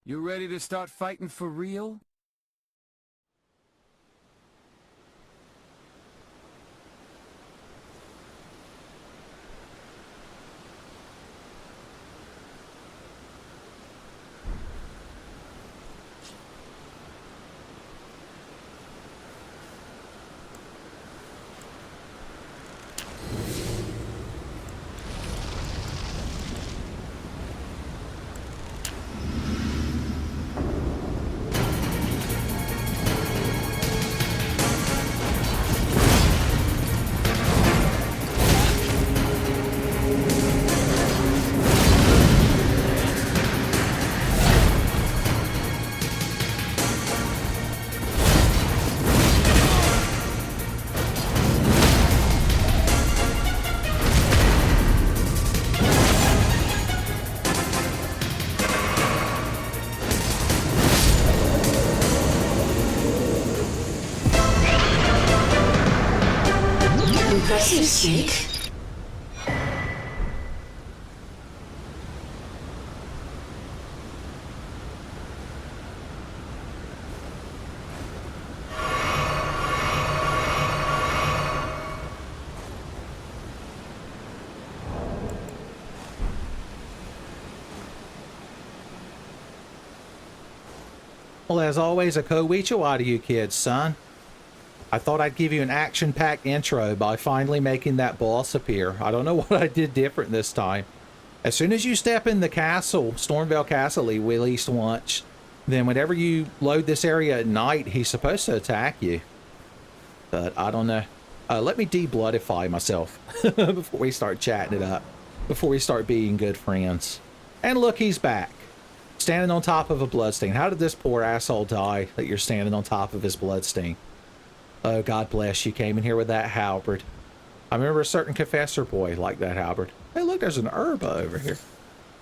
You ready to start fighting for real? Impressive, Snake. Well, as always, a Kowichiwa to you kids, son. I thought I'd give you an action-packed intro by finally making that boss appear. I don't know what I did different this time. As soon as you step in the castle, Stormveil Castle, we at least once, then whenever you load this area at night, he's supposed to attack you. But I don't know. Let me de-bloodify myself before we start chatting it up. Before we start being good friends. And look, he's back. Standing on top of a bloodstain. How did this poor asshole die that you're standing on top of his bloodstain? Oh, God bless you. Came in here with that halberd. I remember a certain confessor boy like that halberd. Hey, look, there's an herb over here.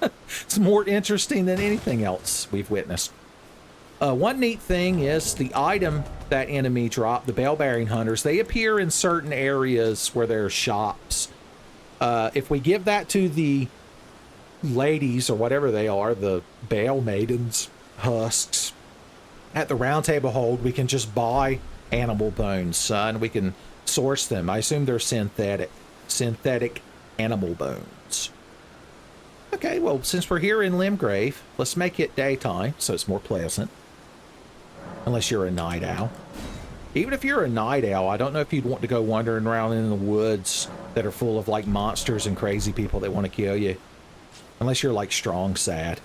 It's more interesting than anything else we've witnessed. One neat thing is the item that enemy dropped, the bell-bearing hunters, they appear in certain areas where there are shops. If we give that to the ladies, or whatever they are, the Bale Maidens, husks, at the Roundtable hold, we can just buy animal bones, son. We can source them. I assume they're synthetic animal bones. Okay, well, since we're here in Limgrave, let's make it daytime so it's more pleasant. Unless you're a night owl. Even if you're a night owl, I don't know if you'd want to go wandering around in the woods that are full of like monsters and crazy people that want to kill you. Unless you're like strong sad.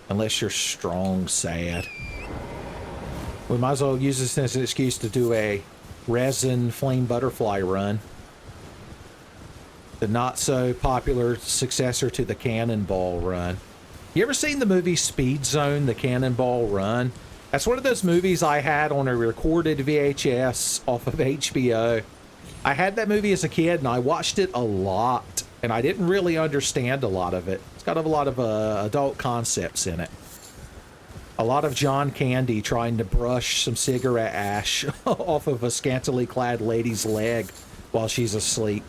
Unless you're strong sad. We might as well use this as an excuse to do a resin flame butterfly run. The not so popular successor to the Cannonball run. You ever seen the movie Speed Zone, the Cannonball Run? That's one of those movies I had on a recorded VHS off of HBO. I had that movie as a kid and I watched it a lot. And I didn't really understand a lot of it. It's got a lot of adult concepts in it. A lot of John Candy trying to brush some cigarette ash off of a scantily clad lady's leg while she's asleep.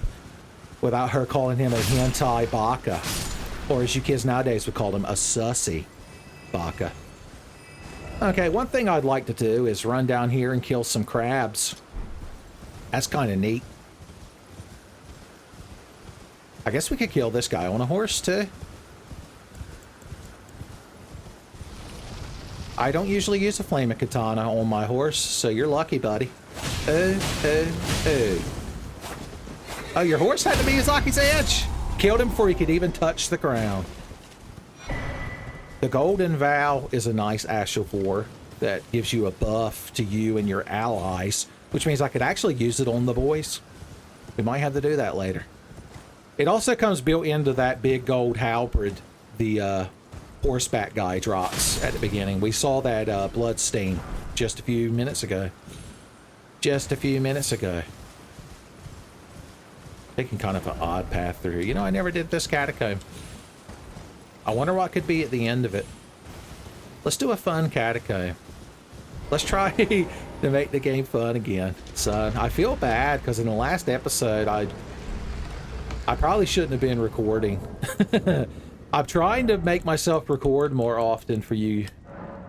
Without her calling him a hentai baka. Or as you kids nowadays would call him, a sussy baka. Okay, one thing I'd like to do is run down here and kill some crabs. That's kind of neat. I guess we could kill this guy on a horse, too. I don't usually use a flaming katana on my horse, so you're lucky, buddy. Oh. Oh, your horse had to be Miyazaki's edge. Killed him before he could even touch the ground. The Golden Vow is a nice Ashevore that gives you a buff to you and your allies, which means I could actually use it on the boys. We might have to do that later. It also comes built into that big gold halberd the horseback guy drops at the beginning. We saw that blood stain just a few minutes ago. Just a few minutes ago. Taking kind of an odd path through here. You know, I never did this catacomb. I wonder what could be at the end of it. Let's do a fun catacomb. Let's try to make the game fun again. So I feel bad because in the last episode I probably shouldn't have been recording. I'm trying to make myself record more often for you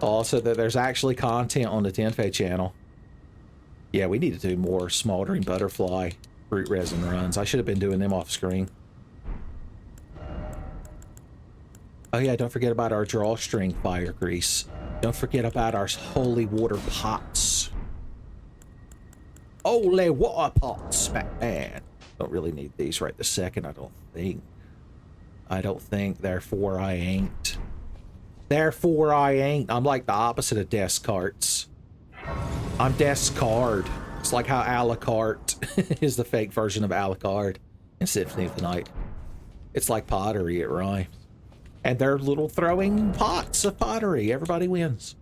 all so that there's actually content on the Tenfei channel. Yeah, we need to do more smoldering butterfly root resin runs. I should have been doing them off screen. Oh yeah, don't forget about our drawstring fire grease. Don't forget about our holy water pots. Holy water pots, man. Don't really need these right this second, I don't think. I don't think, therefore I ain't. Therefore I ain't. I'm like the opposite of Descartes. I'm Descard. It's like how a la carte is the fake version of a la carte in Symphony of the Night. It's like pottery, it rhymes. And they're little throwing pots of pottery. Everybody wins.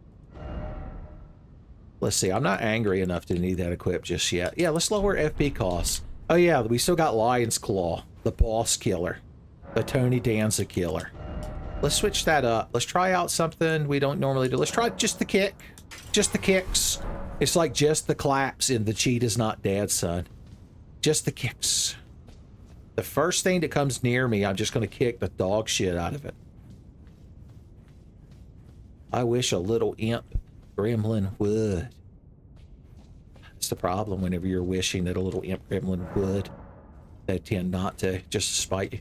Let's see. I'm not angry enough to need that equipped just yet. Yeah, let's lower FP costs. Oh yeah, we still got Lion's Claw, the boss killer, the Tony Danza killer. Let's switch that up. Let's try out something we don't normally do. Let's try just the kick. Just the kicks. It's like just the claps in The Cheetah's Not Dead, son. Just the kicks. The first thing that comes near me, I'm just going to kick the dog shit out of it. I wish a little imp gremlin would. It's the problem whenever you're wishing that a little imp gremlin would. They tend not to, just to spite you.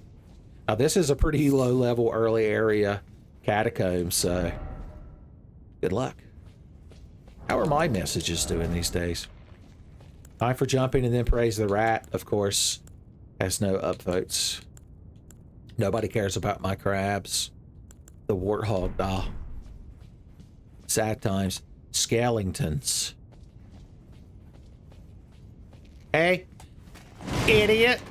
Now this is a pretty low level early area catacomb, so good luck. How are my messages doing these days? Time for jumping and then praise the rat, of course, has no upvotes. Nobody cares about my crabs. The warthog, sad times. Scalingtons. Hey, idiot.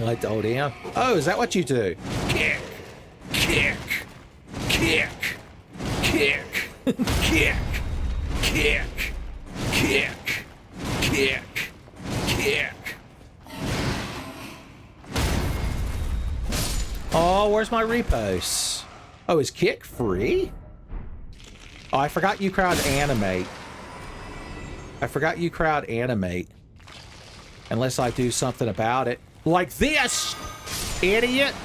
I told him. Oh, is that what you do? Kick, kick, kick, kick, kick, kick, kick, kick, kick. Oh, where's my repos? Oh, is kick free? Oh, I forgot you crowd animate. I forgot you crowd animate. Unless I do something about it. Like this! Idiot!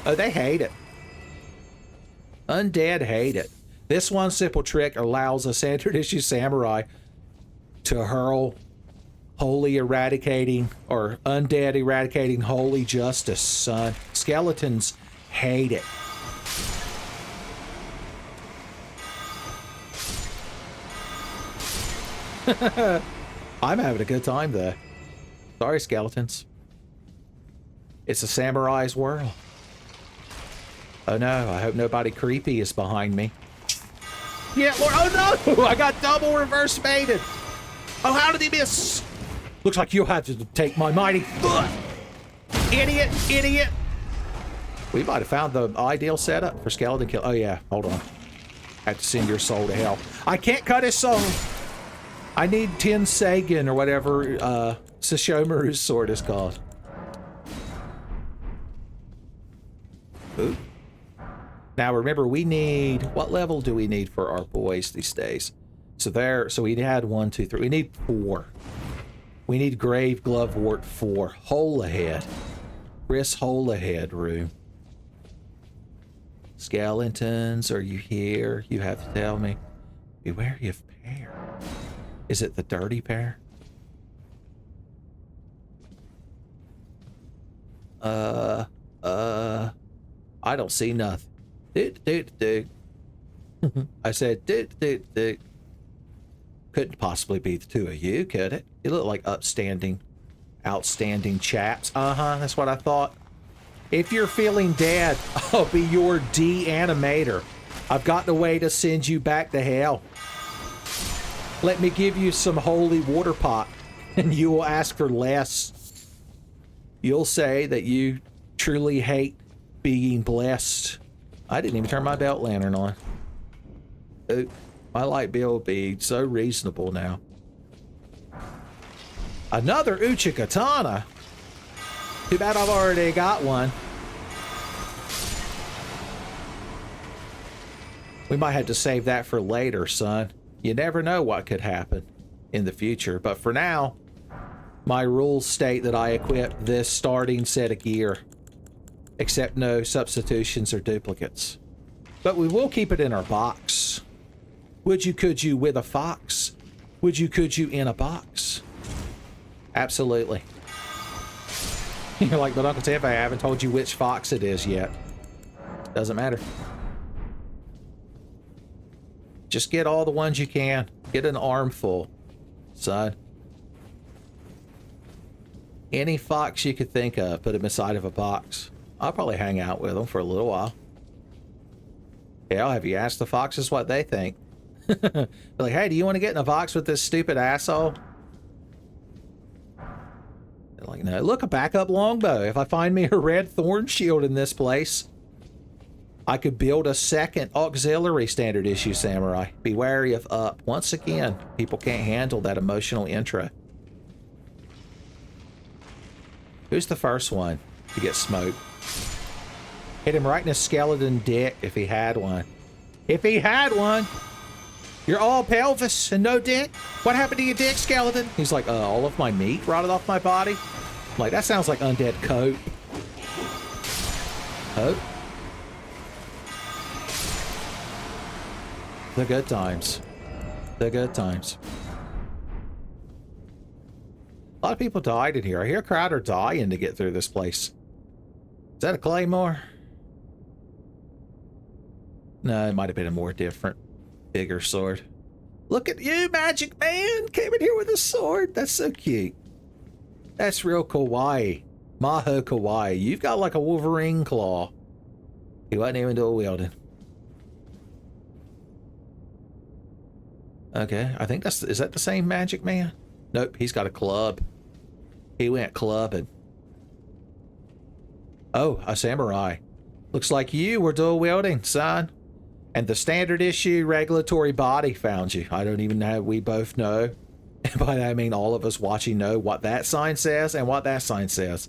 Oh, they hate it. Undead hate it. This one simple trick allows a standard issue samurai to hurl holy eradicating or undead eradicating holy justice, son. Skeletons hate it. I'm having a good time though. Sorry, skeletons. It's a samurai's world. Oh no, I hope nobody creepy is behind me. Yeah, Lord, oh no! I got double reverse baited. Oh, how did he miss? Looks like you'll have to take my mighty... Ugh. Idiot, idiot. We might have found the ideal setup for skeleton kill. Oh yeah, hold on. I have to send your soul to hell. I can't cut his soul. I need Tenseiga or whatever Sesshomaru's sword is called. Ooh. Now remember, we need... What level do we need for our boys these days? So we had 1, 2, 3. We need 4. We need Grave Glovewort 4. Hole ahead. Chris Hole ahead room. Skeletons, are you here? You have to tell me. Beware of pair. Is it the dirty pair? I don't see nothing. I said, couldn't possibly be the two of you, could it? You look like outstanding chaps. That's what I thought. If you're feeling dead, I'll be your de-animator. I've got a way to send you back to hell. Let me give you some holy water pot, and you will ask for less. You'll say that you truly hate being blessed. I didn't even turn my belt lantern on. Oh, my light bill will be so reasonable now. Another Uchigatana? Too bad I've already got one. We might have to save that for later, son. You never know what could happen in the future. But for now, my rules state that I equip this starting set of gear except no substitutions or duplicates. But we will keep it in our box. Would you, could you with a fox? Would you, could you in a box? Absolutely. You're like, but Uncle Tiff, I haven't told you which fox it is yet. Doesn't matter. Just get all the ones you can. Get an armful, son. Any fox you could think of, put them inside of a box. I'll probably hang out with them for a little while. Hell, have you asked the foxes what they think? Like, hey, do you want to get in a box with this stupid asshole? They're like, no. Look, a backup longbow. If I find me a red thorn shield in this place, I could build a second auxiliary standard issue samurai. Be wary of up. Once again, people can't handle that emotional intro. Who's the first one to get smoked? Hit him right in his skeleton dick if he had one. If he had one! You're all pelvis and no dick? What happened to your dick, skeleton? He's like, all of my meat rotted off my body? I'm like, that sounds like undead coat. Oh? The good times. The good times. A lot of people died in here. I hear a crowd are dying to get through this place. Is that a claymore? No, it might have been a more different, bigger sword. Look at you, magic man! Came in here with a sword. That's so cute. That's real kawaii. Maho kawaii. You've got like a Wolverine claw. He wasn't even dual wielding. Okay, I think that's... Is that the same magic man? Nope, he's got a club. He went clubbing. Oh, a samurai. Looks like you were dual wielding, son. And the standard issue regulatory body found you. I don't even know. We both know. And by that I mean all of us watching know what that sign says and what that sign says.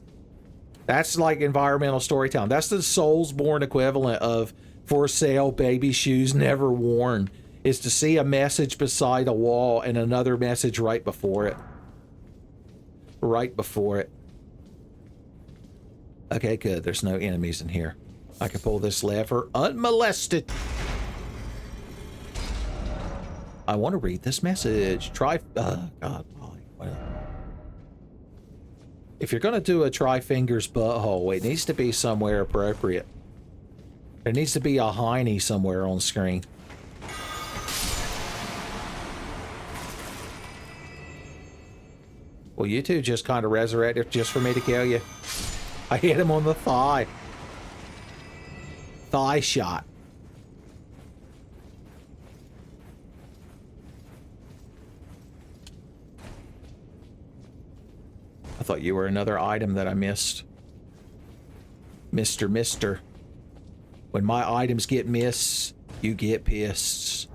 That's like environmental storytelling. That's the Soulsborne equivalent of for sale baby shoes never worn. Is to see a message beside a wall and another message right before it. Right before it. Okay, good. There's no enemies in here. I can pull this lever unmolested. I want to read this message. Try... God, Molly. Well, if you're going to do a try fingers butthole, it needs to be somewhere appropriate. There needs to be a hiney somewhere on screen. Well, you two just kind of resurrected just for me to kill you. I hit him on the thigh. Thigh shot. I thought you were another item that I missed. Mister. When my items get missed, you get pissed.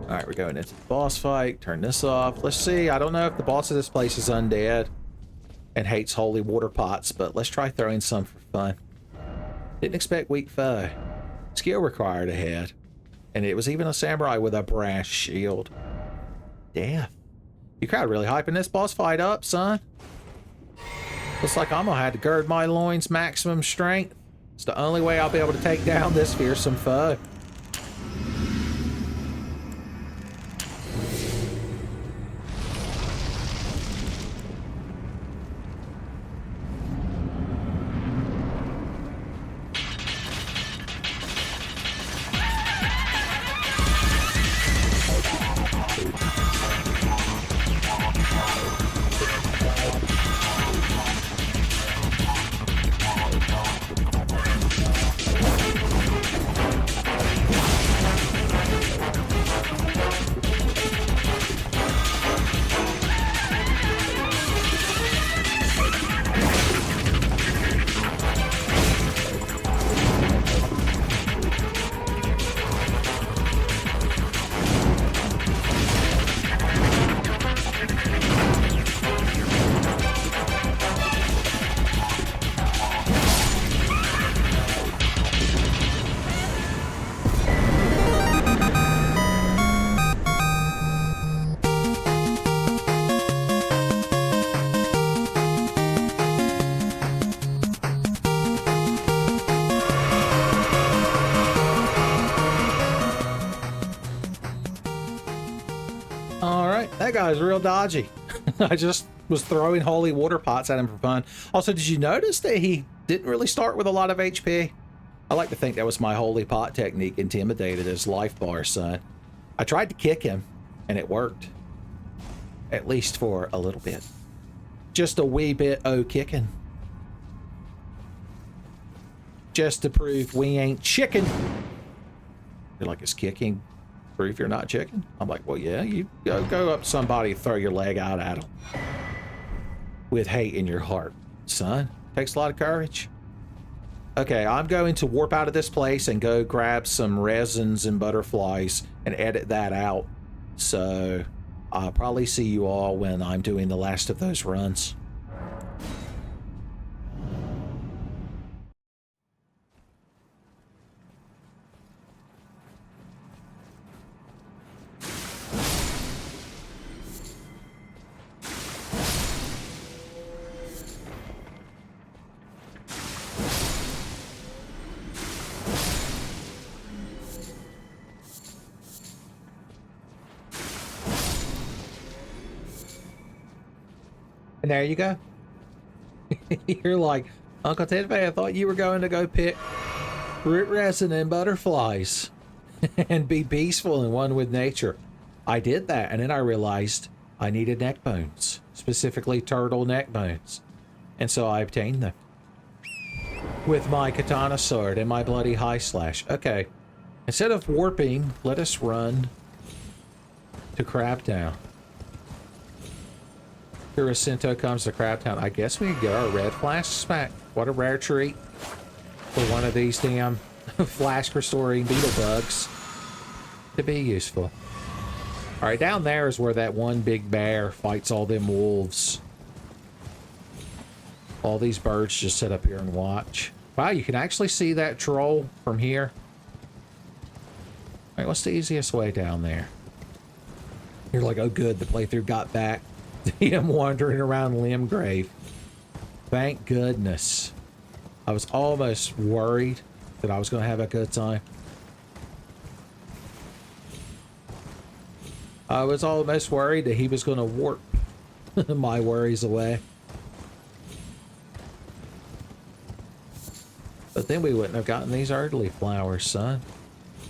Alright, we're going into the boss fight. Turn this off. Let's see. I don't know if the boss of this place is undead and hates holy water pots, but let's try throwing some for fun. Didn't expect weak foe. Skill required ahead. And it was even a samurai with a brass shield. Death. You crowd really hyping this boss fight up, son. Looks like I'm gonna have to gird my loins maximum strength. It's the only way I'll be able to take down this fearsome foe. All right, that guy's real dodgy. I just was throwing holy water pots at him for fun. Also, did you notice that he didn't really start with a lot of HP? I like to think that was my holy pot technique intimidated his life bar, son. I tried to kick him, and it worked. At least for a little bit. Just a wee bit kicking. Just to prove we ain't chicken. You're like, is kicking proof you're not chicken? I'm like, well, yeah, you go up to somebody, throw your leg out at them. With hate in your heart. Son, takes a lot of courage. Okay, I'm going to warp out of this place and go grab some resins and butterflies and edit that out. So I'll probably see you all when I'm doing the last of those runs. And there you go. You're like, Uncle Tenseiga, I thought you were going to go pick root resin and butterflies and be peaceful and one with nature. I did that, and then I realized I needed neck bones, specifically turtle neck bones. And so I obtained them. With my katana sword and my bloody high slash. Okay. Instead of warping, let us run to Crabtown. Curacinto comes to Crabtown. I guess we can get our red flasks back. What a rare treat for one of these damn flask restoring beetle bugs to be useful. All right, down there is where that one big bear fights all them wolves. All these birds just sit up here and watch. Wow, you can actually see that troll from here. All right, what's the easiest way down there? You're like, oh good, the playthrough got back. Him wandering around Limgrave. Thank goodness. I was almost worried that I was going to have a good time. I was almost worried that he was going to warp my worries away. But then we wouldn't have gotten these earthly flowers, son.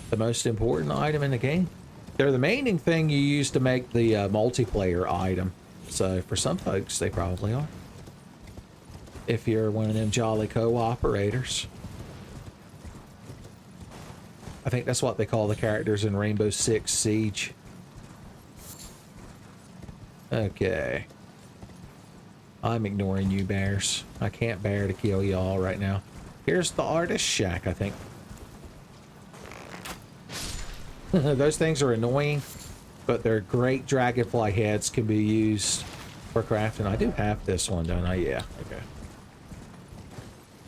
The most important item in the game. They're the main thing you use to make the multiplayer item. So for some folks, they probably are. If you're one of them jolly co-operators. I think that's what they call the characters in Rainbow Six Siege. Okay. I'm ignoring you bears. I can't bear to kill y'all right now. Here's the artist shack, I think. Those things are annoying, but their great dragonfly heads can be used for crafting. I do have this one, don't I? Yeah, okay.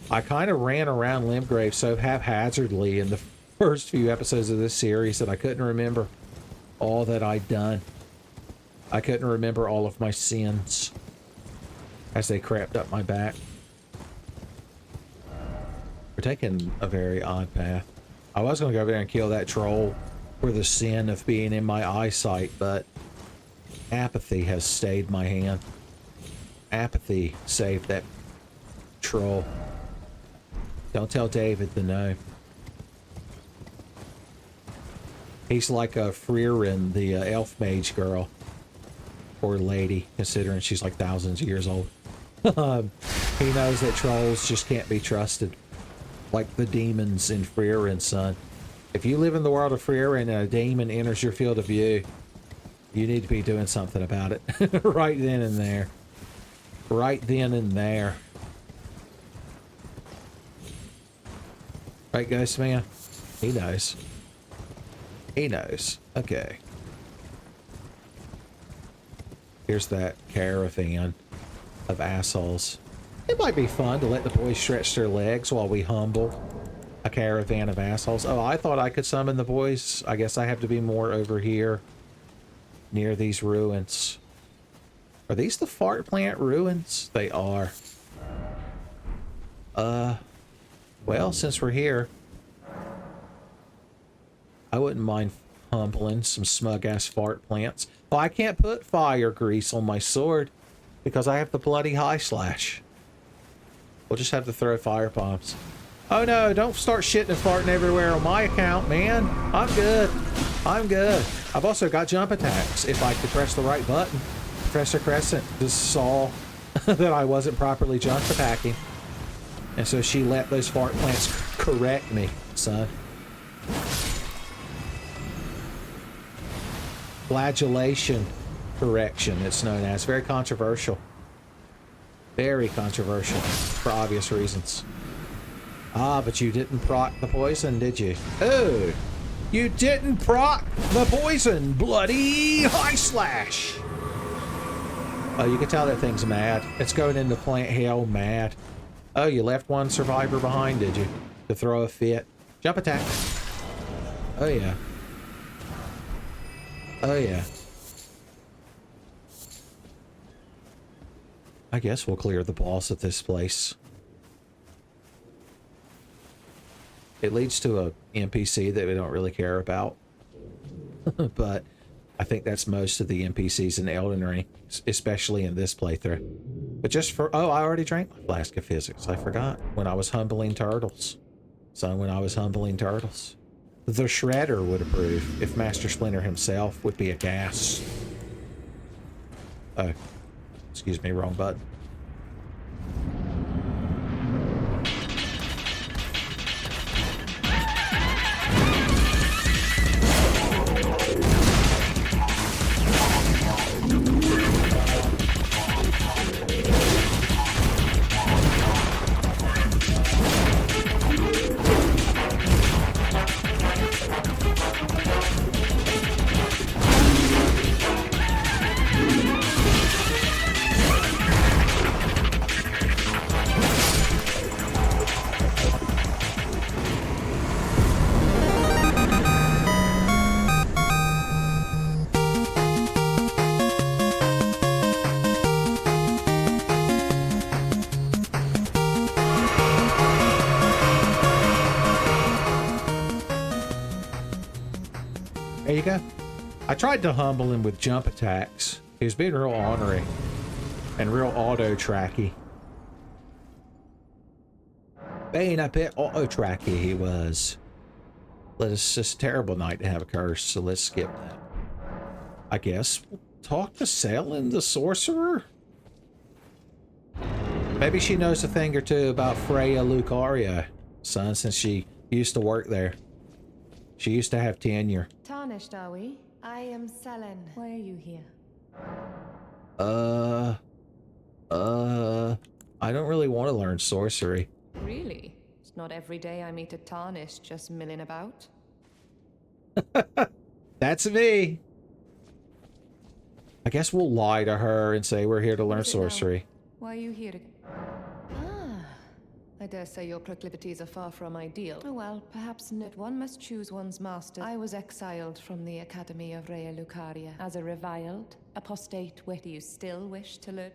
I kind of ran around Limgrave so haphazardly in the first few episodes of this series that I couldn't remember all that I'd done. I couldn't remember all of my sins as they crept up my back. We're taking a very odd path. I was going to go over there and kill that troll for the sin of being in my eyesight, but apathy has stayed my hand. Apathy saved that troll. Don't tell David the no. He's like a Frieren, the elf mage girl. Or lady, considering she's like thousands of years old. He knows that trolls just can't be trusted. Like the demons in Frieren, son. If you live in the world of Frieren and a demon enters your field of view, you need to be doing something about it. Right then and there. Right then and there. Right, Ghost Man? He knows. He knows. Okay. Here's that caravan of assholes. It might be fun to let the boys stretch their legs while we humble a caravan of assholes. Oh, I thought I could summon the boys. I guess I have to be more over here near these ruins. Are these the fart plant ruins? They are. Well, since we're here, I wouldn't mind humbling some smug-ass fart plants. Well, I can't put fire grease on my sword because I have the bloody high slash. We'll just have to throw fire bombs. Oh no, don't start shitting and farting everywhere on my account, man. I'm good. I'm good. I've also got jump attacks if I could press the right button. Professor Crescent just saw that I wasn't properly jump attacking. And so she let those fart plants correct me, son. Flagellation correction, it's known as. Very controversial. Very controversial for obvious reasons. Ah, but you didn't proc the poison, did you? Oh, you didn't proc the poison. Bloody high slash. Oh, you can tell that thing's mad. It's going into plant hell mad. Oh, you left one survivor behind, did you? To throw a fit. Jump attack. Oh, yeah. Oh, yeah. I guess we'll clear the boss at this place. It leads to a NPC that we don't really care about. But I think that's most of the NPCs in Elden Ring, especially in this playthrough. But just for... Oh, I already drank my flask of physics. I forgot. When I was humbling turtles. So when I was humbling turtles. The Shredder would approve if Master Splinter himself would be aghast. Oh. Excuse me, wrong button. There you go. I tried to humble him with jump attacks. He was being real ornery and real auto-tracky. Being a bit auto-tracky he was. But it's just a terrible night to have a curse, so let's skip that. I guess we'll talk to Sellen, the sorcerer? Maybe she knows a thing or two about Freya Lucaria, son, since she used to work there. She used to have tenure. Tarnished, are we? I am Sellen. Why are you here? I don't really want to learn sorcery. Really? It's not every day I meet a Tarnished just milling about. That's me. I guess we'll lie to her and say we're here to learn What is it now? sorcery. Why are you here again? Ah, I dare say your proclivities are far from ideal. Oh well, perhaps not. One must choose one's master. I was exiled from the Academy of Rea Lucaria as a reviled, apostate. Where do you still wish to learn?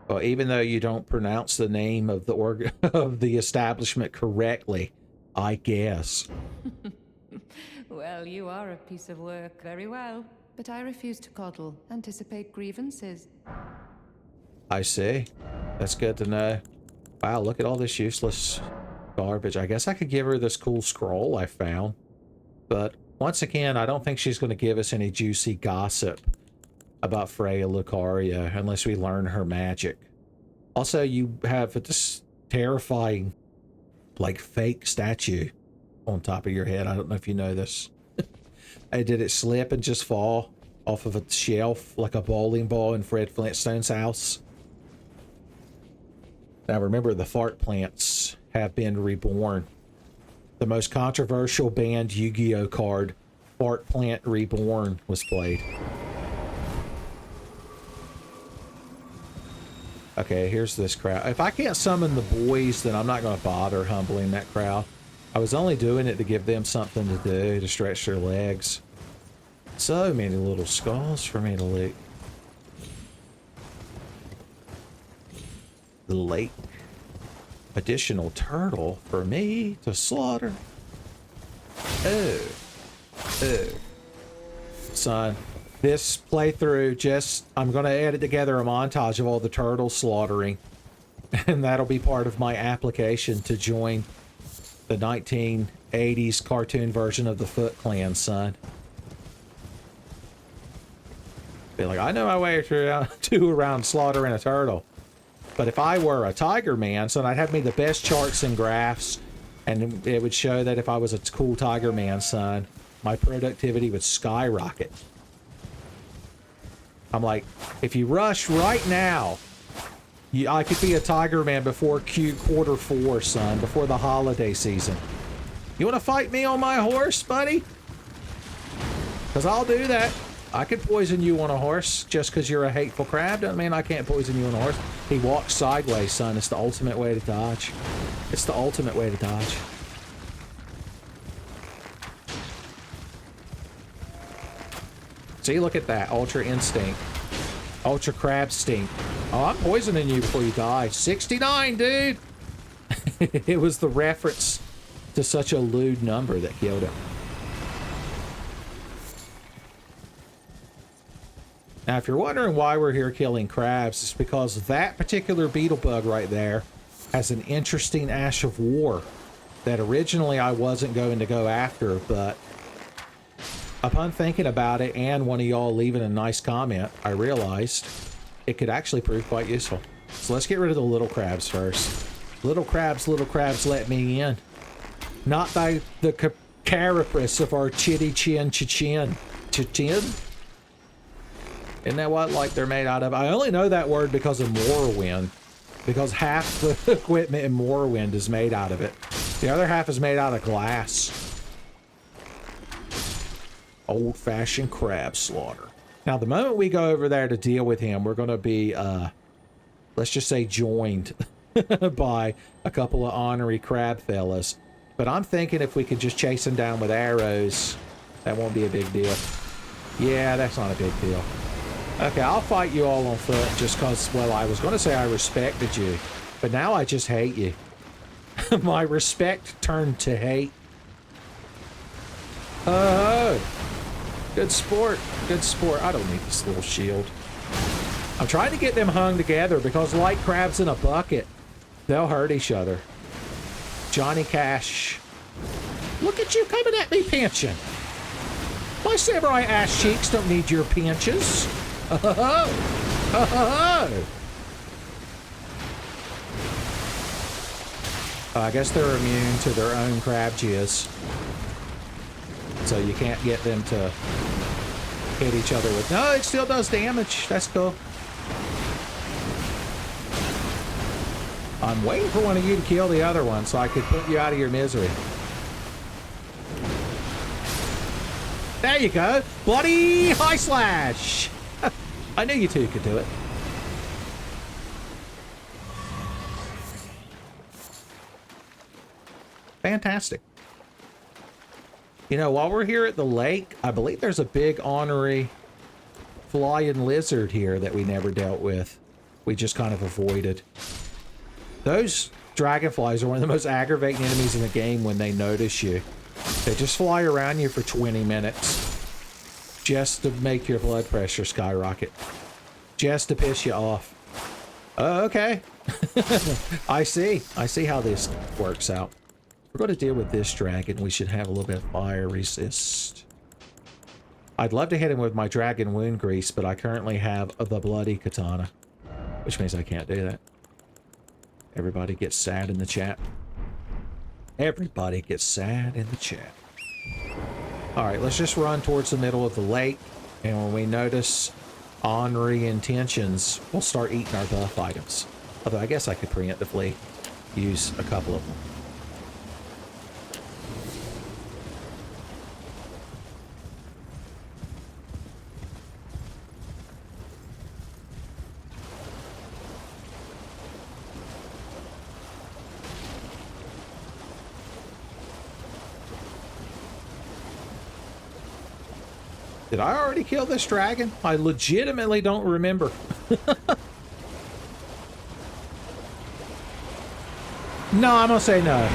Well, even though you don't pronounce the name of the of the establishment correctly, I guess. Well, you are a piece of work. Very well. But I refuse to coddle. Anticipate grievances. I see. That's good to know. Wow, look at all this useless garbage. I guess I could give her this cool scroll I found. But once again, I don't think she's going to give us any juicy gossip about Freya Lucaria unless we learn her magic. Also, you have this terrifying, like, fake statue on top of your head. I don't know if you know this. Did it slip and just fall off of a shelf like a bowling ball in Fred Flintstone's house? Now remember, the fart plants have been reborn. The most controversial banned Yu-Gi-Oh card, Fart Plant Reborn, was played. Okay, here's this crowd. If I can't summon the boys, then I'm not going to bother humbling that crowd. I was only doing it to give them something to do, to stretch their legs. So many little skulls for me to loot. The lake. Additional turtle for me to slaughter. Oh. Oh. son. This playthrough, I'm going to edit together a montage of all the turtle slaughtering. And that'll be part of my application to join the 1980s cartoon version of the Foot Clan, son. Be like, I know my way to around slaughtering a turtle. But if I were a tiger man, son, I'd have me the best charts and graphs. And it would show that if I was a cool tiger man, son, my productivity would skyrocket. I'm like, if you rush right now, I could be a tiger man before quarter 4, son, before the holiday season. You want to fight me on my horse, buddy? Because I'll do that. I could poison you on a horse just because you're a hateful crab. Doesn't mean I can't poison you on a horse. He walks sideways, son. It's the ultimate way to dodge. It's the ultimate way to dodge. See, look at that. Ultra instinct. Ultra crab stink. Oh, I'm poisoning you before you die. 69, dude! It was the reference to such a lewd number that killed him. Now, if you're wondering why we're here killing crabs, it's because that particular beetle bug right there has an interesting ash of war that originally I wasn't going to go after, but upon thinking about it and one of y'all leaving a nice comment, I realized it could actually prove quite useful. So let's get rid of the little crabs first. Little crabs, let me in. Not by the carapace of our chitty chin chin. Chin? Isn't that what, like, they're made out of? I only know that word because of Morrowind. Because half the equipment in Morrowind is made out of it. The other half is made out of glass. Old-fashioned crab slaughter. Now, the moment we go over there to deal with him, we're going to be, let's just say, joined by a couple of ornery crab fellas. But I'm thinking if we could just chase him down with arrows, that won't be a big deal. Yeah, that's not a big deal. Okay, I'll fight you all on foot just because, well, I was going to say I respected you, but now I just hate you. My respect turned to hate. Oh, good sport, good sport. I don't need this little shield. I'm trying to get them hung together because like crabs in a bucket, they'll hurt each other. Johnny Cash. Look at you coming at me pinching. My samurai ass cheeks don't need your pinches. I guess they're immune to their own crab jizz. So you can't get them to hit each other with... No, it still does damage. That's cool. I'm waiting for one of you to kill the other one so I could put you out of your misery. There you go. Bloody high slash. I knew you two could do it. Fantastic. You know, while we're here at the lake, I believe there's a big ornery flying lizard here that we never dealt with. We just kind of avoided. Those dragonflies are one of the most aggravating enemies in the game when they notice you. They just fly around you for 20 minutes. Just to make your blood pressure skyrocket. Just to piss you off. Oh, okay. I see. I see how this works out. We're going to deal with this dragon. We should have a little bit of fire resist. I'd love to hit him with my dragon wound grease, but I currently have the bloody katana. Which means I can't do that. Everybody gets sad in the chat. Everybody gets sad in the chat. Alright, let's just run towards the middle of the lake. And when we notice ornery intentions, we'll start eating our buff items. Although I guess I could preemptively use a couple of them. Did I already kill this dragon? I legitimately don't remember. No, I'm gonna say no.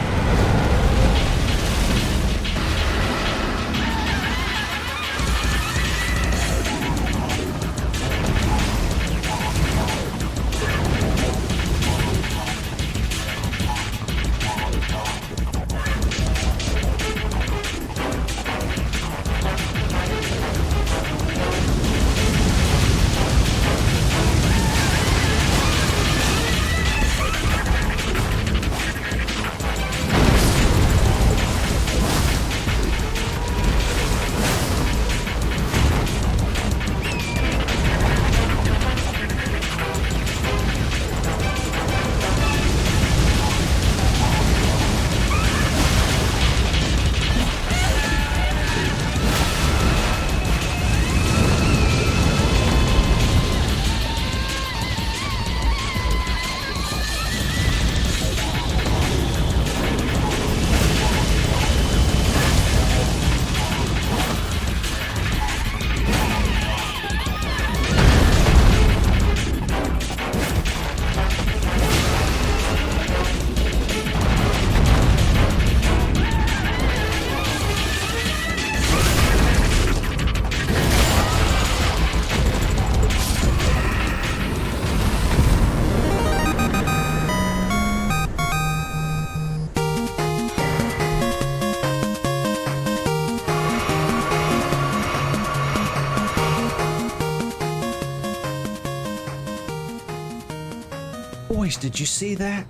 Boys, did you see that?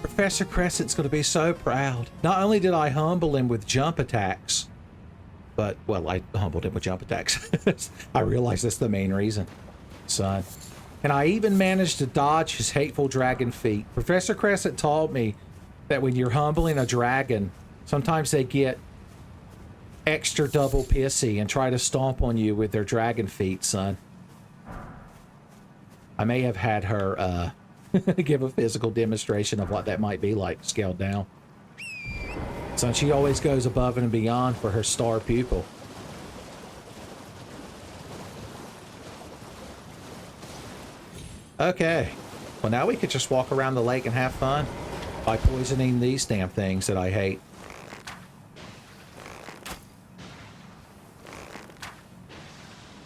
Professor Crescent's going to be so proud. Not only did I humble him with jump attacks, but, well, I humbled him with jump attacks. I realize that's the main reason, son. And I even managed to dodge his hateful dragon feet. Professor Crescent told me that when you're humbling a dragon, sometimes they get extra double pissy and try to stomp on you with their dragon feet, son. I may have had her give a physical demonstration of what that might be like, scaled down. So she always goes above and beyond for her star pupil. Okay. Well, now we could just walk around the lake and have fun by poisoning these damn things that I hate.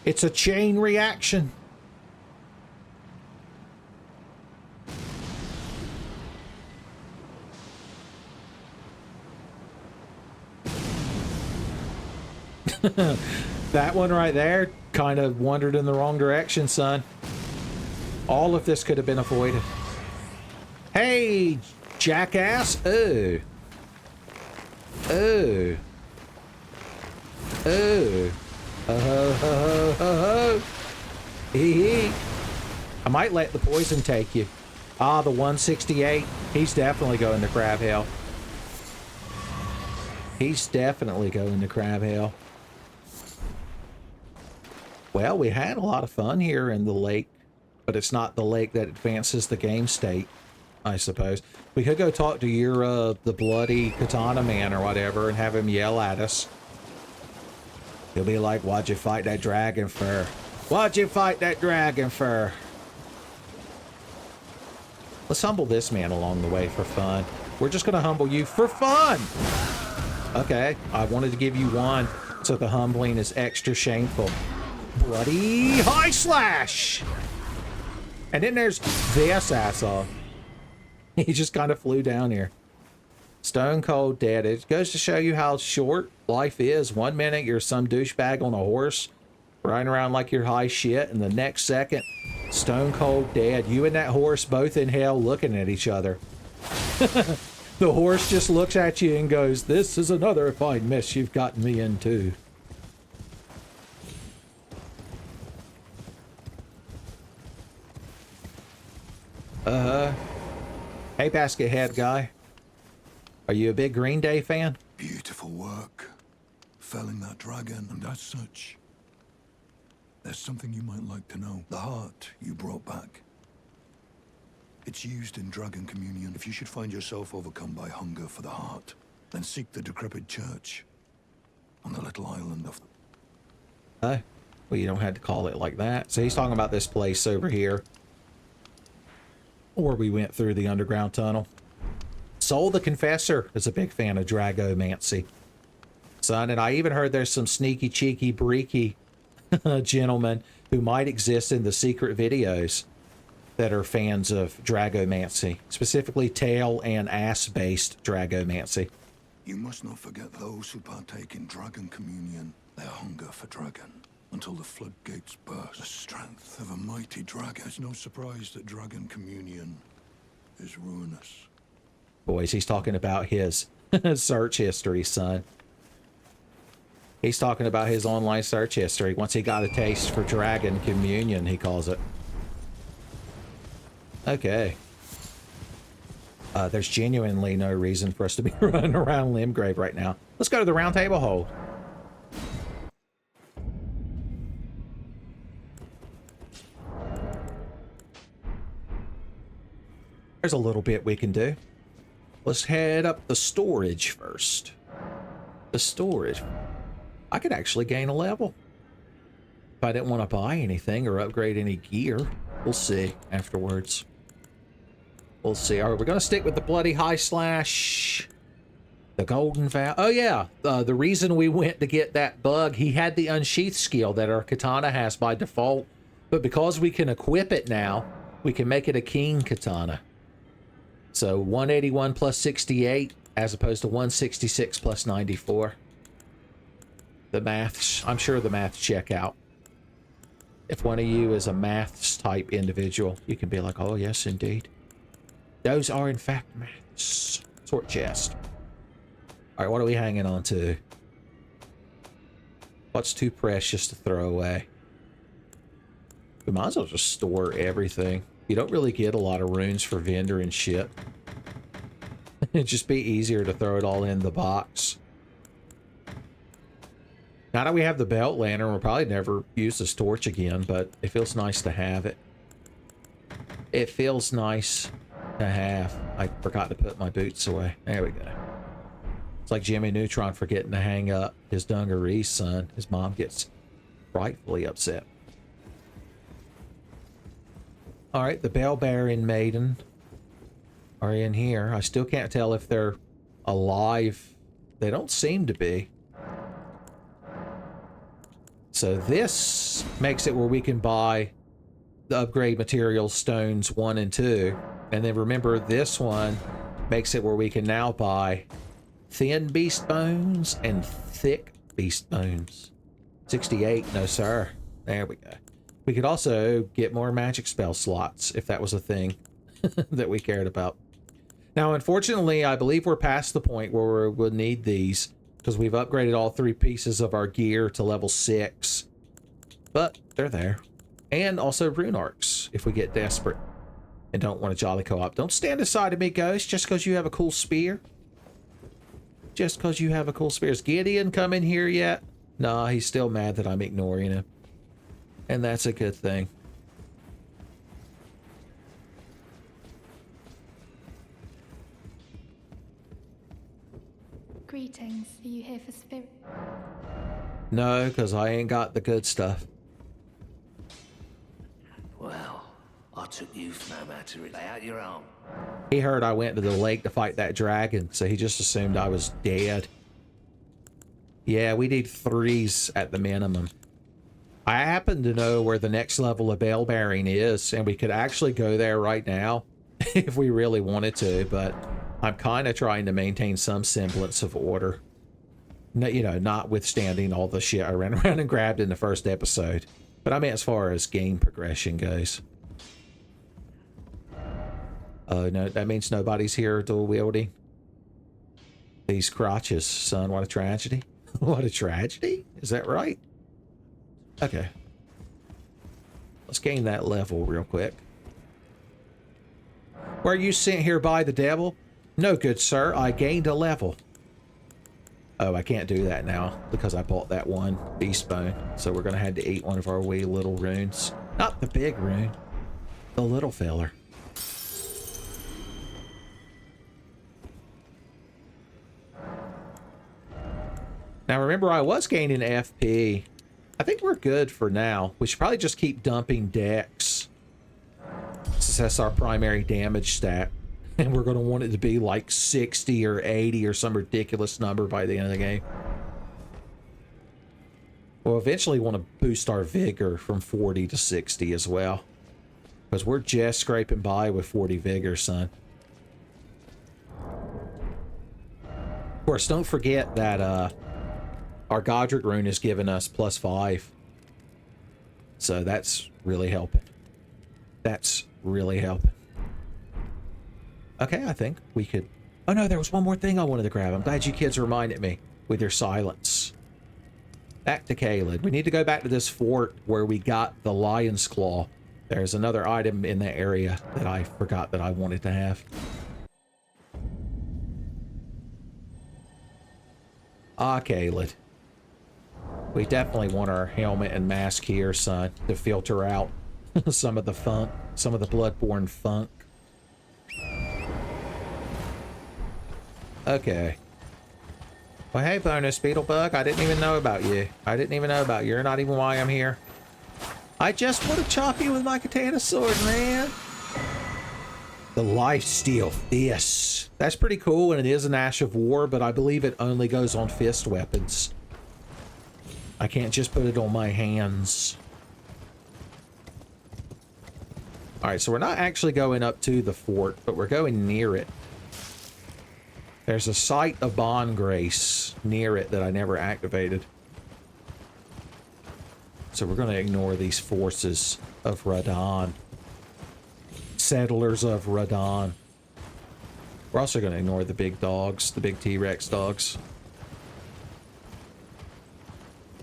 It's a chain reaction. That one right there kind of wandered in the wrong direction, son. All of this could have been avoided. Hey, jackass. Oh. Oh. Oh. Hee. I might let the poison take you. Ah, the 168. He's definitely going to crab hell. He's definitely going to crab hell. Well, we had a lot of fun here in the lake, but it's not the lake that advances the game state, I suppose. We could go talk to your, the bloody katana man or whatever and have him yell at us. He'll be like, why'd you fight that dragon for? Why'd you fight that dragon for? Let's humble this man along the way for fun. We're just going to humble you for fun. Okay, I wanted to give you one, so the humbling is extra shameful. Bloody high slash! And then there's this asshole. He just kind of flew down here. Stone cold dead. It goes to show you how short life is. 1 minute you're some douchebag on a horse riding around like you're high shit, and the next second stone cold dead. You and that horse both in hell looking at each other. The horse just looks at you and goes, this is another fine mess you've gotten me into. Hey, basket head guy. Are you a big Green Day fan? Beautiful work. Felling that dragon, and as such, there's something you might like to know. The heart you brought back. It's used in dragon communion. If you should find yourself overcome by hunger for the heart, then seek the decrepit church on the little island of... Well, you don't have to call it like that. So he's talking about this place over here, where we went through the underground tunnel. Soul the Confessor is a big fan of Dragomancy, son, and I even heard there's some sneaky, cheeky, breaky gentlemen who might exist in the secret videos that are fans of Dragomancy, specifically tail and ass-based Dragomancy. You must not forget those who partake in dragon communion, their hunger for dragon, until the floodgates burst. The strength of a mighty dragon. It's no surprise that dragon communion is ruinous. Boys, he's talking about his search history, son. He's talking about his online search history. Once he got a taste for dragon communion, he calls it. Okay. There's genuinely no reason for us to be running around Limgrave right now. Let's go to the Roundtable hold. There's a little bit we can do. Let's head up the storage first. The storage. I could actually gain a level if I didn't want to buy anything or upgrade any gear. We'll see afterwards. We'll see. All right, we're going to stick with the bloody high slash. The golden vow. Oh, yeah. The reason we went to get that bug, he had the unsheath skill that our katana has by default. But because we can equip it now, we can make it a king katana. So 181 plus 68 as opposed to 166 plus 94. The maths, I'm sure the maths check out. If one of you is a maths type individual, you can be like, oh yes, indeed. Those are, in fact, mats. Sword chest. All right, what are we hanging on to? What's too precious to throw away? We might as well just store everything. You don't really get a lot of runes for vendor and shit. It'd just be easier to throw it all in the box. Now that we have the belt lantern, we'll probably never use this torch again, but it feels nice to have it. It feels nice to have. I forgot to put my boots away. There we go. It's like Jimmy Neutron forgetting to hang up his dungarees, son. His mom gets frightfully upset. Alright, the bell-bearing maiden are in here. I still can't tell if they're alive. They don't seem to be. So this makes it where we can buy the upgrade materials stones 1 and 2. And then remember, this one makes it where we can now buy thin beast bones and thick beast bones. 68, no sir. There we go. We could also get more magic spell slots if that was a thing that we cared about. Now, unfortunately, I believe we're past the point where we'll need these because we've upgraded all 3 pieces of our gear to level 6. But they're there. And also rune arcs if we get desperate and don't want a jolly co-op. Don't stand aside of me, Ghost, just because you have a cool spear. Just because you have a cool spear. Is Gideon come in here yet? Nah, he's still mad that I'm ignoring him. And that's a good thing. Greetings. Are you here for spirit? No, because I ain't got the good stuff. Well, I took you for no matter. Lay out your arm. He heard I went to the lake to fight that dragon, so he just assumed I was dead. Yeah, we need 3s at the minimum. I happen to know where the next level of bell bearing is, and we could actually go there right now if we really wanted to, but I'm kind of trying to maintain some semblance of order. No, you know, notwithstanding all the shit I ran around and grabbed in the first episode. But I mean, as far as game progression goes. Oh, no, that means nobody's here dual wielding. These crotches, son, what a tragedy. What a tragedy? Is that right? Okay. Let's gain that level real quick. Were you sent here by the devil? No, good sir. I gained a level. Oh, I can't do that now because I bought that one beast bone. So we're going to have to eat one of our wee little runes. Not the big rune. The little feller. Now remember, I was gaining FP. I think we're good for now. We should probably just keep dumping dex, since that's our primary damage stat. And we're going to want it to be like 60 or 80 or some ridiculous number by the end of the game. We'll eventually want to boost our vigor from 40 to 60 as well. Because we're just scraping by with 40 vigor, son. Of course, don't forget that our Godric rune is giving us +5. So that's really helping. That's really helping. Okay, I think we could... Oh no, there was one more thing I wanted to grab. I'm glad you kids reminded me with your silence. Back to Caelid. We need to go back to this fort where we got the lion's claw. There's another item in the area that I forgot that I wanted to have. Ah, Caelid. We definitely want our helmet and mask here, son, to filter out some of the funk, some of the bloodborne funk. Okay. Well, hey, bonus Beetlebug. I didn't even know about you. I didn't even know about you. You're not even why I'm here. I just want to chop you with my katana sword, man. The lifesteal fist. That's pretty cool, and it is an Ash of War, but I believe it only goes on fist weapons. I can't just put it on my hands. Alright, so we're not actually going up to the fort, but we're going near it. There's a site of Bond Grace near it that I never activated. So we're going to ignore these forces of Radon. Settlers of Radon. We're also going to ignore the big dogs, the big T-Rex dogs.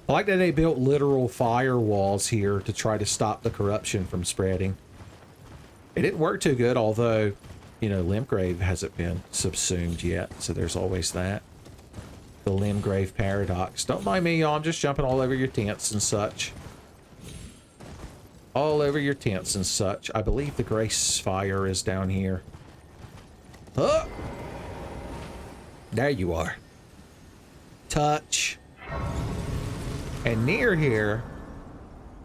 I like that they built literal firewalls here to try to stop the corruption from spreading. It didn't work too good, although, you know, Limgrave hasn't been subsumed yet, so there's always that. The Limgrave paradox. Don't mind me, y'all. I'm just jumping all over your tents and such. All over your tents and such. I believe the Grace Fire is down here. Oh! There you are. Touch. And near here,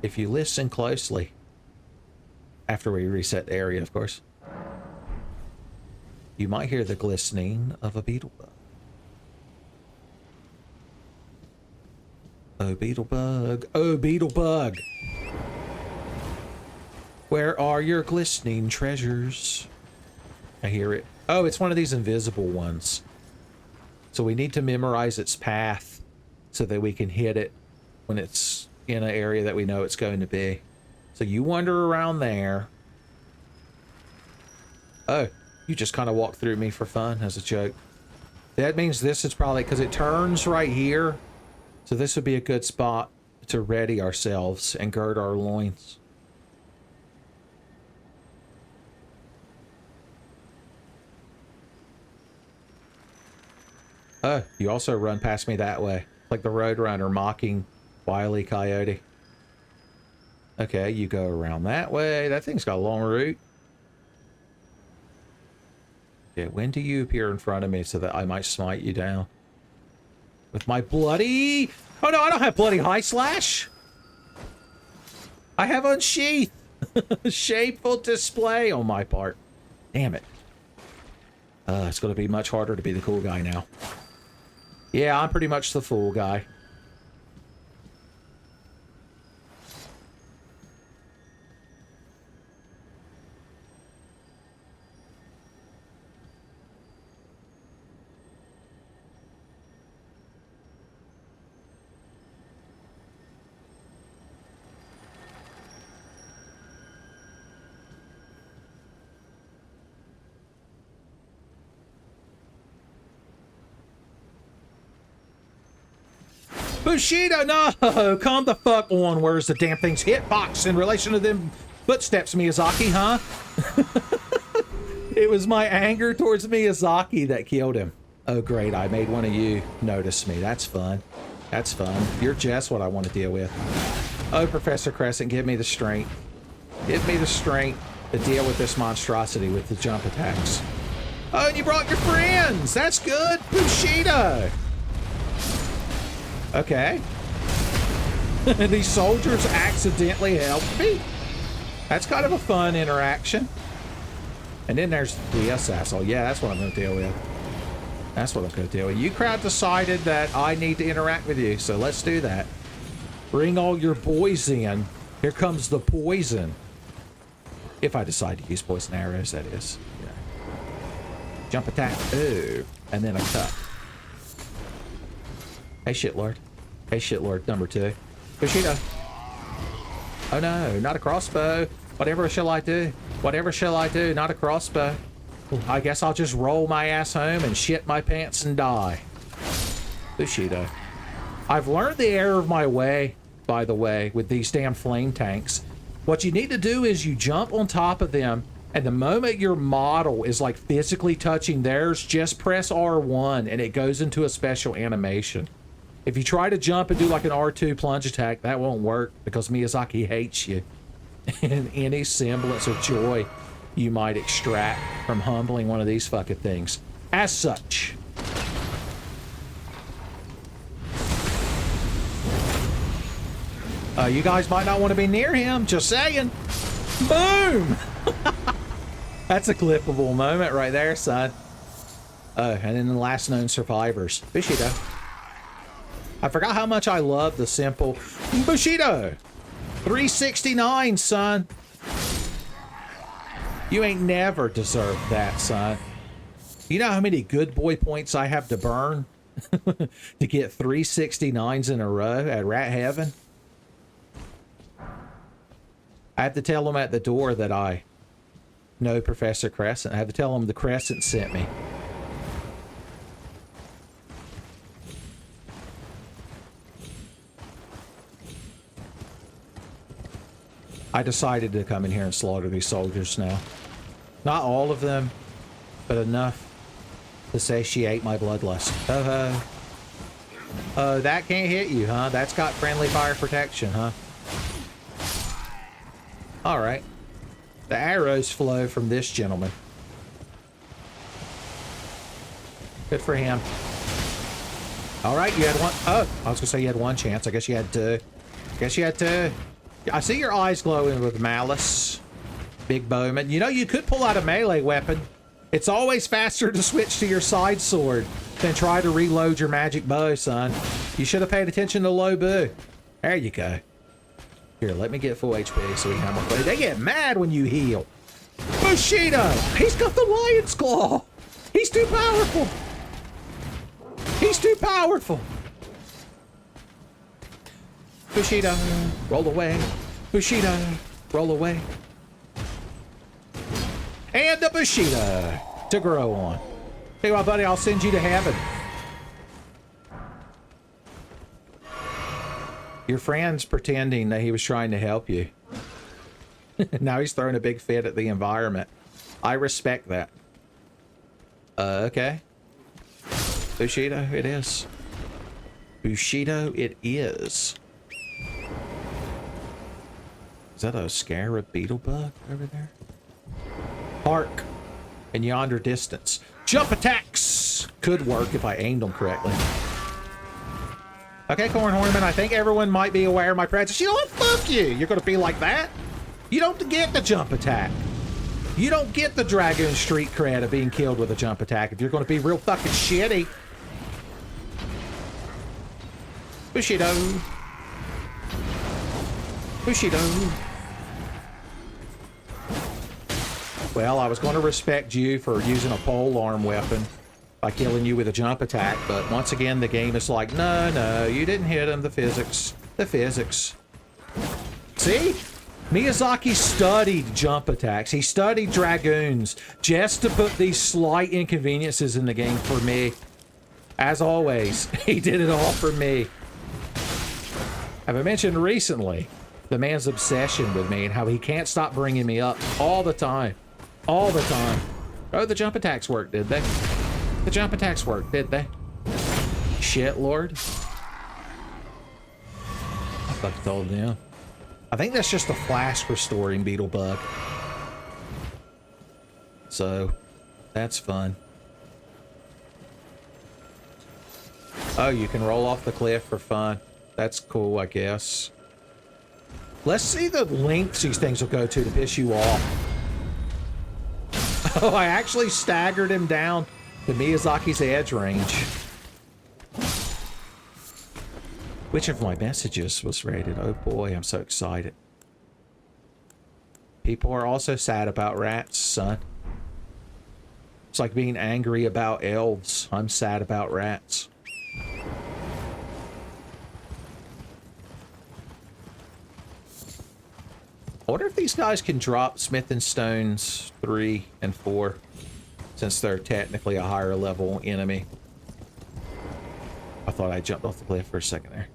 if you listen closely, after we reset the area, of course, you might hear the glistening of a beetle bug. Oh, beetle bug. Oh, beetle bug. Where are your glistening treasures? I hear it. Oh, it's one of these invisible ones. So we need to memorize its path so that we can hit it when it's in an area that we know it's going to be. So you wander around there. Oh, you just kind of walked through me for fun as a joke. That means this is probably because it turns right here. So this would be a good spot to ready ourselves and gird our loins. Oh, you also run past me that way. Like the Roadrunner mocking Wile E. Coyote. Okay, you go around that way. That thing's got a long route. Yeah, when do you appear in front of me so that I might smite you down? With my bloody... Oh no, I don't have bloody high slash. I have unsheath. Shameful display on my part. Damn it. It's going to be much harder to be the cool guy now. Yeah, I'm pretty much the fool guy. Bushido, no! Come the fuck on. Where's the damn thing's hitbox in relation to them footsteps, Miyazaki, huh? It was my anger towards Miyazaki that killed him. Oh, great. I made one of you notice me. That's fun. That's fun. You're just what I want to deal with. Oh, Professor Crescent, give me the strength. Give me the strength to deal with this monstrosity with the jump attacks. Oh, and you brought your friends! That's good! Bushido! Okay. These soldiers accidentally helped me. That's kind of a fun interaction. And then there's the assassin. Yeah, that's what I'm going to deal with. That's what I'm going to deal with. You crowd decided that I need to interact with you, so let's do that. Bring all your boys in. Here comes the poison. If I decide to use poison arrows, that is. Yeah. Jump attack. Ooh. And then a cut. Hey, shitlord. Hey, shitlord. Number 2. Bushido. Oh, no. Not a crossbow. Whatever shall I do? Whatever shall I do? Not a crossbow. I guess I'll just roll my ass home and shit my pants and die. Bushido. I've learned the error of my way, by the way, with these damn flame tanks. What you need to do is you jump on top of them, and the moment your model is like physically touching theirs, just press R1 and it goes into a special animation. If you try to jump and do like an R2 plunge attack, that won't work because Miyazaki hates you. And any semblance of joy you might extract from humbling one of these fucking things. As such. You guys might not want to be near him, just saying. Boom! That's a clippable moment right there, son. Oh, and then the last known survivors. Bushido. I forgot how much I love the simple Bushido. 369, son. You ain't never deserved that, son. You know how many good boy points I have to burn to get 369s in a row at Rat Heaven? I have to tell them at the door that I know Professor Crescent. I have to tell them the Crescent sent me. I decided to come in here and slaughter these soldiers now. Not all of them, but enough to satiate my bloodlust. Oh, that can't hit you, huh? That's got friendly fire protection, huh? Alright. The arrows flow from this gentleman. Good for him. Alright, you had one. Oh, I was gonna say you had one chance. I guess you had two. Guess you had two. I see your eyes glowing with malice, Big Bowman. You know, you could pull out a melee weapon. It's always faster to switch to your side sword than try to reload your magic bow, son. You should have paid attention to low boo. There you go. Here, let me get full HP so we can have more play. They get mad when you heal. Bushido! He's got the lion's claw! He's too powerful! He's too powerful! Bushido, roll away. Bushido, roll away. And the Bushido to grow on. Hey, my buddy, I'll send you to heaven. Your friend's pretending that he was trying to help you. Now he's throwing a big fit at the environment. I respect that. Okay. Bushido it is. Bushido it is. Is that a scarab beetle bug over there? Hark in yonder distance. Jump attacks could work if I aimed them correctly. Okay, Corn Hornman, I think everyone might be aware of my presence. You know what? Fuck you. You're going to be like that? You don't get the jump attack. You don't get the Dragoon Street cred of being killed with a jump attack if you're going to be real fucking shitty. Bushido. Bushido. Well, I was going to respect you for using a polearm weapon by killing you with a jump attack, but once again, the game is like, no, you didn't hit him. The physics. The physics. See? Miyazaki studied jump attacks. He studied Dragoons just to put these slight inconveniences in the game for me. As always, he did it all for me. Have I mentioned recently the man's obsession with me and how he can't stop bringing me up all the time? All the time. Oh, the jump attacks worked, did they? The jump attacks worked, did they? Shit, Lord. I fucking told him. I think that's just a flash restoring beetle bug. So, that's fun. Oh, you can roll off the cliff for fun. That's cool, I guess. Let's see the lengths these things will go to piss you off. Oh, I actually staggered him down to Miyazaki's edge range. Which of my messages was rated? Oh boy, I'm so excited. People are also sad about rats, son. It's like being angry about elves. I'm sad about rats. I wonder if these guys can drop Smith and Stones 3 and 4, since they're technically a higher level enemy. I thought I jumped off the cliff for a second there.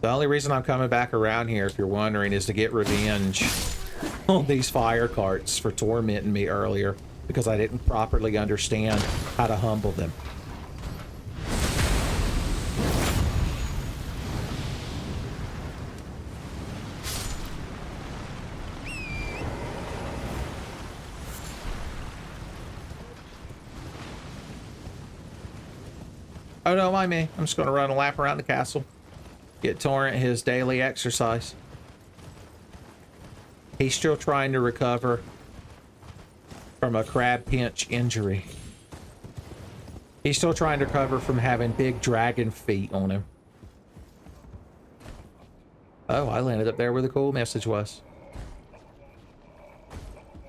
The only reason I'm coming back around here, if you're wondering, is to get revenge on these fire carts for tormenting me earlier, because I didn't properly understand how to humble them. Oh, no, mind me. I'm just going to run a lap around the castle. Get Torrent his daily exercise. He's still trying to recover from a crab pinch injury. He's still trying to recover from having big dragon feet on him. Oh, I landed up there where the cool message was.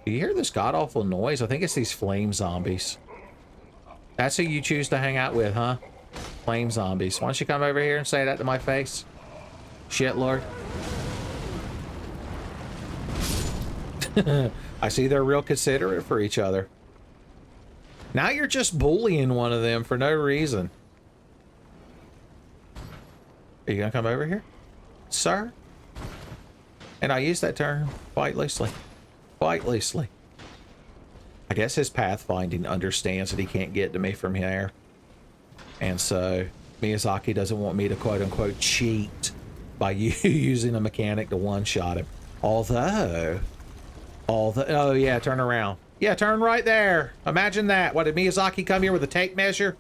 Do you hear this god-awful noise? I think it's these flame zombies. That's who you choose to hang out with, huh? Flame zombies. Why don't you come over here and say that to my face? Shit, Lord. I see they're real considerate for each other. Now you're just bullying one of them for no reason. Are you gonna come over here, sir? And I use that term quite loosely. Quite loosely. I guess his pathfinding understands that he can't get to me from here. And so Miyazaki doesn't want me to quote-unquote cheat by using a mechanic to one-shot him. Although... Oh, yeah, turn around. Yeah, turn right there. Imagine that. What, did Miyazaki come here with a tape measure?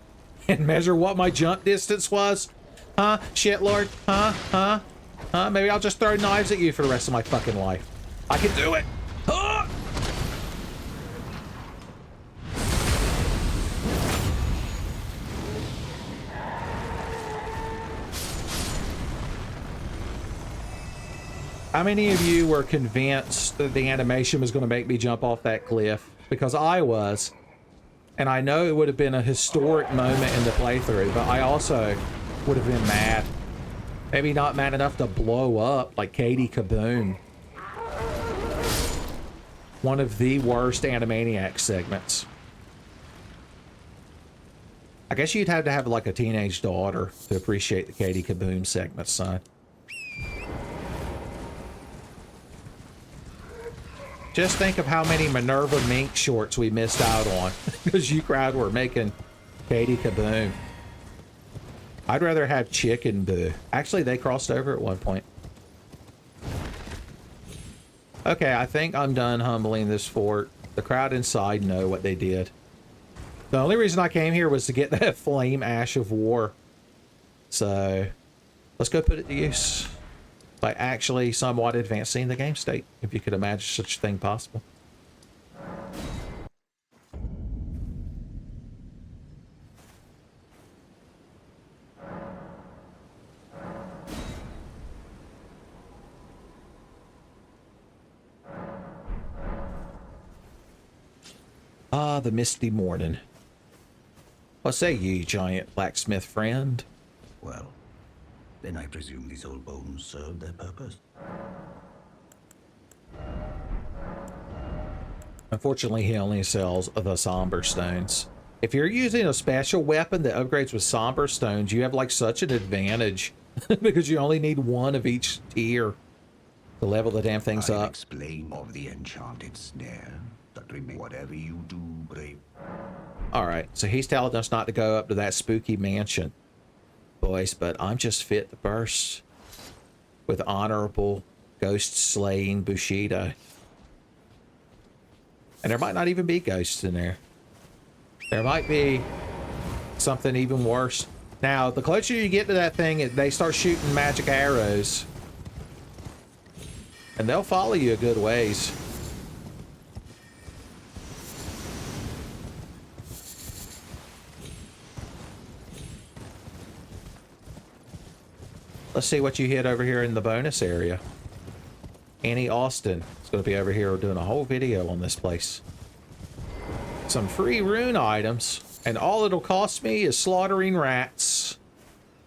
And measure what my jump distance was? Huh? Shit, Lord? Huh? Maybe I'll just throw knives at you for the rest of my fucking life. I can do it! Huh? How many of you were convinced that the animation was going to make me jump off that cliff? Because I was. And I know it would have been a historic moment in the playthrough, but I also would have been mad. Maybe not mad enough to blow up like Katie Kaboom. One of the worst Animaniacs segments. I guess you'd have to have like a teenage daughter to appreciate the Katie Kaboom segment, son. Just think of how many Minerva Mink shorts we missed out on because you crowd were making Katie Kaboom. I'd rather have Chicken Boo. Actually, they crossed over at one point. Okay, I think I'm done humbling this fort. The crowd inside know what they did. The only reason I came here was to get that flame ash of war. So, let's go put it to use. By actually somewhat advancing the game state, if you could imagine such a thing possible. Ah, the misty morning. What say ye, giant blacksmith friend? Well, then I presume these old bones serve their purpose. Unfortunately, he only sells the somber stones. If you're using a special weapon that upgrades with somber stones, you have like such an advantage because you only need one of each tier to level the damn things I'll up. explain of the enchanted snare that remain whatever you do, brave. All right, so he's telling us not to go up to that spooky mansion, boys, but I'm just fit to burst with honorable ghost slaying Bushido. And there might not even be ghosts in there. There might be something even worse. Now, the closer you get to that thing, they start shooting magic arrows. And they'll follow you a good ways. Let's see what you hit over here in the bonus area. Annie Austin is going to be over here doing a whole video on this place. Some free rune items, and all it'll cost me is slaughtering rats.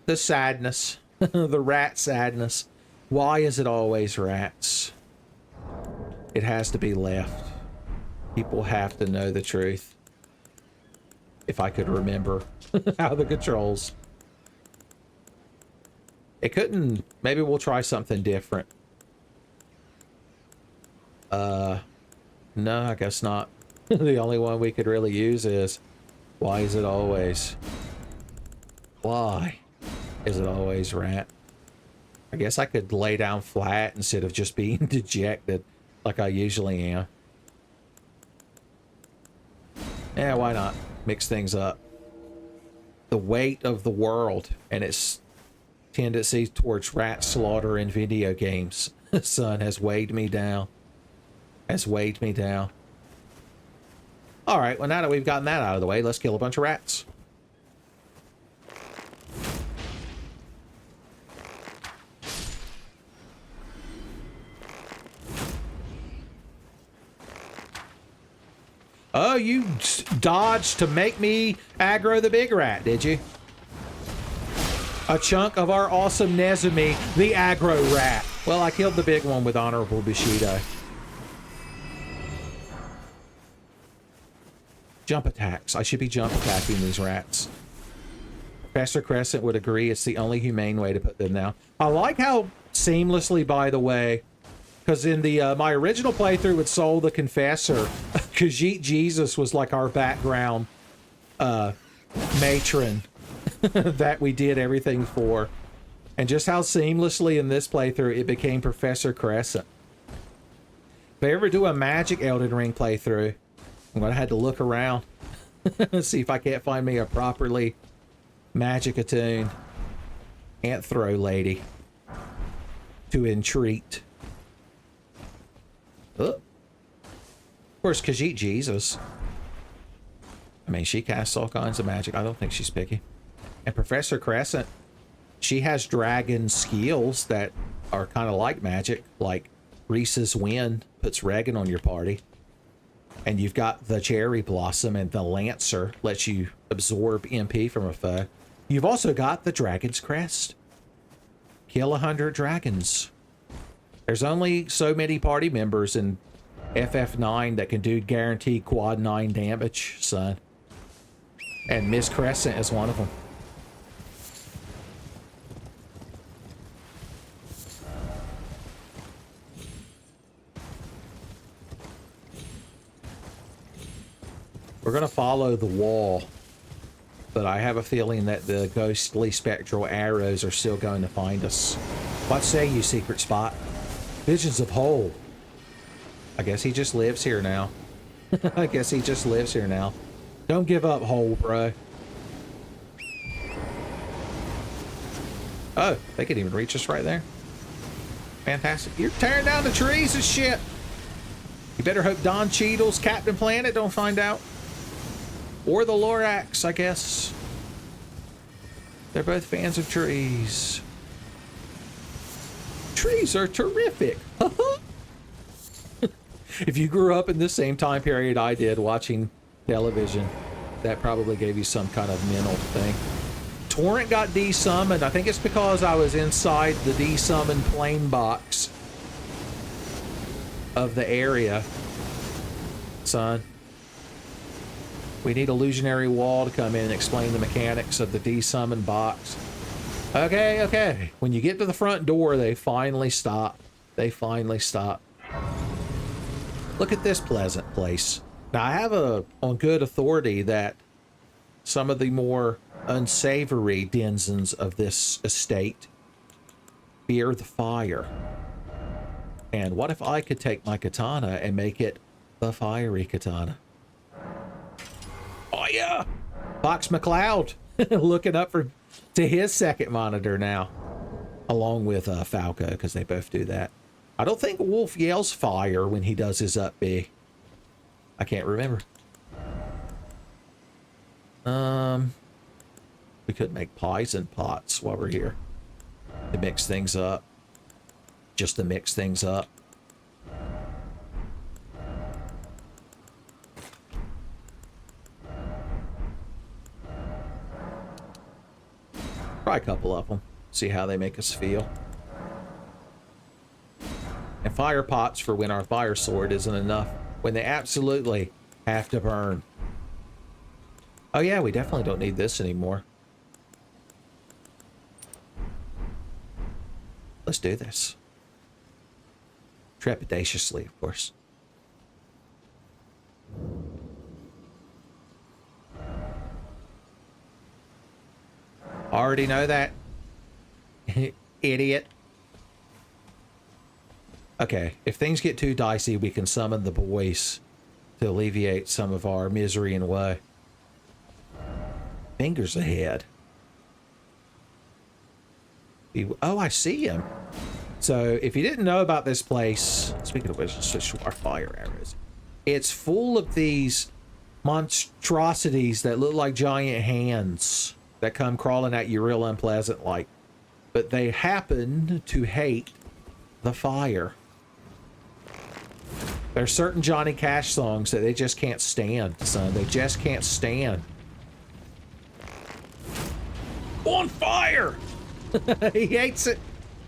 The sadness. The rat sadness. Why is it always rats? It has to be left. People have to know the truth. If I could remember how the controls. It couldn't... Maybe we'll try something different. No, I guess not. The only one we could really use is... Why is it always... Why is it always rat? I guess I could lay down flat instead of just being dejected like I usually am. Yeah, why not? Mix things up. The weight of the world and its tendency towards rat slaughter in video games, son, has weighed me down. Has weighed me down. All right, well, now that we've gotten that out of the way, let's kill a bunch of rats. Oh, you dodged to make me aggro the big rat, did you? A chunk of our awesome Nezumi, the aggro rat. Well, I killed the big one with honorable Bushido. Jump attacks. I should be jump attacking these rats. Pastor Crescent would agree it's the only humane way to put them down. I like how seamlessly, by the way, Because in the my original playthrough with Soul the Confessor, Khajiit Jesus was like our background matron that we did everything for. And just how seamlessly in this playthrough it became Professor Crescent. If I ever do a Magic Elden Ring playthrough, I'm going to have to look around. See if I can't find me a properly magic-attuned Anthro lady to entreat. Of course, Khajiit Jesus. I mean, she casts all kinds of magic. I don't think she's picky. And Professor Crescent, she has dragon skills that are kind of like magic, like Reese's Wind puts Regan on your party. And you've got the Cherry Blossom, and the Lancer lets you absorb MP from a foe. You've also got the Dragon's Crest. Kill 100 dragons. There's only so many party members in FF9 that can do guaranteed quad 9 damage, son. And Miss Crescent is one of them. We're going to follow the wall, but I have a feeling that the ghostly spectral arrows are still going to find us. What say you, secret spot? Visions of Hole. I guess he just lives here now. I guess he just lives here now. Don't give up, Hole, bro. Oh, they could even reach us right there. Fantastic. You're tearing down the trees and shit. You better hope Don Cheadle's Captain Planet don't find out. Or the Lorax, I guess. They're both fans of trees. Trees are terrific. If you grew up in the same time period I did watching television, that probably gave you some kind of mental thing. Torrent got desummoned. I think it's because I was inside the desummoned plane box of the area, son. We need illusionary wall to come in and explain the mechanics of the desummoned box. Okay, okay. When you get to the front door, they finally stop. They finally stop. Look at this pleasant place. Now, I have on good authority that some of the more unsavory denizens of this estate fear the fire. And what if I could take my katana and make it the fiery katana? Oh yeah, Fox McCloud looking up to his second monitor now, along with Falco, because they both do that. I don't think Wolf yells fire when he does his up B. I can't remember. We could make poison pots while we're here to mix things up. Just to mix things up. Try a couple of them. See how they make us feel. And fire pots for when our fire sword isn't enough. When they absolutely have to burn. Oh yeah, we definitely don't need this anymore. Let's do this. Trepidatiously, of course. Already know that? Idiot. Okay, if things get too dicey, we can summon the boys to alleviate some of our misery and woe. Fingers ahead. Oh, I see him. So, if you didn't know about this place, speaking of which, let's switch to our fire arrows. It's full of these monstrosities that look like giant hands that come crawling at you real unpleasant like. But they happen to hate the fire. There's certain Johnny Cash songs that they just can't stand, son. They just can't stand. On fire! He hates it.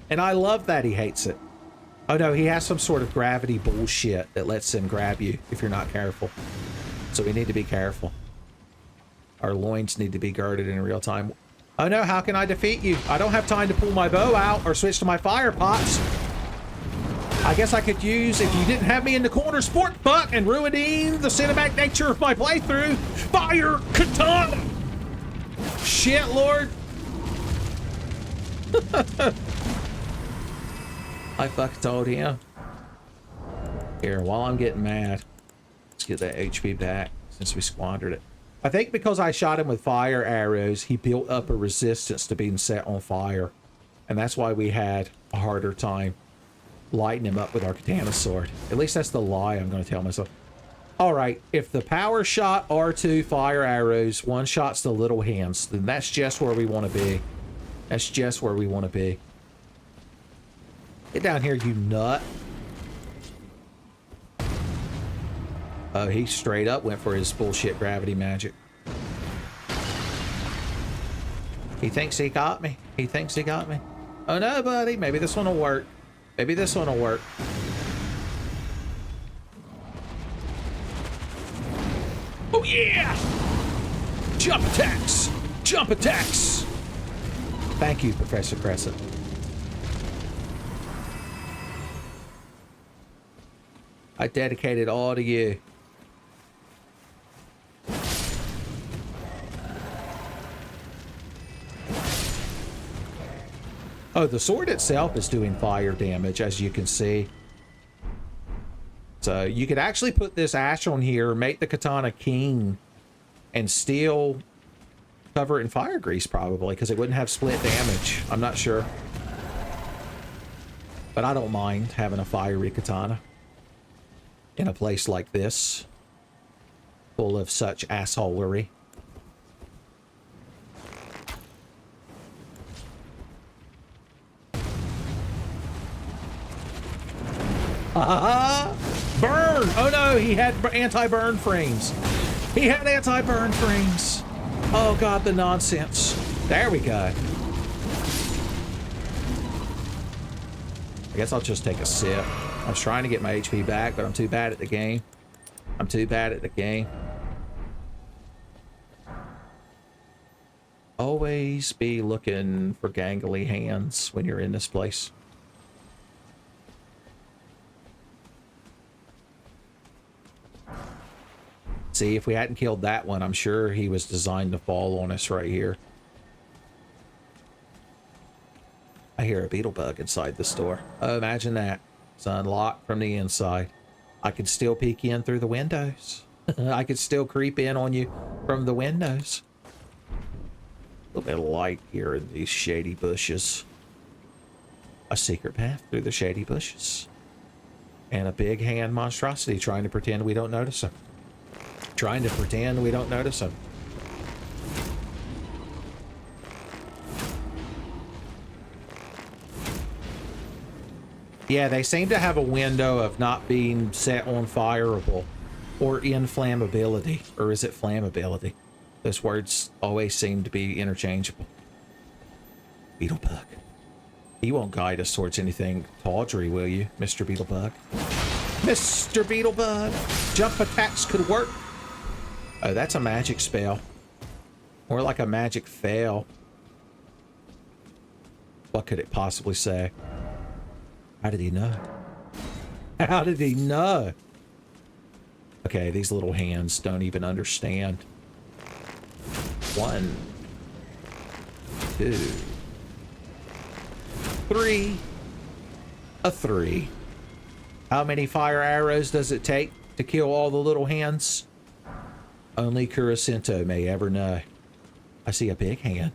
And I love that he hates it. Oh no, he has some sort of gravity bullshit that lets him grab you if you're not careful. So we need to be careful. Our loins need to be girded in real time. Oh no, how can I defeat you? I don't have time to pull my bow out or switch to my fire pots. I guess I could use, if you didn't have me in the corner, sport fuck, and ruining the cinematic nature of my playthrough, fire katana. Shit, Lord. I fucking told him. Here, while I'm getting mad, let's get that HP back since we squandered it. I think because I shot him with fire arrows, he built up a resistance to being set on fire. And that's why we had a harder time lighting him up with our katana sword. At least that's the lie I'm going to tell myself. All right, if the power shot R2 fire arrows one-shots the little hands, then that's just where we want to be. That's just where we want to be. Get down here, you nut. Oh, he straight up went for his bullshit gravity magic. He thinks he got me. He thinks he got me. Oh no, buddy. Maybe this one will work. Maybe this one will work. Oh yeah! Jump attacks! Jump attacks! Thank you, Professor Crescent. I dedicate it all to you. Oh, the sword itself is doing fire damage, as you can see. So you could actually put this ash on here, make the katana king, and still cover it in fire grease, probably, because it wouldn't have split damage. I'm not sure. But I don't mind having a fiery katana in a place like this, full of such assholery. Burn! Oh no, he had anti-burn frames. He had anti-burn frames. Oh god, the nonsense. There we go. I guess I'll just take a sip. I was trying to get my HP back, but I'm too bad at the game. I'm too bad at the game. Always be looking for gangly hands when you're in this place. See, if we hadn't killed that one, I'm sure he was designed to fall on us right here. I hear a beetle bug inside this door. Oh, imagine that. It's unlocked from the inside. I could still peek in through the windows. I could still creep in on you from the windows. A little bit of light here in these shady bushes. A secret path through the shady bushes. And a big hand monstrosity trying to pretend we don't notice him. Trying to pretend we don't notice him. Yeah, they seem to have a window of not being set on fireable or inflammability. Or is it flammability? Those words always seem to be interchangeable. Beetlebug. You won't guide us towards anything tawdry, will you, Mr. Beetlebug? Mr. Beetlebug! Jump attacks could work. Oh, that's a magic spell. More like a magic fail. What could it possibly say? How did he know? How did he know? Okay, these little hands don't even understand. 1, 2, 3. A 3. How many fire arrows does it take to kill all the little hands? Only Kurasento may ever know. I see a big hand.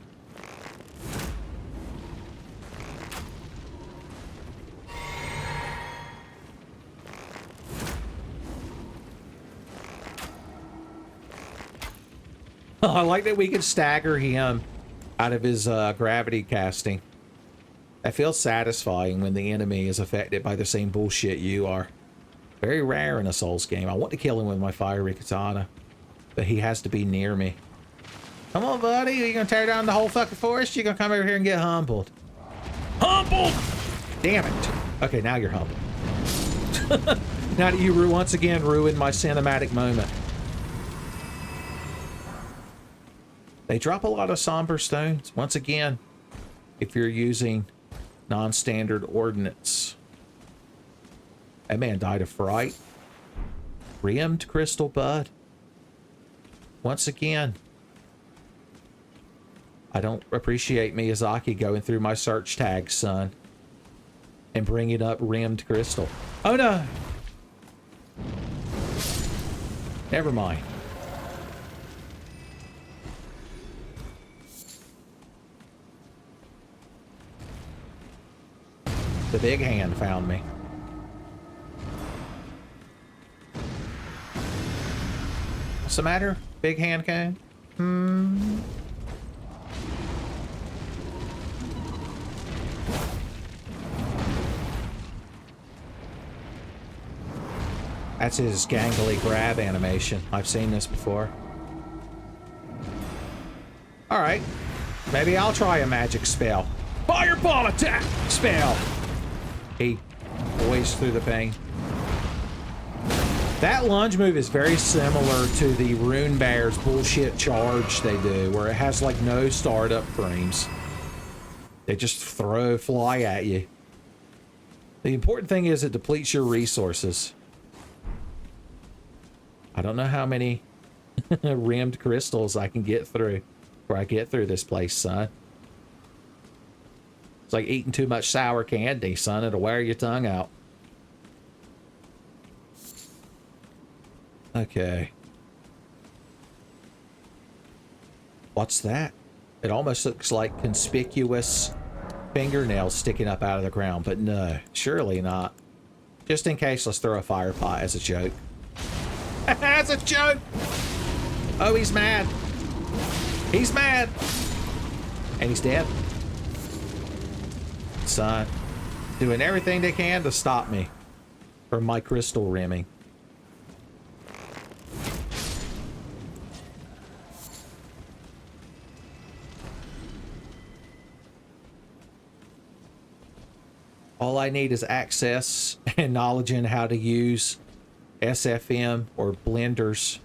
I like that we can stagger him out of his gravity casting. That feels satisfying when the enemy is affected by the same bullshit you are. Very rare in a Souls game. I want to kill him with my fiery katana, but he has to be near me. Come on, buddy. Are you going to tear down the whole fucking forest? You're going to come over here and get humbled. Humbled! Damn it. Okay, now you're humbled. Now that you once again ruined my cinematic moment. They drop a lot of somber stones. Once again, if you're using non-standard ordnance. That man died of fright. Rimmed crystal bud. Once again. I don't appreciate Miyazaki going through my search tags, son. And bringing up rimmed crystal. Oh no! Never mind. The big hand found me. What's the matter? Big hand came? That's his gangly grab animation. I've seen this before. Alright. Maybe I'll try a magic spell. Fireball attack spell! He boys through the pain. That lunge move is very similar to the Rune Bear's bullshit charge they do, where it has like no startup frames. They just fly at you. The important thing is it depletes your resources. I don't know how many rimmed crystals I can get through before I get through this place, son. It's like eating too much sour candy, son. It'll wear your tongue out. Okay. What's that? It almost looks like conspicuous fingernails sticking up out of the ground, but no, surely not. Just in case, let's throw a fire pot as a joke. That's a joke! Oh, he's mad. He's mad. And he's dead. Son, doing everything they can to stop me from my crystal rimming. All I need is access and knowledge in how to use SFM or blenders,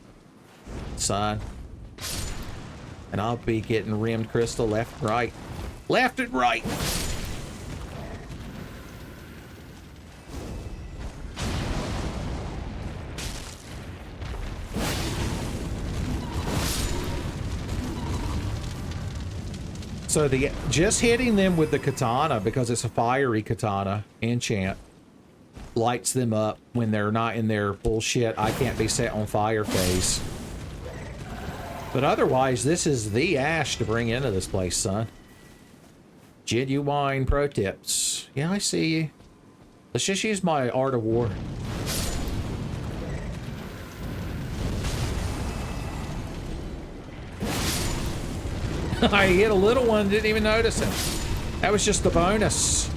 son. And I'll be getting rimmed crystal left and right. Left and right! So just hitting them with the katana, because it's a fiery katana enchant, lights them up when they're not in their bullshit I can't be set on fire phase. But otherwise, this is the ash to bring into this place, son. Genuine pro tips. Yeah, I see you. Let's just use my Art of War. I hit a little one, didn't even notice it. That was just the bonus.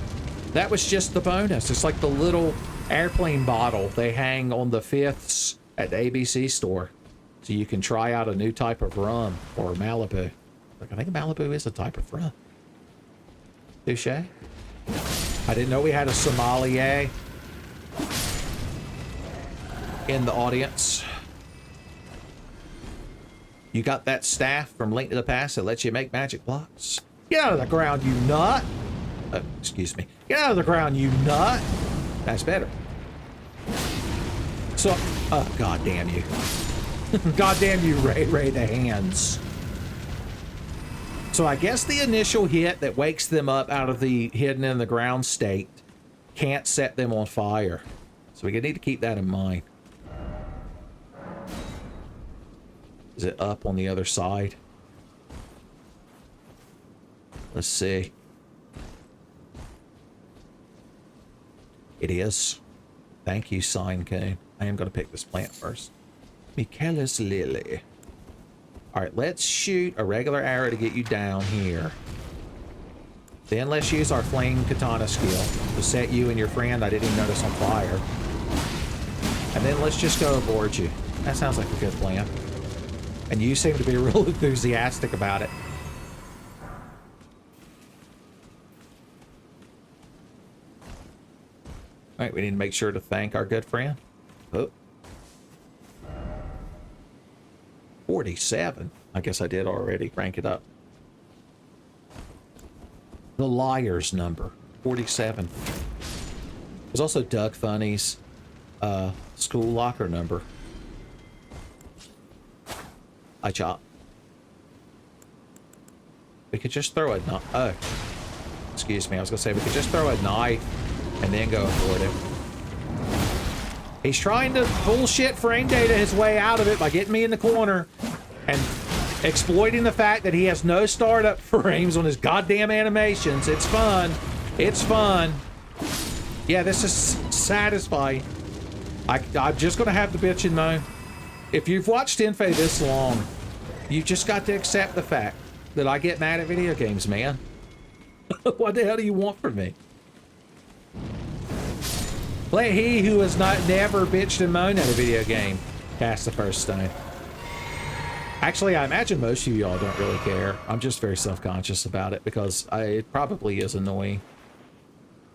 That was just the bonus. It's like the little airplane bottle they hang on the fifths at the ABC store. So you can try out a new type of rum or Malibu. Like, I think Malibu is a type of rum. Touche. I didn't know we had a sommelier in the audience. You got that staff from Link to the Past that lets you make magic blocks? Get out of the ground, you nut! Excuse me. Get out of the ground, you nut! That's better. So, god damn you. God damn you, Ray the hands. So I guess the initial hit that wakes them up out of the hidden in the ground state can't set them on fire. So we need to keep that in mind. Is it up on the other side? Let's see. It is. Thank you, Sign Cane. I am going to pick this plant first. Michaelis Lily. Alright, let's shoot a regular arrow to get you down here. Then let's use our flame katana skill to set you and your friend I didn't even notice on fire. And then let's just go aboard you. That sounds like a good plan. And you seem to be real enthusiastic about it. Alright, we need to make sure to thank our good friend. Oh. 47. I guess I did already rank it up. The liar's number. 47. There's also Doug Funnies. school locker number. I chop. We could just throw a knife. Oh, excuse me. I was gonna say we could just throw a knife and then go aboard it. He's trying to bullshit frame data his way out of it by getting me in the corner and exploiting the fact that he has no startup frames on his goddamn animations. It's fun. It's fun. Yeah, this is satisfying. I'm just gonna have to bitch and moan. If you've watched Tenfei this long, you've just got to accept the fact that I get mad at video games, man. What the hell do you want from me? Let he who has never bitched and moaned at a video game cast the first stone. Actually, I imagine most of y'all don't really care. I'm just very self-conscious about it because it probably is annoying.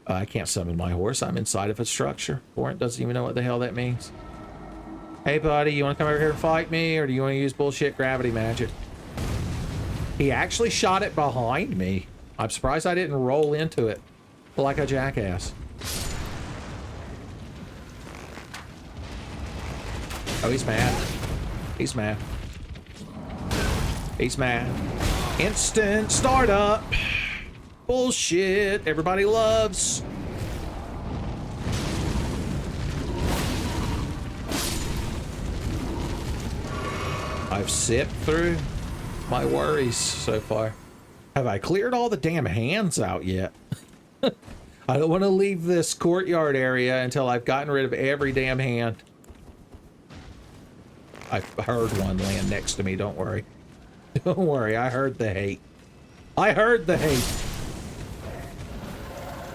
I can't summon my horse. I'm inside of a structure. Thorn doesn't even know what the hell that means. Hey, buddy, you want to come over here and fight me, or do you want to use bullshit gravity magic? He actually shot it behind me. I'm surprised I didn't roll into it like a jackass. Oh, he's mad. He's mad. He's mad. Instant startup. Bullshit. Everybody loves. I've sipped through my worries so far. Have I cleared all the damn hands out yet? I don't want to leave this courtyard area until I've gotten rid of every damn hand. I heard one land next to me, don't worry. Don't worry, I heard the hate. I heard the hate.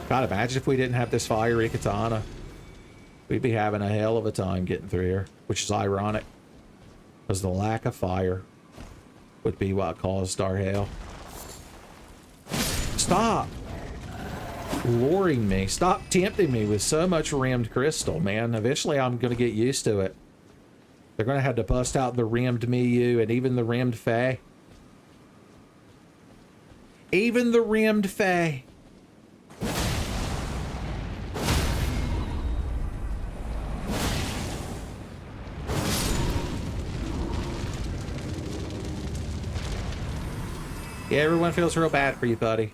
God, imagine if we didn't have this fiery katana. We'd be having a hell of a time getting through here, which is ironic. Because the lack of fire would be what caused our hell. Stop luring me. Stop tempting me with so much rimmed crystal, man. Eventually I'm going to get used to it. They're going to have to bust out the rimmed Miyu and even the rimmed Fae. Even the rimmed Fae. Yeah, everyone feels real bad for you, buddy.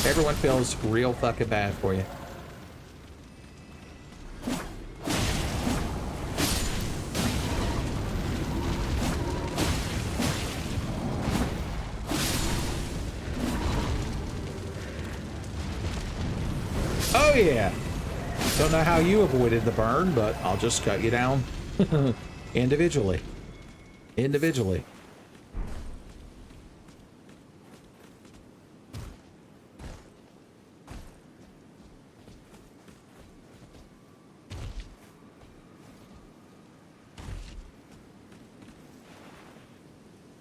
Everyone feels real fucking bad for you. Oh yeah. Don't know how you avoided the burn, but I'll just cut you down individually. Individually.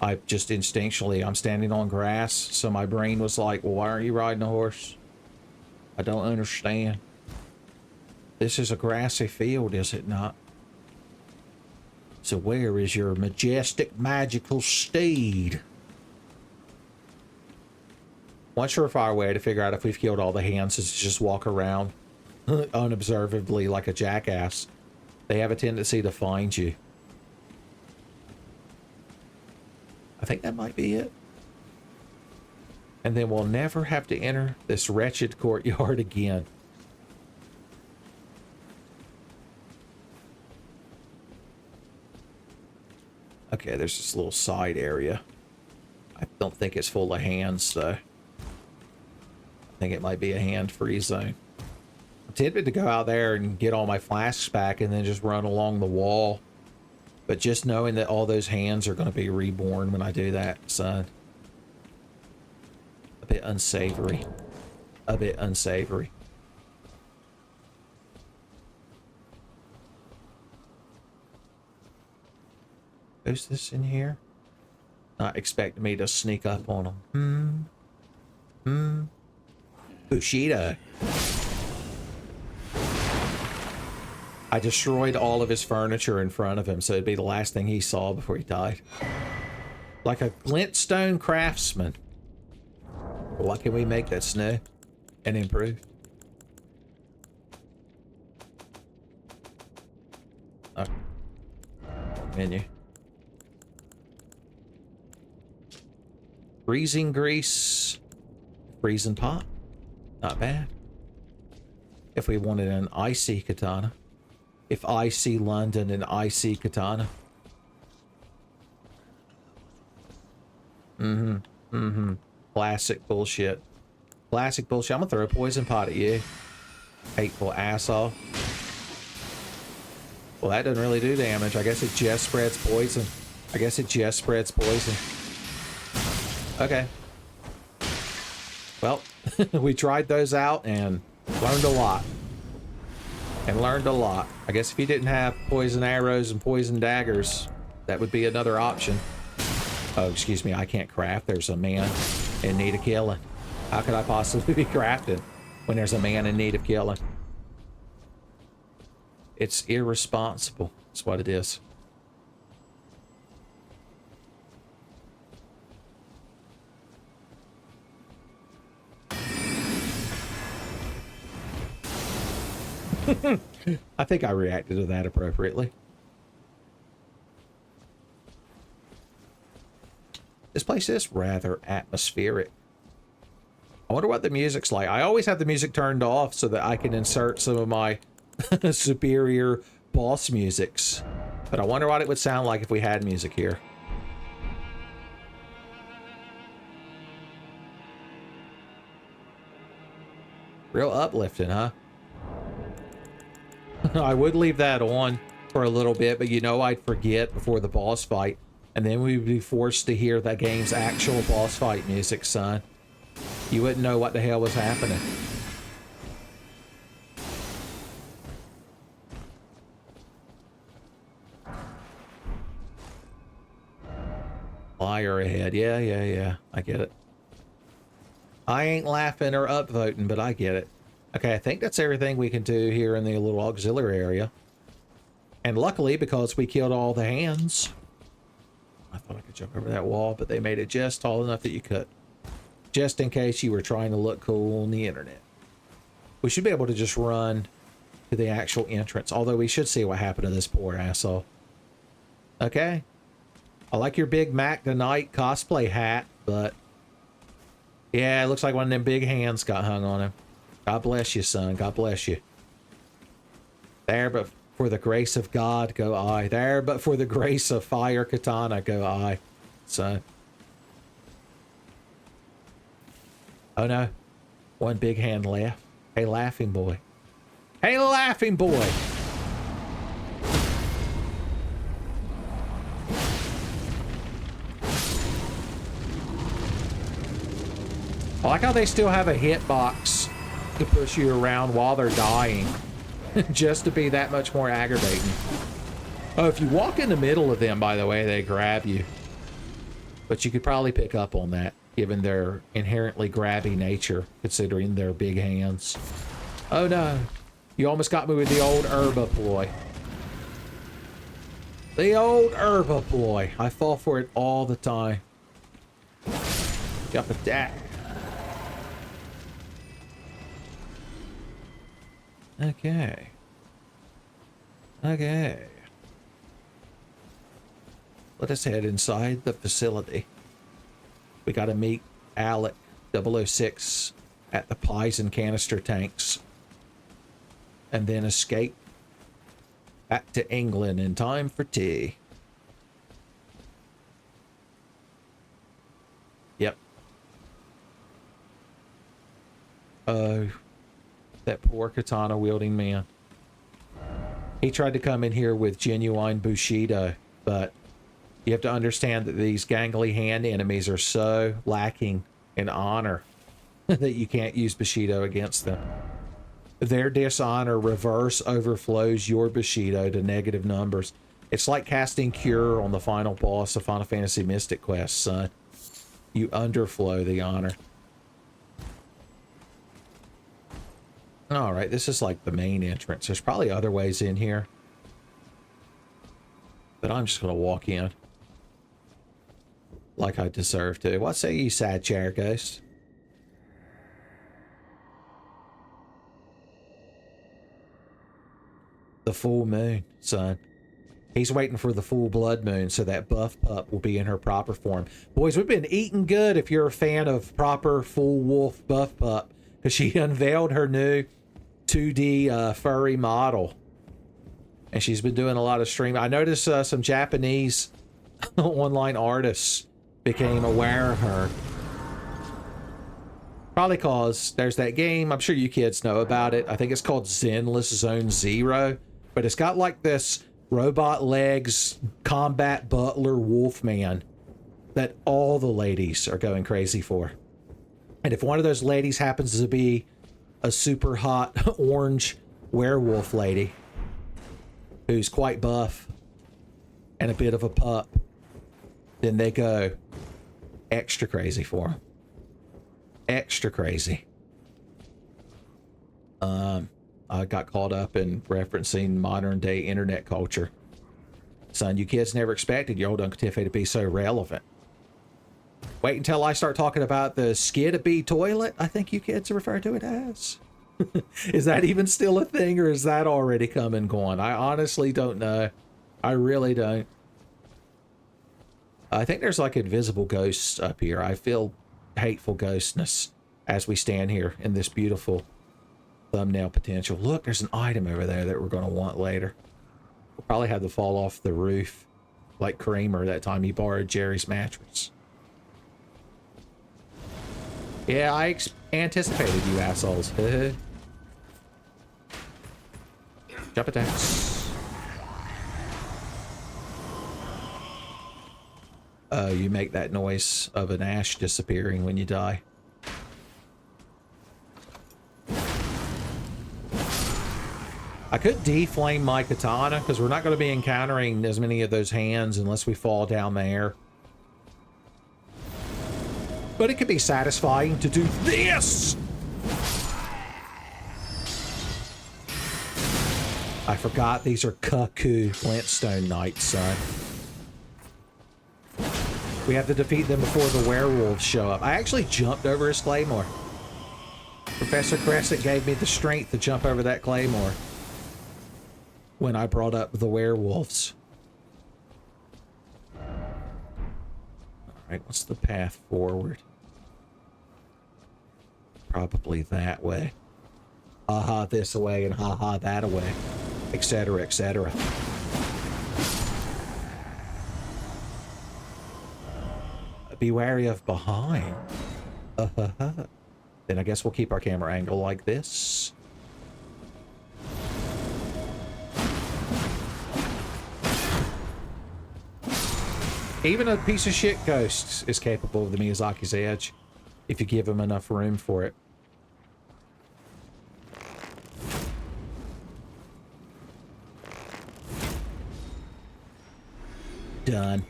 I just instinctually, I'm standing on grass, so my brain was like, well, why aren't you riding a horse? I don't understand. This is a grassy field, is it not? So where is your majestic, magical steed? One surefire way to figure out if we've killed all the hands is to just walk around unobservably like a jackass. They have a tendency to find you. I think that might be it. And then we'll never have to enter this wretched courtyard again. Okay, there's this little side area. I don't think it's full of hands, though. I think it might be a hand-free zone. I'm tempted to go out there and get all my flasks back and then just run along the wall. But just knowing that all those hands are going to be reborn when I do that, son. A bit unsavory. A bit unsavory. Who's this in here? Not expecting me to sneak up on him. Bushido. I destroyed all of his furniture in front of him, so it'd be the last thing he saw before he died. Like a glintstone craftsman. What can we make that's new and improved? menu. Freezing grease. Freezing pot. Not bad. If we wanted an icy katana. If I see London and I see katana. Classic bullshit. Classic bullshit. I'm gonna throw a poison pot at you. Hateful asshole. Well, that doesn't really do damage. I guess it just spreads poison. I guess it just spreads poison. Okay. Well, we tried those out and learned a lot. I guess if you didn't have poison arrows and poison daggers, that would be another option. Oh, excuse me, I can't craft. There's a man in need of killing. How could I possibly be crafting when there's a man in need of killing? It's irresponsible. That's what it is. I think I reacted to that appropriately. This place is rather atmospheric. I wonder what the music's like. I always have the music turned off so that I can insert some of my superior boss musics. But I wonder what it would sound like if we had music here. Real uplifting, huh? I would leave that on for a little bit, but you know I'd forget before the boss fight. And then we'd be forced to hear that game's actual boss fight music, son. You wouldn't know what the hell was happening. Liar ahead. Yeah. I get it. I ain't laughing or upvoting, but I get it. Okay, I think that's everything we can do here in the little auxiliary area. And luckily, because we killed all the hands, I thought I could jump over that wall, but they made it just tall enough that you could. Just in case you were trying to look cool on the internet. We should be able to just run to the actual entrance, although we should see what happened to this poor asshole. Okay. I like your Big Mac the Knight cosplay hat, but yeah, it looks like one of them big hands got hung on him. God bless you, son. God bless you. There, but for the grace of God, go I. There, but for the grace of fire katana, go I, son. Oh no. One big hand left. Hey, laughing boy. Hey, laughing boy. I like how they still have a hitbox to push you around while they're dying. Just to be that much more aggravating. Oh, if you walk in the middle of them, by the way, they grab you. But you could probably pick up on that, given their inherently grabby nature, considering their big hands. Oh no. You almost got me with the old herba ploy. The old herba ploy. I fall for it all the time. Jump attack. Okay. Okay. Let us head inside the facility. We gotta meet Alec 006 at the pies and canister tanks. And then escape back to England in time for tea. Yep. Oh. That poor katana wielding man. He tried to come in here with genuine Bushido, but you have to understand that these gangly hand enemies are so lacking in honor that you can't use Bushido against them. Their dishonor reverse overflows your Bushido to negative numbers. It's like casting Cure on the final boss of Final Fantasy Mystic Quest, son. You underflow the honor. Alright, this is like the main entrance. There's probably other ways in here. But I'm just going to walk in. Like I deserve to. What say you, sad chair ghost? The full moon, son. He's waiting for the full blood moon so that Buffpup will be in her proper form. Boys, we've been eating good if you're a fan of proper full wolf Buffpup, because she unveiled her new 2D furry model. And she's been doing a lot of streaming. I noticed some Japanese online artists became aware of her. Probably because there's that game, I'm sure you kids know about it. I think it's called Zenless Zone Zero. But it's got like this robot legs combat butler wolfman that all the ladies are going crazy for. And if one of those ladies happens to be a super hot orange werewolf lady who's quite buff and a bit of a pup, then they go extra crazy for him. Extra crazy. I got caught up in referencing modern day internet culture. Son, you kids never expected your old Uncle Tiffy to be so relevant. Wait until I start talking about the Skidabee toilet, I think you kids refer to it as. Is that even still a thing, or is that already come and gone? I honestly don't know. I really don't. I think there's like invisible ghosts up here. I feel hateful ghostness as we stand here in this beautiful thumbnail potential. Look, there's an item over there that we're going to want later. We'll probably have to fall off the roof like Kramer that time he borrowed Jerry's mattress. Yeah, I anticipated you assholes. Jump attacks. You make that noise of an ash disappearing when you die. I could deflame my katana, because we're not going to be encountering as many of those hands unless we fall down there. But it could be satisfying to do this! I forgot these are Cuckoo Flintstone Knights, son. We have to defeat them before the werewolves show up. I actually jumped over his claymore. Professor Crescent gave me the strength to jump over that claymore when I brought up the werewolves. Alright, what's the path forward? Probably that way. Haha, this way, and haha, that away. Etc., etc. Be wary of behind. Then I guess we'll keep our camera angle like this. Even a piece of shit ghost is capable of the Miyazaki's Edge if you give him enough room for it. Done.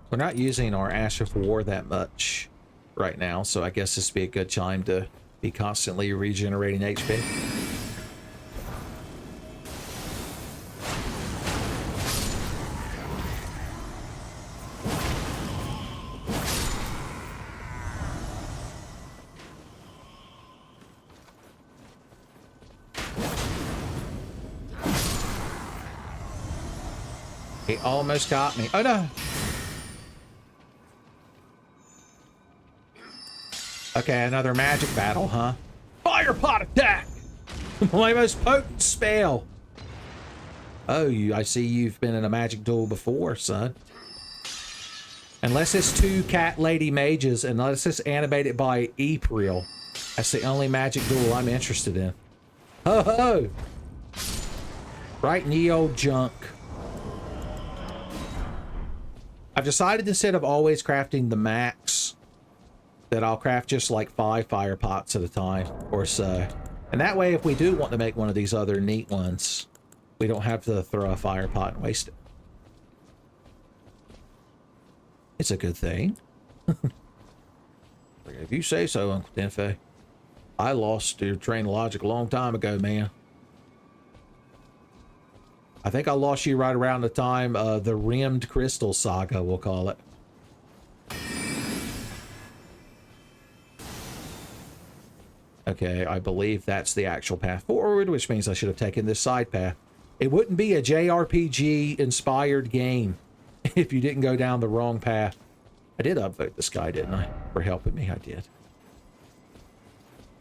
We're not using our Ash of War that much right now, so I guess this would be a good time to be constantly regenerating HP. He almost got me. Oh no! Okay, another magic battle, huh? Fire pot attack! My most potent spell! Oh, I see you've been in a magic duel before, son. Unless it's two cat lady mages, unless it's animated by April. That's the only magic duel I'm interested in. Ho ho! Right in the old junk. I've decided instead of always crafting the max, that I'll craft just like 5 fire pots at a time or so. And that way, if we do want to make one of these other neat ones, we don't have to throw a fire pot and waste it. It's a good thing. If you say so, Uncle Tenfei. I lost your train of logic a long time ago, man. I think I lost you right around the time the Rimmed Crystal Saga, we'll call it. Okay, I believe that's the actual path forward, which means I should have taken this side path. It wouldn't be a JRPG inspired game if you didn't go down the wrong path. I did upvote this guy, didn't I? For helping me, I did.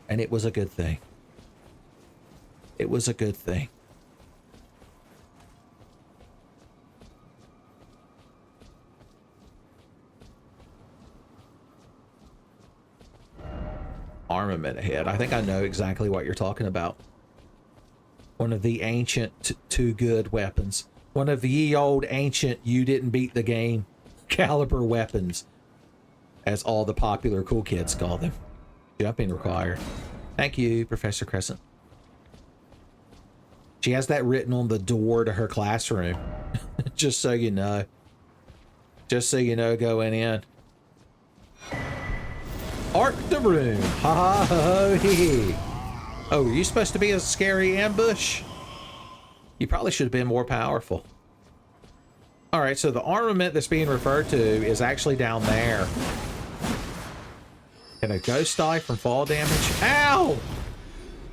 And it was a good thing. It was a good thing. Armament ahead. I think I know exactly what you're talking about. One of the ancient too good weapons. One of the ye old ancient you didn't beat the game caliber weapons, as all the popular cool kids call them. Jumping required. Thank you, Professor Crescent. She has that written on the door to her classroom. Just so you know. Just so you know going in. Arc the room. Ha ha ho hee. Oh, were you supposed to be a scary ambush? You probably should have been more powerful. Alright, so the armament that's being referred to is actually down there. Can a ghost die from fall damage? Ow!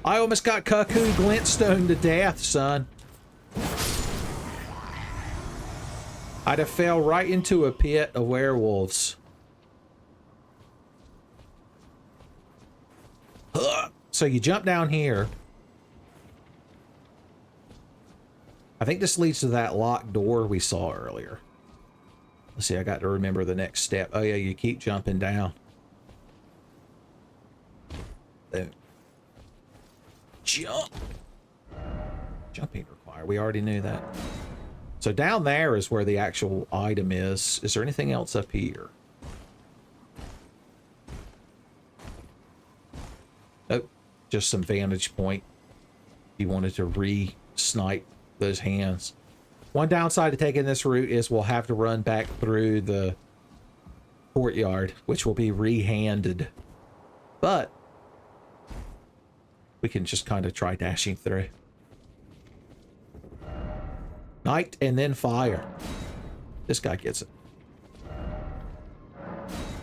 I almost got Cuckoo Glintstone to death, son. I'd have fell right into a pit of werewolves. So you jump down here. I think this leads to that locked door we saw earlier. Let's see, I got to remember the next step. Oh yeah, you keep jumping down. Boom. Jump! Jumping required. We already knew that. So down there is where the actual item is. Is there anything else up here? Nope. Just some vantage point. You wanted to re-snipe those hands. One downside to taking this route is we'll have to run back through the courtyard, which will be re-handed. But we can just kind of try dashing through. Night and then fire. This guy gets it.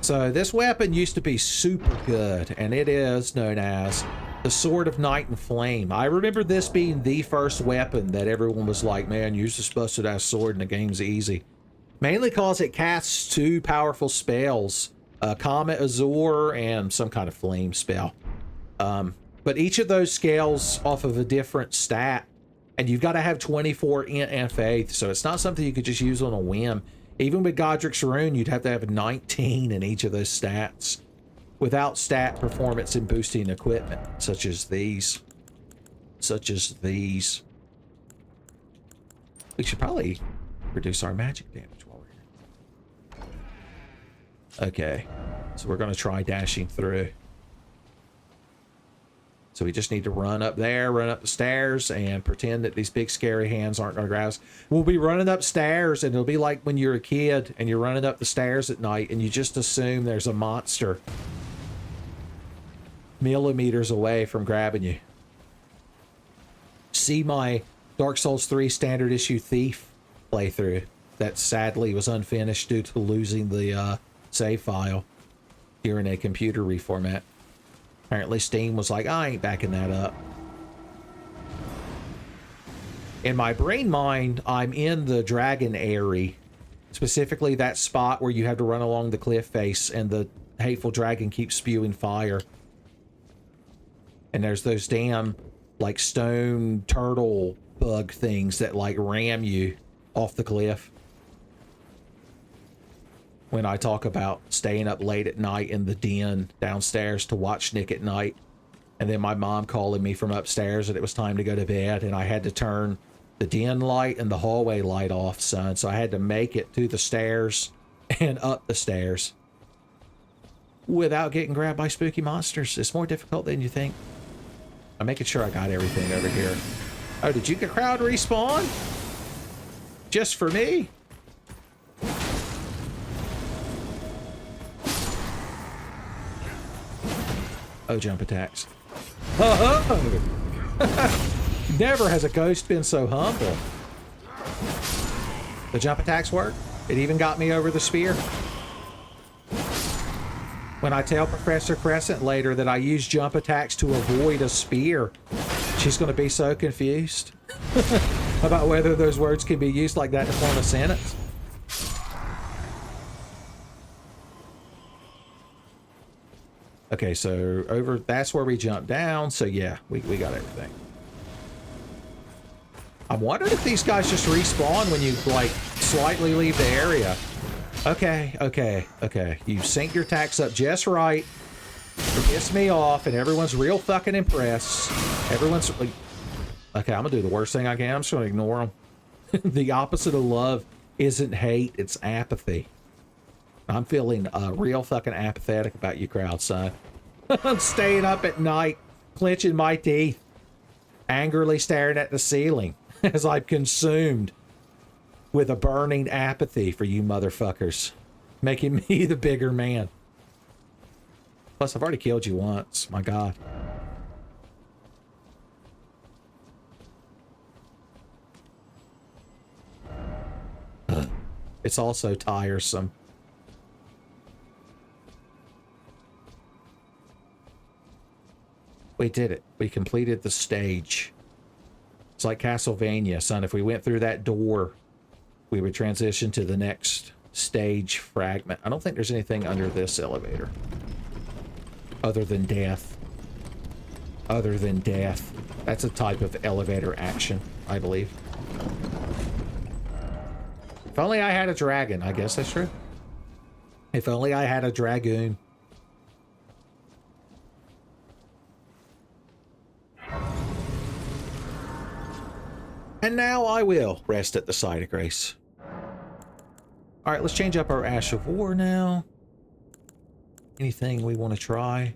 So this weapon used to be super good, and it is known as the Sword of Night and Flame. I remember this being the first weapon that everyone was like, man, use this busted ass sword and the game's easy. Mainly because it casts two powerful spells, Comet Azure and some kind of flame spell. But each of those scales off of a different stat, and you've got to have 24 int and faith, so it's not something you could just use on a whim. Even with Godric's Rune, you'd have to have 19 in each of those stats, without stat performance and boosting equipment, such as these. We should probably reduce our magic damage while we're here. Okay, so we're going to try dashing through. So we just need to run up there, run up the stairs, and pretend that these big scary hands aren't going to grab us. We'll be running upstairs, and it'll be like when you're a kid and you're running up the stairs at night, and you just assume there's a monster millimeters away from grabbing you. See my Dark Souls 3 standard issue Thief playthrough that sadly was unfinished due to losing the save file during a computer reformat. Apparently Steam was like, I ain't backing that up. In my brain mind, I'm in the Dragon Eyrie. Specifically that spot where you have to run along the cliff face and the hateful dragon keeps spewing fire. And there's those damn, like, stone turtle bug things that, like, ram you off the cliff. When I talk about staying up late at night in the den downstairs to watch Nick at Night, and then my mom calling me from upstairs that it was time to go to bed, and I had to turn the den light and the hallway light off, son, so I had to make it to the stairs and up the stairs without getting grabbed by spooky monsters. It's more difficult than you think. I'm making sure I got everything over here. Oh, did you get crowd respawn? Just for me? Oh, jump attacks. Oh! Never has a ghost been so humble. The jump attacks work. It even got me over the spear. When I tell Professor Crescent later that I use jump attacks to avoid a spear, she's going to be so confused. about whether those words can be used like that to form a sentence. Okay, so over, that's where we jump down. So yeah, we got everything. I'm wondering if these guys just respawn when you, like, slightly leave the area. Okay, okay, okay. You sync your attacks up just right. It gets me off, and everyone's real fucking impressed. Everyone's like, okay, I'm gonna do the worst thing I can. I'm just gonna ignore them. The opposite of love isn't hate, it's apathy. I'm feeling real fucking apathetic about you, crowd, son. I'm staying up at night, clenching my teeth, angrily staring at the ceiling as I'm consumed with a burning apathy for you motherfuckers, making me the bigger man. Plus, I've already killed you once. My God. It's also tiresome. We did it. We completed the stage. It's like Castlevania, son. If we went through that door, we would transition to the next stage fragment. I don't think there's anything under this elevator. Other than death. Other than death. That's a type of elevator action, I believe. If only I had a dragon. I guess that's true. If only I had a dragoon. And now I will rest at the site of grace. Alright, let's change up our Ash of War now. Anything we want to try?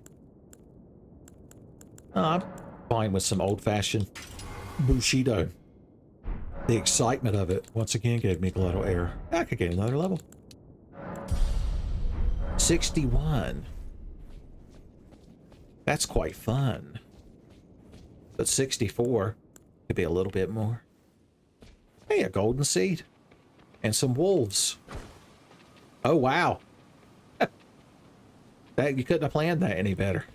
I'm fine with some old-fashioned Bushido. The excitement of it once again gave me glottal air. I could gain another level. 61. That's quite fun. But 64 could be a little bit more. Hey, a golden seed. And some wolves. Oh, wow. That, you couldn't have planned that any better.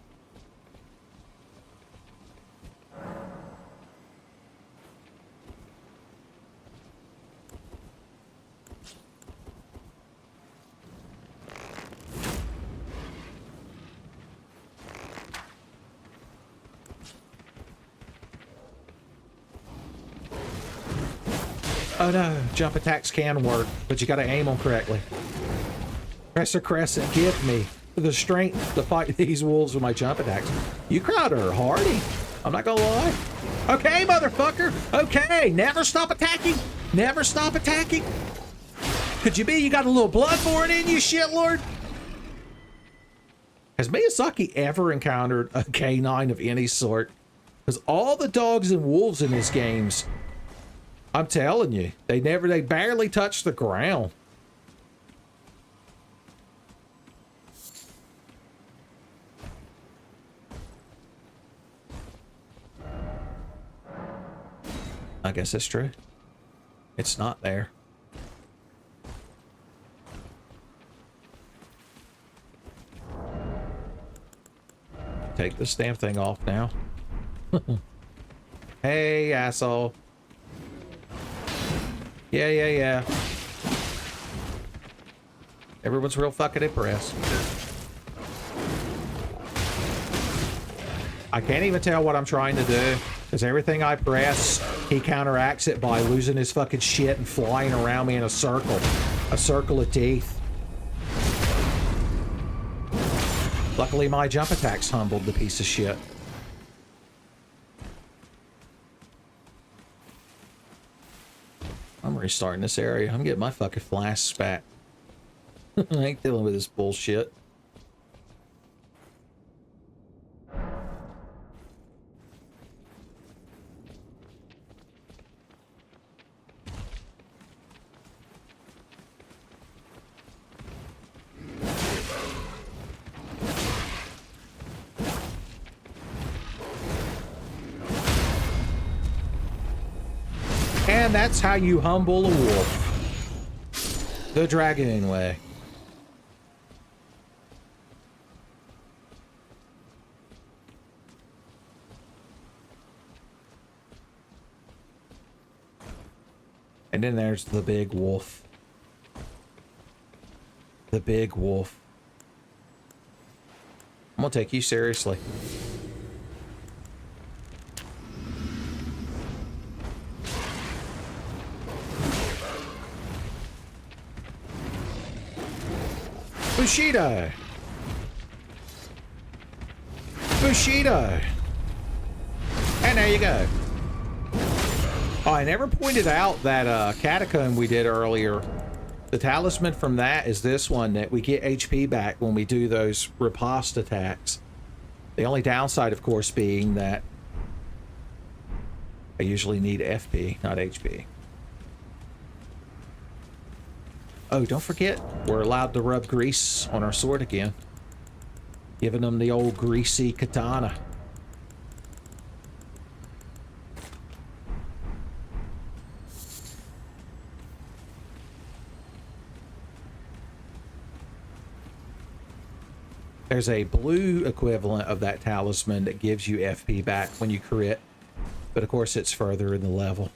Oh no, jump attacks can work, but you gotta aim them correctly. Crescent Crescent, give me the strength to fight these wolves with my jump attacks. You crowd are hardy. I'm not gonna lie. Okay, motherfucker. Okay, never stop attacking. Never stop attacking. Could you be you got a little bloodborne in you, shitlord? Has Miyazaki ever encountered a canine of any sort? Because all the dogs and wolves in his games, I'm telling you, they barely touch the ground. I guess that's true. It's not there. Take this damn thing off now. Hey, asshole. Yeah. Everyone's real fucking impressed. I can't even tell what I'm trying to do, because everything I press, he counteracts it by losing his fucking shit and flying around me in a circle. A circle of teeth. Luckily, my jump attacks humbled the piece of shit. I'm restarting this area. I'm getting my fucking flasks back. I ain't dealing with this bullshit. And that's how you humble a wolf. The dragoon way. And then there's the big wolf. The big wolf. I'm gonna take you seriously. Bushido! Bushido! And there you go. Oh, I never pointed out that Catacomb we did earlier. The talisman from that is this one that we get HP back when we do those riposte attacks. The only downside, of course, being that I usually need FP, not HP. Oh, don't forget, we're allowed to rub grease on our sword again. Giving them the old greasy katana. There's a blue equivalent of that talisman that gives you FP back when you crit. But of course it's further in the level.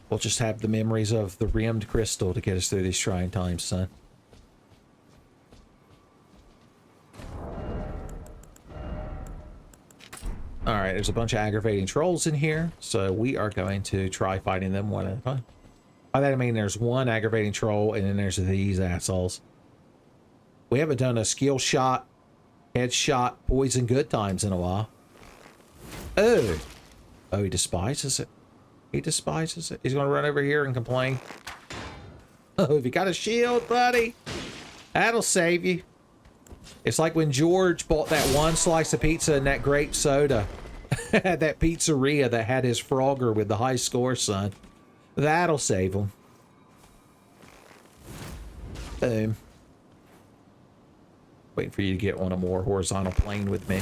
We'll just have the memories of the rimmed crystal to get us through these trying times, son. Alright, there's a bunch of aggravating trolls in here. So we are going to try fighting them one at a time. By that I mean there's one aggravating troll and then there's these assholes. We haven't done a skill shot, headshot, poison good times in a while. Oh. Oh, he despises it. He despises it. He's going to run over here and complain. Oh, have you got a shield, buddy? That'll save you. It's like when George bought that one slice of pizza and that grape soda at that pizzeria that had his Frogger with the high score, son. That'll save him. Boom. Waiting for you to get on a more horizontal plane with me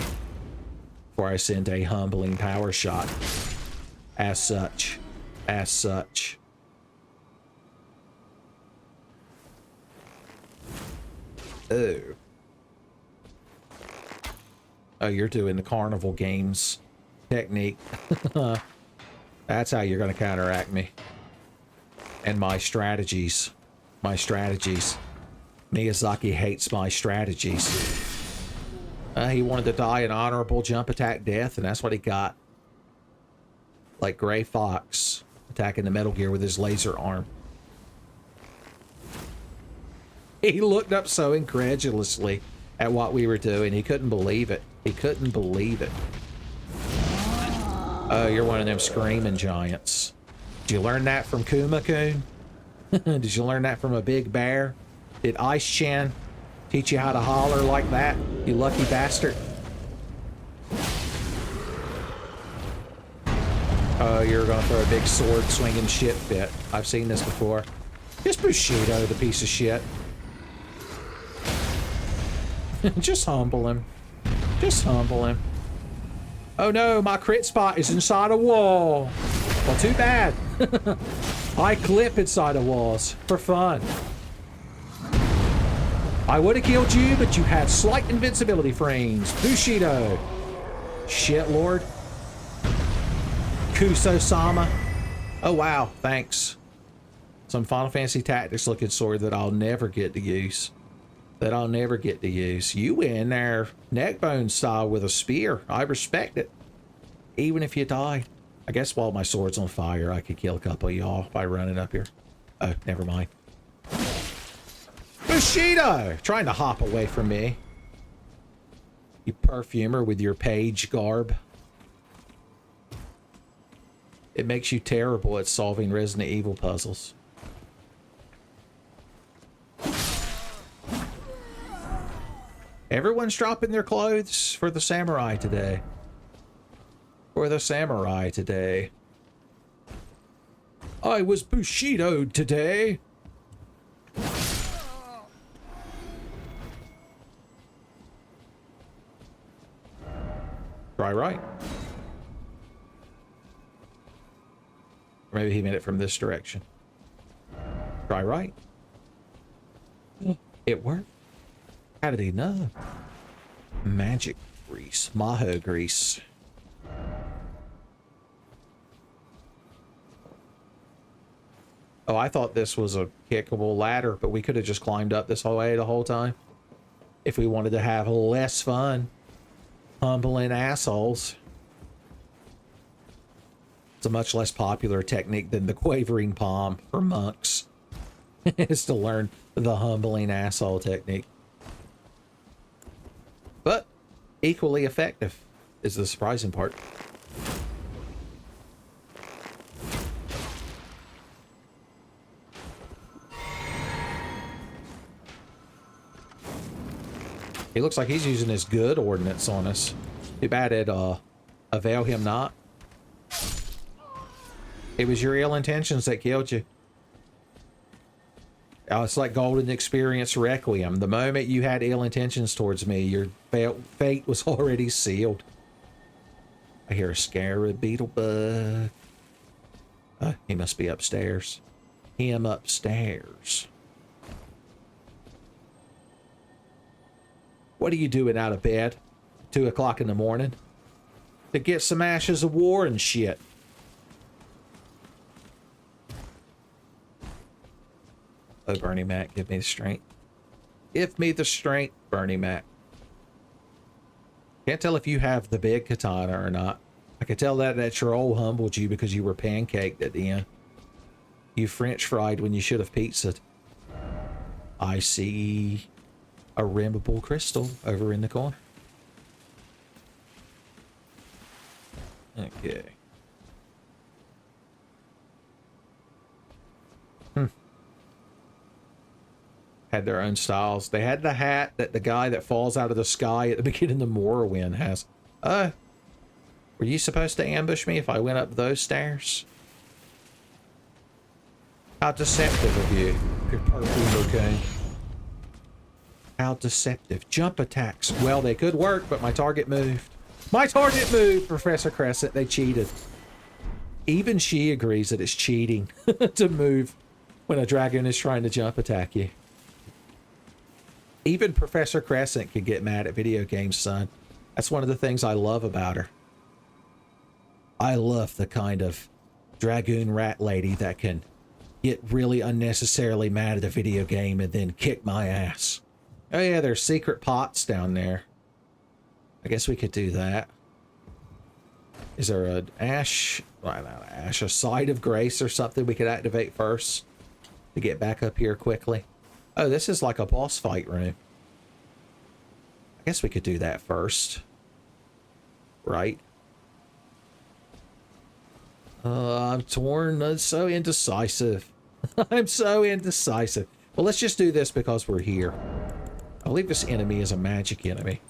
before I send a humbling power shot. As such. As such. Oh. Oh, you're doing the carnival games technique. That's how you're going to counteract me. And my strategies. My strategies. Miyazaki hates my strategies. He wanted to die an honorable jump attack death, and that's what he got. Like Gray Fox attacking the Metal Gear with his laser arm. He looked up so incredulously at what we were doing. He couldn't believe it. He couldn't believe it. Oh, you're one of them screaming giants. Did you learn that from Kuma-kun? Did you learn that from a big bear? Did Ice-chan teach you how to holler like that, you lucky bastard? Oh, you're gonna throw a big sword swinging shit fit. I've seen this before. Just Bushido, the piece of shit. Just humble him. Just humble him. Oh no, my crit spot is inside a wall. Well, too bad. I clip inside of walls for fun. I would have killed you, but you had slight invincibility frames. Bushido. Shit, Lord. Kuso-sama. Oh, wow. Thanks. Some Final Fantasy Tactics looking sword that I'll never get to use. That I'll never get to use. You win there, neckbone style with a spear. I respect it. Even if you die. I guess while my sword's on fire, I could kill a couple of y'all by running up here. Oh, never mind. Bushido! Trying to hop away from me. You perfumer with your page garb. It makes you terrible at solving Resident Evil puzzles. Everyone's dropping their clothes for the samurai today. For the samurai today. I was Bushido'd today. Try right. Or maybe he meant it from this direction. Try right. It worked. How did he know? Magic grease. Maho grease. Oh, I thought this was a kickable ladder, but we could have just climbed up this whole way the whole time. If we wanted to have less fun humbling assholes. It's a much less popular technique than the quavering palm for monks. Is to learn the humbling asshole technique. But equally effective is the surprising part. He looks like he's using his good ordnance on us. Too bad it avail him not. It was your ill intentions that killed you. Oh, it's like Golden Experience Requiem. The moment you had ill intentions towards me, your fate was already sealed. I hear a scarab beetle bug. He must be upstairs. Him upstairs. What are you doing out of bed? 2 o'clock in the morning? To get some ashes of war and shit. Oh, Bernie Mac, give me the strength. Give me the strength, Bernie Mac. Can't tell if you have the big katana or not. I can tell that troll humbled you because you were pancaked at the end. You French fried when you should have pizzaed. I see a rimmable crystal over in the corner. Okay. Had their own styles. They had the hat that the guy that falls out of the sky at the beginning of Morrowind has. Were you supposed to ambush me if I went up those stairs? How deceptive of you, your purple cocoon. How deceptive. Jump attacks. Well, they could work, but my target moved. My target moved, Professor Crescent. They cheated. Even she agrees that it's cheating to move when a dragon is trying to jump attack you. Even Professor Crescent could get mad at video games, son. That's one of the things I love about her. I love the kind of dragoon rat lady that can get really unnecessarily mad at a video game and then kick my ass. Oh yeah, there's secret pots down there. I guess we could do that. Is there an ash? Well, not ash, a site of grace or something we could activate first to get back up here quickly? Oh, this is like a boss fight room. I guess we could do that first. Right? I'm torn. I'm so indecisive. I'm so indecisive. Well, let's just do this because we're here. I believe this enemy is a magic enemy.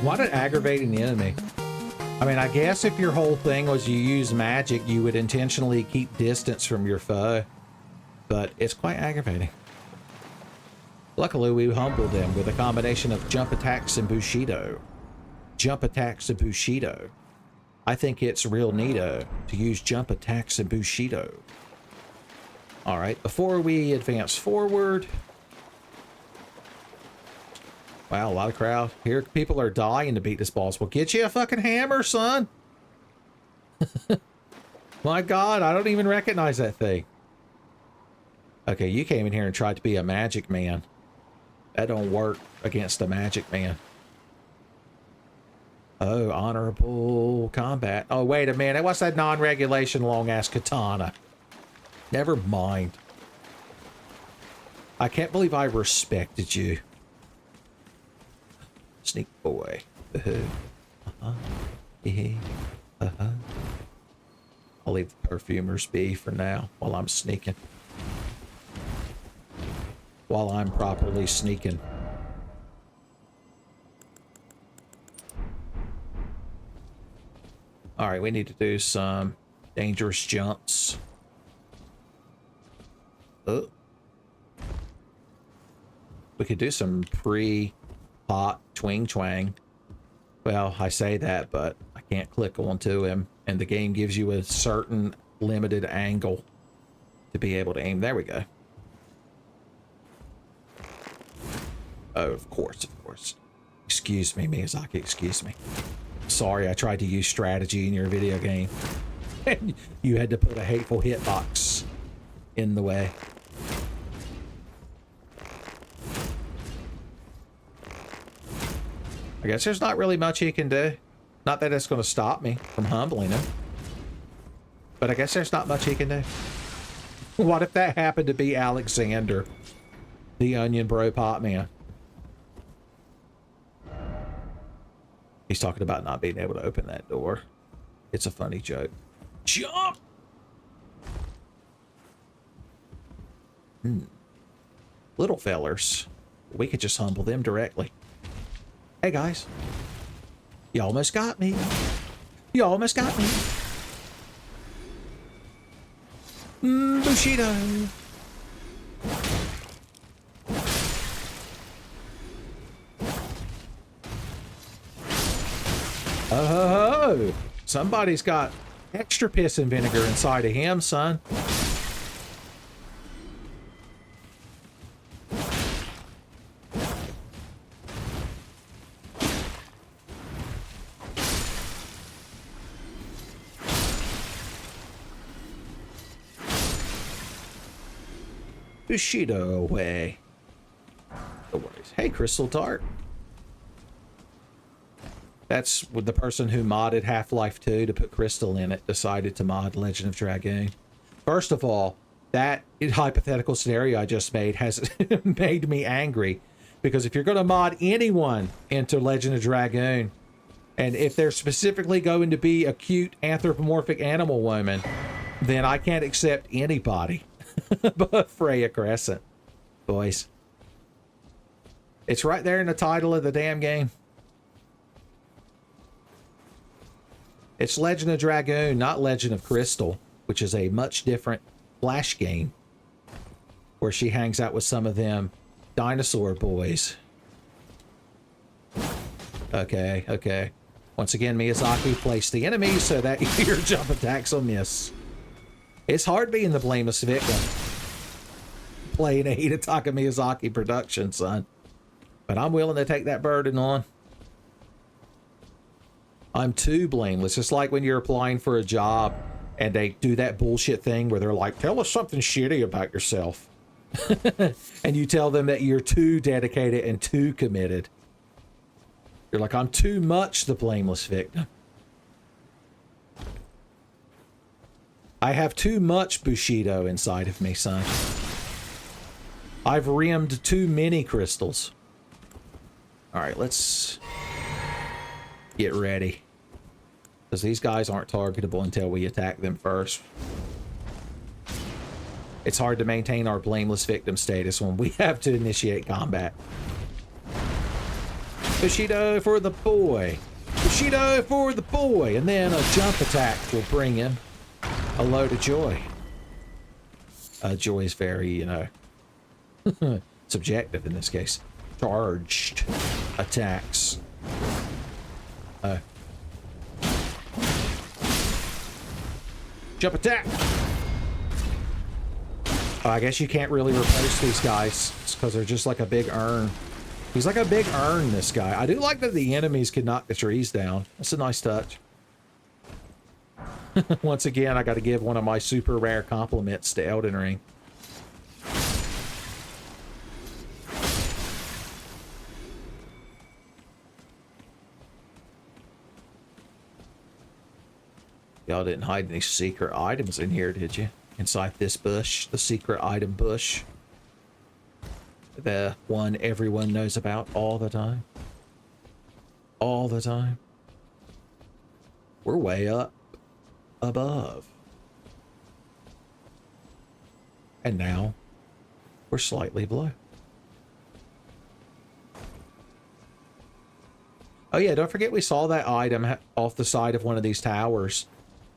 What an aggravating enemy. I mean, I guess if your whole thing was you use magic, you would intentionally keep distance from your foe. But it's quite aggravating. Luckily, we humbled him with a combination of jump attacks and Bushido. Jump attacks and Bushido. I think it's real neato to use jump attacks and Bushido. Alright, before we advance forward... Wow, a lot of crowd. Here, people are dying to beat this boss. Well, get you a fucking hammer, son! My god, I don't even recognize that thing. Okay, you came in here and tried to be a magic man. That don't work against a magic man. Oh, honorable combat. Oh, wait a minute. What's that non-regulation long-ass katana? Never mind. I can't believe I respected you. Sneak boy. I'll leave the perfumers be for now while I'm sneaking. While I'm properly sneaking. Alright, we need to do some dangerous jumps. Oh. We could do some pre-pot twing twang. Well, I say that, but I can't click onto him, and the game gives you a certain limited angle to be able to aim. There we go. Oh, of course, of course. Excuse me, Miyazaki, excuse me. Sorry, I tried to use strategy in your video game. And you had to put a hateful hitbox in the way. I guess there's not really much he can do. Not that it's going to stop me from humbling him. But I guess there's not much he can do. What if that happened to be Alexander, the Onion Bro Pot Man? He's talking about not being able to open that door. It's a funny joke. Jump! Little fellers. We could just humble them directly. Hey, guys. You almost got me. You almost got me. Bushido. Oh, somebody's got extra piss and vinegar inside of him, son. Bushido away. No worries. Hey, Crystal Tart. That's with the person who modded Half-Life 2 to put crystal in it, decided to mod Legend of Dragoon. First of all, that hypothetical scenario I just made has made me angry. Because if you're going to mod anyone into Legend of Dragoon, and if they're specifically going to be a cute anthropomorphic animal woman, then I can't accept anybody but Freya Crescent. Boys. It's right there in the title of the damn game. It's Legend of Dragoon, not Legend of Crystal, which is a much different Flash game where she hangs out with some of them dinosaur boys. Okay, okay. Once again, Miyazaki placed the enemies so that your jump attacks will miss. It's hard being the blameless victim playing a Hidetaka Miyazaki production, son. But I'm willing to take that burden on. I'm too blameless. It's like when you're applying for a job and they do that bullshit thing where they're like, tell us something shitty about yourself. And you tell them that you're too dedicated and too committed. You're like, I'm too much the blameless victim. I have too much Bushido inside of me, son. I've rimmed too many crystals. Alright, let's get ready. Because these guys aren't targetable until we attack them first. It's hard to maintain our blameless victim status when we have to initiate combat. Bushido for the boy. Bushido for the boy. And then a jump attack will bring in a load of joy. Joy is very, you know, subjective in this case. Charged attacks. Jump attack! I guess you can't really replace these guys because they're just like a big urn. He's like a big urn, this guy. I do like that the enemies can knock the trees down. That's a nice touch. Once again, I got to give one of my super rare compliments to Elden Ring. Y'all didn't hide any secret items in here, did you? Inside this bush, the secret item bush. The one everyone knows about all the time. All the time. We're way up above. And now, we're slightly below. Oh yeah, don't forget we saw that item off the side of one of these towers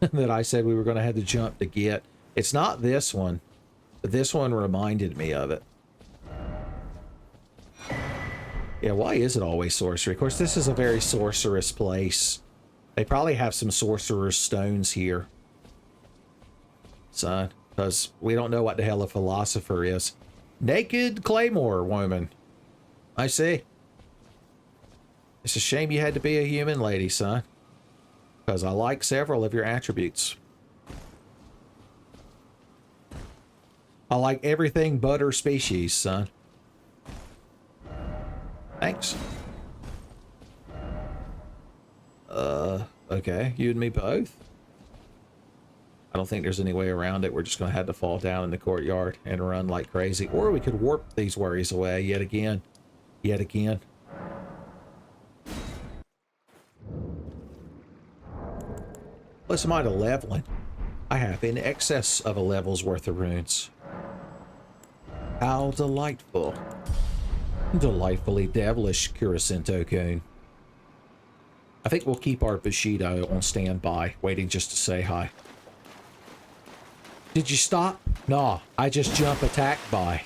that I said we were going to have to jump to get. It's not this one, but this one reminded me of it. Yeah, why is it always sorcery? Of course, this is a very sorcerous place. They probably have some sorcerer's stones here. Son, because we don't know what the hell a philosopher is. Naked Claymore woman. I see. It's a shame you had to be a human lady, son. Because I like several of your attributes. I like everything but her species, son. Thanks. Okay. You and me both? I don't think there's any way around it. We're just going to have to fall down in the courtyard and run like crazy. Or we could warp these worries away yet again. Yet again. What's am I to leveling? I have in excess of a level's worth of runes. How delightful. Delightfully devilish, Curacinto-kun. I think we'll keep our Bushido on standby, waiting just to say hi. Did you stop? Nah, I just jump attack by.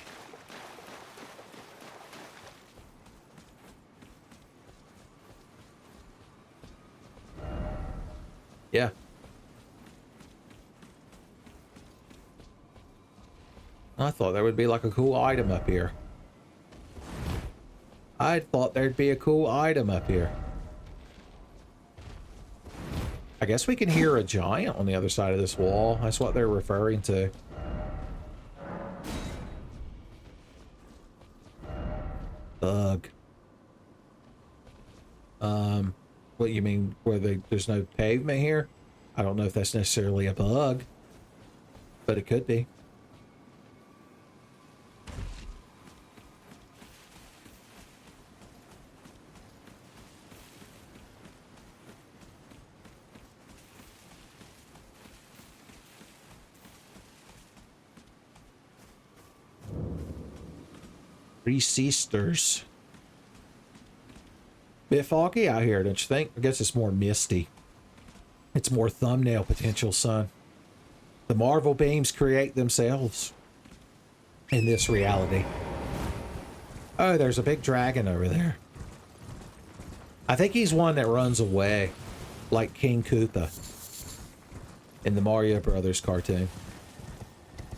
Yeah. I thought there would be like a cool item up here. I thought there'd be a cool item up here. I guess we can hear a giant on the other side of this wall. That's what they're referring to. Bug. What you mean, where there's no pavement here? I don't know if that's necessarily a bug, but it could be. Three sisters. Bit foggy out here, don't you think? I guess it's more misty. It's more thumbnail potential, son. The Marvel beams create themselves in this reality. Oh, there's a big dragon over there. I think he's one that runs away, like King Koopa in the Mario Brothers cartoon.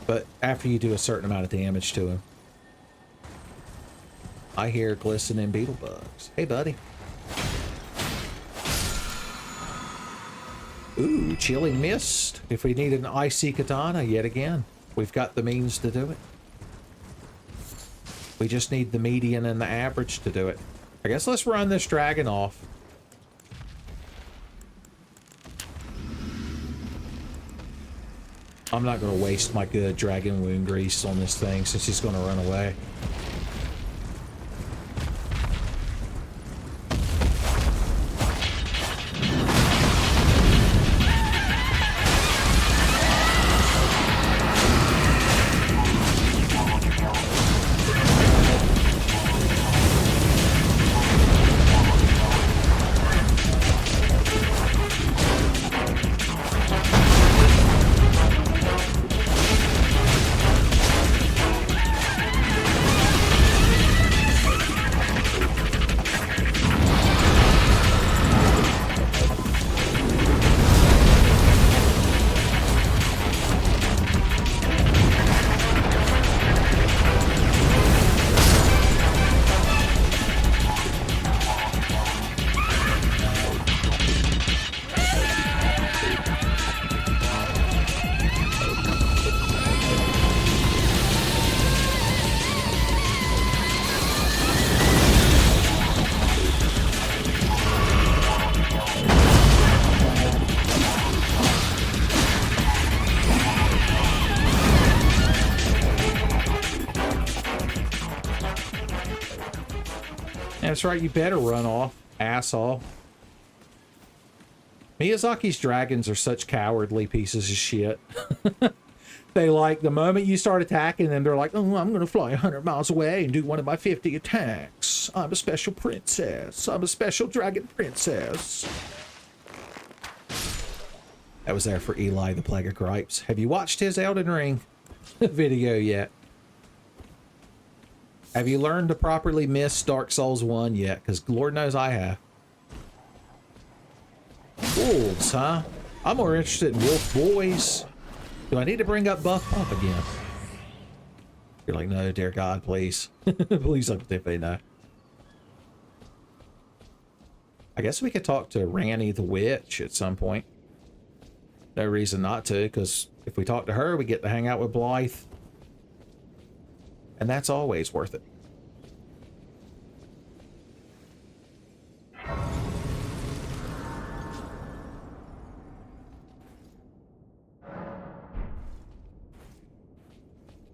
But after you do a certain amount of damage to him. I hear glistening beetle bugs. Hey, buddy. Ooh, chilling mist. If we need an icy katana yet again, we've got the means to do it. We just need the median and the average to do it. I guess let's run this dragon off. I'm not going to waste my good dragon wound grease on this thing since he's going to run away. That's right, you better run off, asshole. Miyazaki's dragons are such cowardly pieces of shit. They like, the moment you start attacking them, they're like, oh, I'm going to fly 100 miles away and do one of my 50 attacks. I'm a special princess. I'm a special dragon princess. That was there for Eli, the Plague of Gripes. Have you watched his Elden Ring video yet? Have you learned to properly miss Dark Souls 1 yet? Because Lord knows I have. Wolves, huh? I'm more interested in wolf boys. Do I need to bring up Buffpup again? You're like, no, dear God, please. Please don't think they know. I guess we could talk to Ranni the Witch at some point. No reason not to, because if we talk to her, we get to hang out with Blythe. And that's always worth it.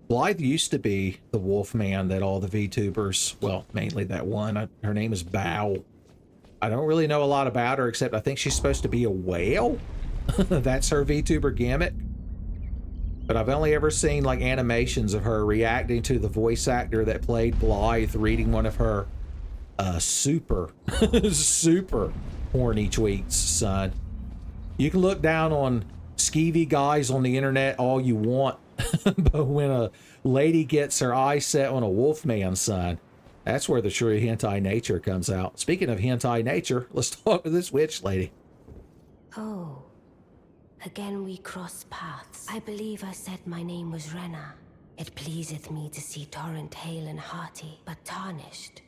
Blythe used to be the wolf man that all the VTubers, well, mainly that one, her name is Bow. I don't really know a lot about her, except I think she's supposed to be a whale. That's her VTuber gimmick. But I've only ever seen like animations of her reacting to the voice actor that played Blythe reading one of her super horny tweets, son. You can look down on skeevy guys on the internet all you want, but when a lady gets her eye set on a wolfman, son, that's where the true hentai nature comes out. Speaking of hentai nature, let's talk to this witch lady. Oh, again we cross paths. I believe I said my name was Renna. It pleaseth me to see Torrent hale and hearty, but tarnished.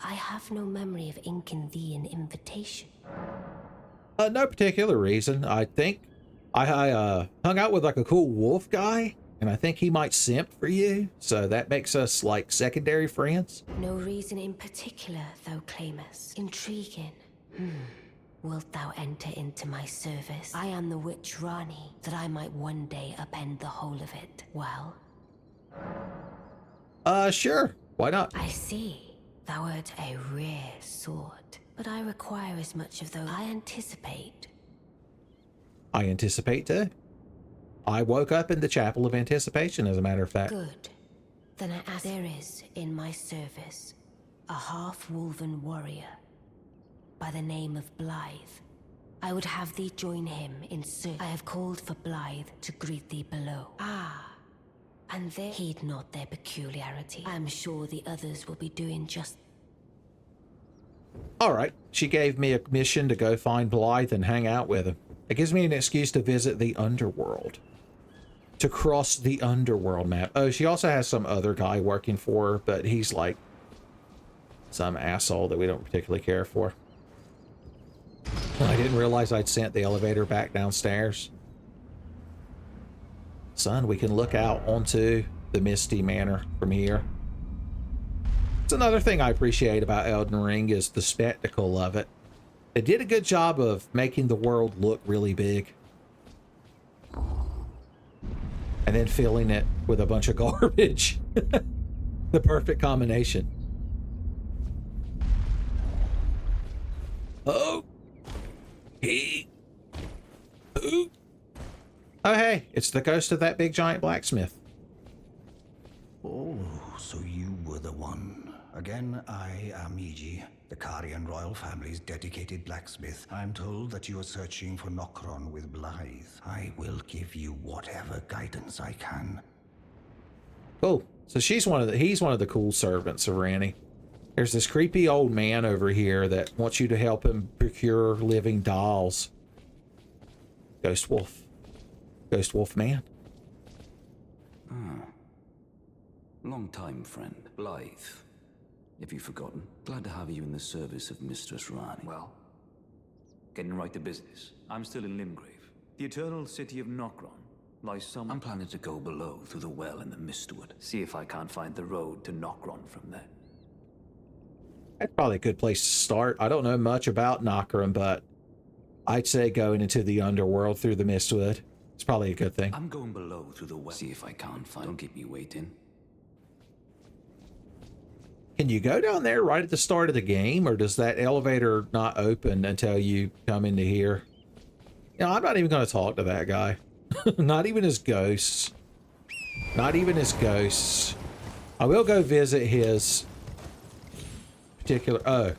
I have no memory of inking thee an invitation. No particular reason. I think I hung out with like a cool wolf guy, and I think he might simp for you, so that makes us like secondary friends. No reason in particular, thou claimest. Intriguing. Wilt thou enter into my service? I am the witch Ranni, that I might one day upend the whole of it. Well? Sure. Why not? I see. Thou art a rare sword, but I require as much of those. I anticipate too. I woke up in the Chapel of Anticipation, as a matter of fact. Good. Then I ask, there is in my service a half-wolven warrior by the name of Blythe. I would have thee join him in search. I have called for Blythe to greet thee below. Ah, and they heed not their peculiarity. I am sure the others will be doing just. All right. She gave me a mission to go find Blythe and hang out with him. It gives me an excuse to visit the underworld. To cross the underworld map. Oh, she also has some other guy working for her, but he's like some asshole that we don't particularly care for. I didn't realize I'd sent the elevator back downstairs. Son, we can look out onto the Misty Manor from here. It's another thing I appreciate about Elden Ring is the spectacle of it. It did a good job of making the world look really big. And then filling it with a bunch of garbage. The perfect combination. Oh. He. Who? Oh, hey, it's the ghost of that big giant blacksmith. Oh, so you were the one. Again, I am Iji, the Carian royal family's dedicated blacksmith. I'm told that you are searching for Nokron with Blythe. I will give you whatever guidance I can. Cool. So he's one of the cool servants of Ranni. There's this creepy old man over here that wants you to help him procure living dolls. Ghost Wolf. Ghost Wolf man. Long time, friend. Blythe. If you've forgotten, glad to have you in the service of Mistress Ranni. Well, getting right to business. I'm still in Limgrave. The eternal city of Nokron lies somewhere. I'm planning to go below through the well in the Mistwood. See if I can't find the road to Nokron from there. That's probably a good place to start. I don't know much about Nokron, but I'd say going into the underworld through the Mistwood. It's probably a good thing. I'm going below through the well. See if I can't find. Don't keep me waiting. Can you go down there right at the start of the game, or does that elevator not open until you come into here? You know, I'm not even going to talk to that guy. Not even his ghosts. Not even his ghosts. I will go visit his particular... Oh,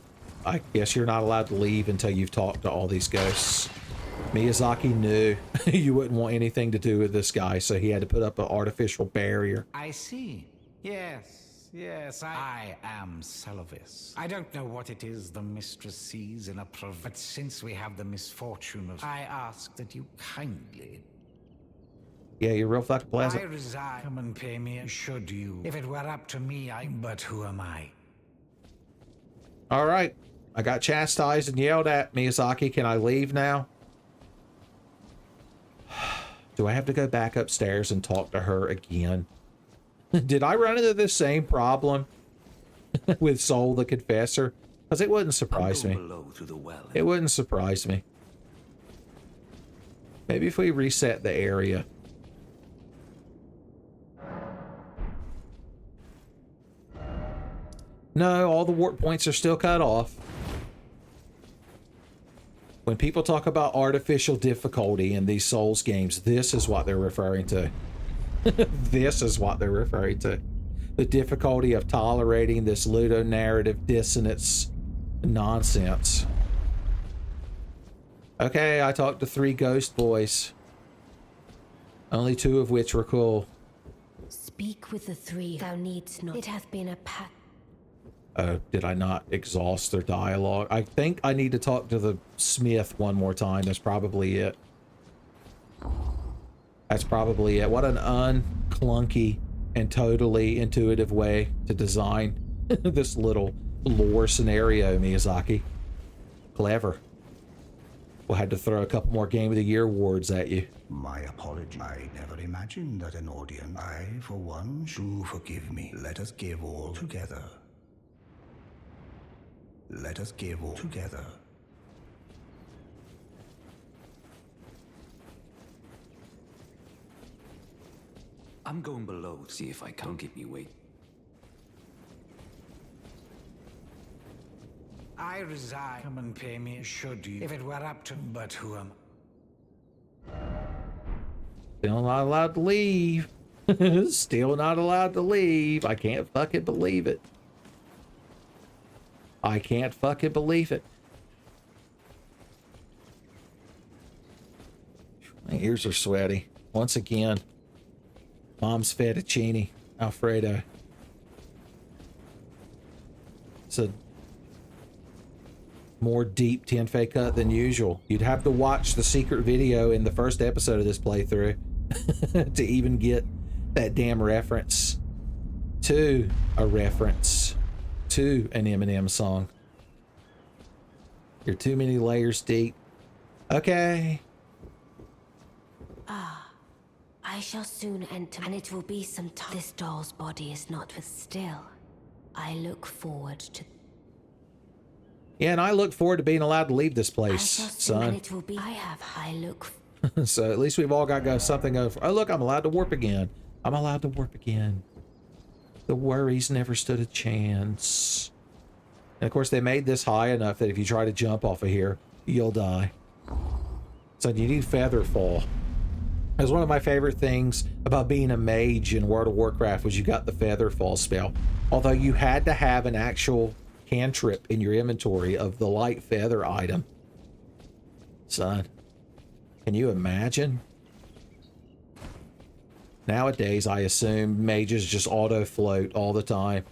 I guess you're not allowed to leave until you've talked to all these ghosts. Miyazaki knew you wouldn't want anything to do with this guy, so he had to put up an artificial barrier. I see. Yes, I am Celovis. I don't know what it is the mistress sees in a but since we have the misfortune of... I ask that you kindly... Yeah, you're real fucking pleasant. I resign. Come and pay me, should you. If it were up to me, But who am I? All right. I got chastised and yelled at. Miyazaki, can I leave now? Do I have to go back upstairs and talk to her again? Did I run into the same problem with Soul the Confessor? Because it wouldn't surprise me. It wouldn't surprise me. Maybe if we reset the area. No, all the warp points are still cut off. When people talk about artificial difficulty in these Souls games, this is what they're referring to. This is what they're referring to. The difficulty of tolerating this ludonarrative dissonance nonsense. Okay, I talked to 3 ghost boys. Only 2 of which were cool. Speak with the 3. Thou needst not. It hath been a pact. Did I not exhaust their dialogue? I think I need to talk to the smith one more time. That's probably it. That's probably it. What an unclunky and totally intuitive way to design this little lore scenario, Miyazaki. Clever. We'll have to throw a couple more Game of the Year awards at you. My apology. I never imagined that an audience. I, for one, do forgive me. Let us give all together. Let us give all together. I'm going below to see if I can. Don't keep me waiting. I resign. Come and pay me, should you. If it were up to... But who am... Still not allowed to leave. Still not allowed to leave. I can't fucking believe it. I can't fucking believe it. My ears are sweaty. Once again. Mom's fettuccine Alfredo. It's a more deep Tenfei cut than usual. You'd have to watch the secret video in the first episode of this playthrough to even get that damn reference to a reference to an Eminem song. You're too many layers deep. Okay. I shall soon enter, and it will be some time. This doll's body is not with still. I look forward to... Yeah, and I look forward to being allowed to leave this place, son. And it will be... I look... So at least we've all got something of... Oh, look, I'm allowed to warp again. I'm allowed to warp again. The worries never stood a chance. And of course, they made this high enough that if you try to jump off of here, you'll die. So you need feather fall. That's one of my favorite things about being a mage in World of Warcraft was you got the feather fall spell. Although you had to have an actual cantrip in your inventory of the light feather item. Son, can you imagine? Nowadays, I assume mages just auto float all the time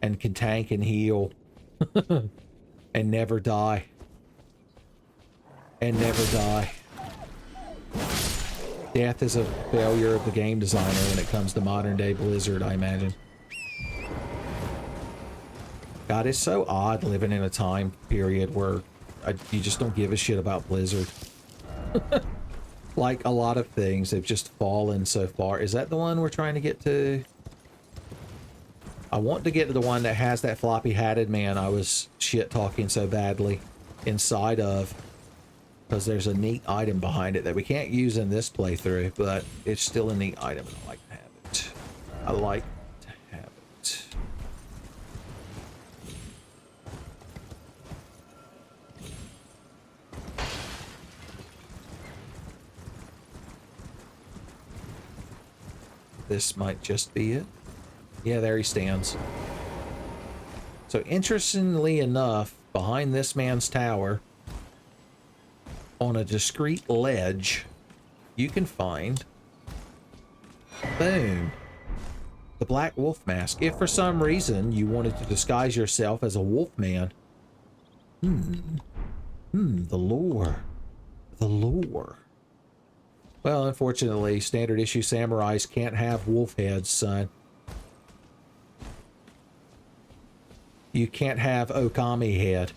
and can tank and heal and never die. And never die. Death is a failure of the game designer when it comes to modern day Blizzard, I imagine. God, it's so odd living in a time period where you just don't give a shit about Blizzard. Like a lot of things, they've just fallen so far. Is that the one we're trying to get to? I want to get to the one that has that floppy-hatted man I was shit-talking so badly inside of. Because there's a neat item behind it that we can't use in this playthrough, but it's still a neat item and I like to have it. I like to have it. this might just be it. Yeah, there he stands. So interestingly enough, behind this man's tower, on a discreet ledge, you can find, boom, the Black Wolf Mask. If for some reason you wanted to disguise yourself as a wolf man. The lore. The lore. Well, unfortunately, standard issue samurais can't have wolf heads, son. You can't have Okami head.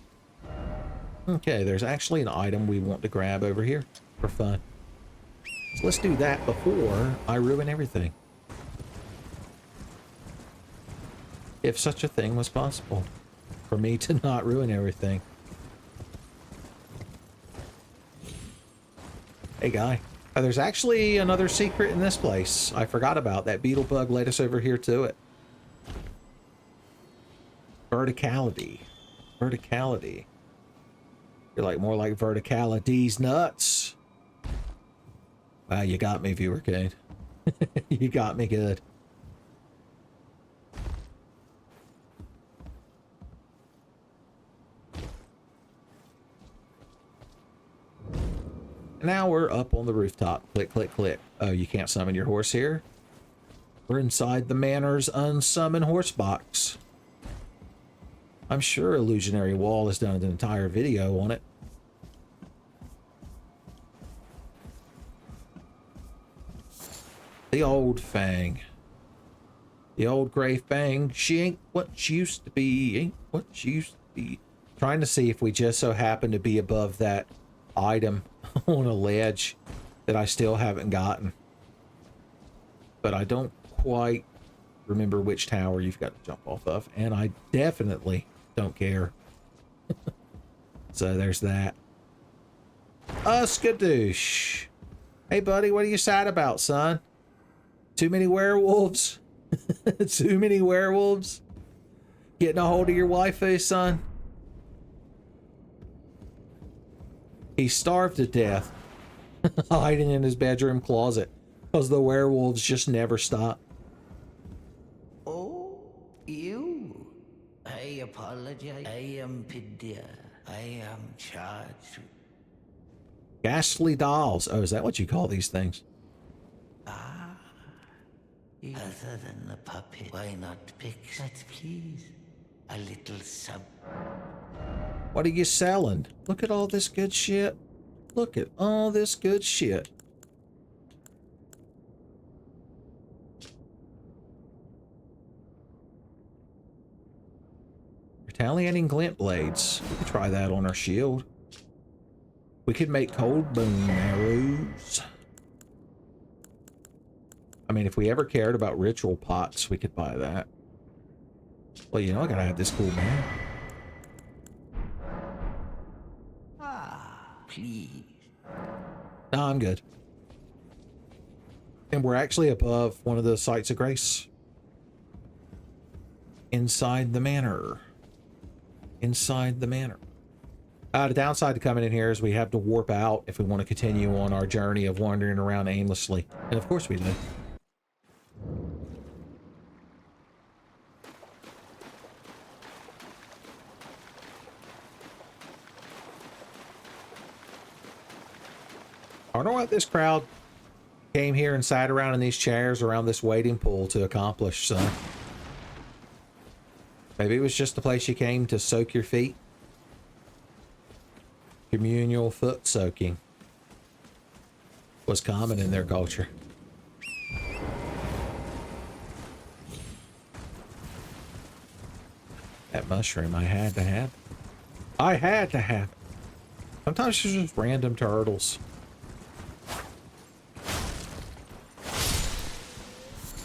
Okay, there's actually an item we want to grab over here for fun. So let's do that before I ruin everything. If such a thing was possible, for me to not ruin everything. Hey, guy. There's actually another secret in this place. I forgot about that. Beetle bug led us over here to it. Verticality. Verticality. You're like more like verticality's nuts. Wow, you got me, viewer Kane. You got me good. Now we're up on the rooftop. Click, click, click. Oh, you can't summon your horse here? We're inside the manor's unsummon horse box. I'm sure Illusionary Wall has done an entire video on it. The old Fang. The old gray Fang. She ain't what she used to be. Ain't what she used to be. Trying to see if we just so happen to be above that item on a ledge that I still haven't gotten. But I don't quite remember which tower you've got to jump off of. And I definitely don't care. So there's that. Skadoosh. Hey buddy, what are you sad about, son? Too many werewolves? Too many werewolves? Getting a hold of your waifu, son? He's starved to death, hiding in his bedroom closet, because the werewolves just never stop. Oh, you? I apologize. I am Pidia. I am charged. Ghastly dolls. Oh, is that what you call these things? Ah. Other than the puppet, why not pick that, please? A little sub. What are you selling? Look at all this good shit. Look at all this good shit. Retaliating glint blades. We could try that on our shield. We could make cold boom arrows. I mean, if we ever cared about ritual pots, we could buy that. Well, you know, I gotta have this cool man. Please. No, I'm good. And we're actually above one of the sites of grace. Inside the manor. Inside the manor. The downside to coming in here is we have to warp out if we want to continue on our journey of wandering around aimlessly. And of course we do. I don't know what this crowd came here and sat around in these chairs around this waiting pool to accomplish, son. Maybe it was just the place you came to soak your feet. Communal foot soaking was common in their culture. That mushroom I had to have. I had to have it. Sometimes it's just random turtles.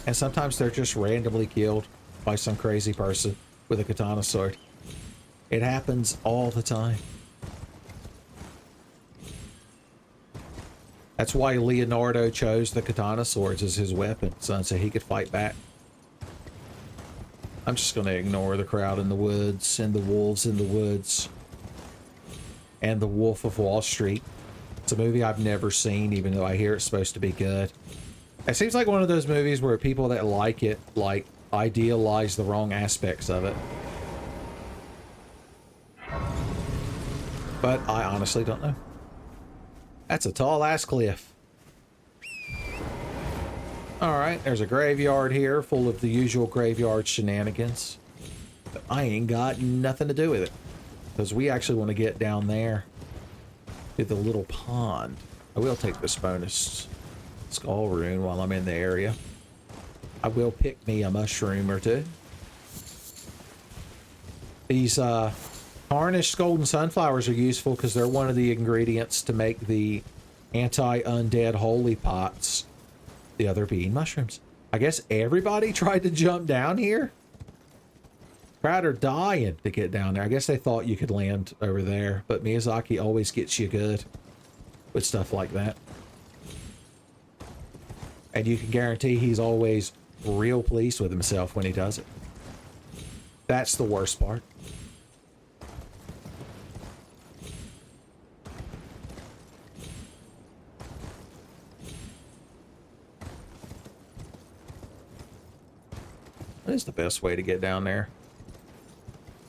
And sometimes they're just randomly killed by some crazy person with a katana sword. It happens all the time. That's why Leonardo chose the katana swords as his weapon, son, so he could fight back. I'm just going to ignore the crowd in the woods and the wolves in the woods and the Wolf of Wall Street. It's a movie I've never seen, even though I hear it's supposed to be good. It seems like one of those movies where people that like it, like, idealize the wrong aspects of it. But I honestly don't know. That's a tall-ass cliff. Alright, there's a graveyard here full of the usual graveyard shenanigans. But I ain't got nothing to do with it. Because we actually want to get down there to the little pond. I will take this bonus skull rune while I'm in the area. I will pick me a mushroom or two. These tarnished golden sunflowers are useful because they're one of the ingredients to make the anti-undead holy pots. The other being mushrooms. I guess everybody tried to jump down here. Crowd are dying to get down there. I guess they thought you could land over there, but Miyazaki always gets you good with stuff like that. And you can guarantee he's always real pleased with himself when he does it. That's the worst part. What is the best way to get down there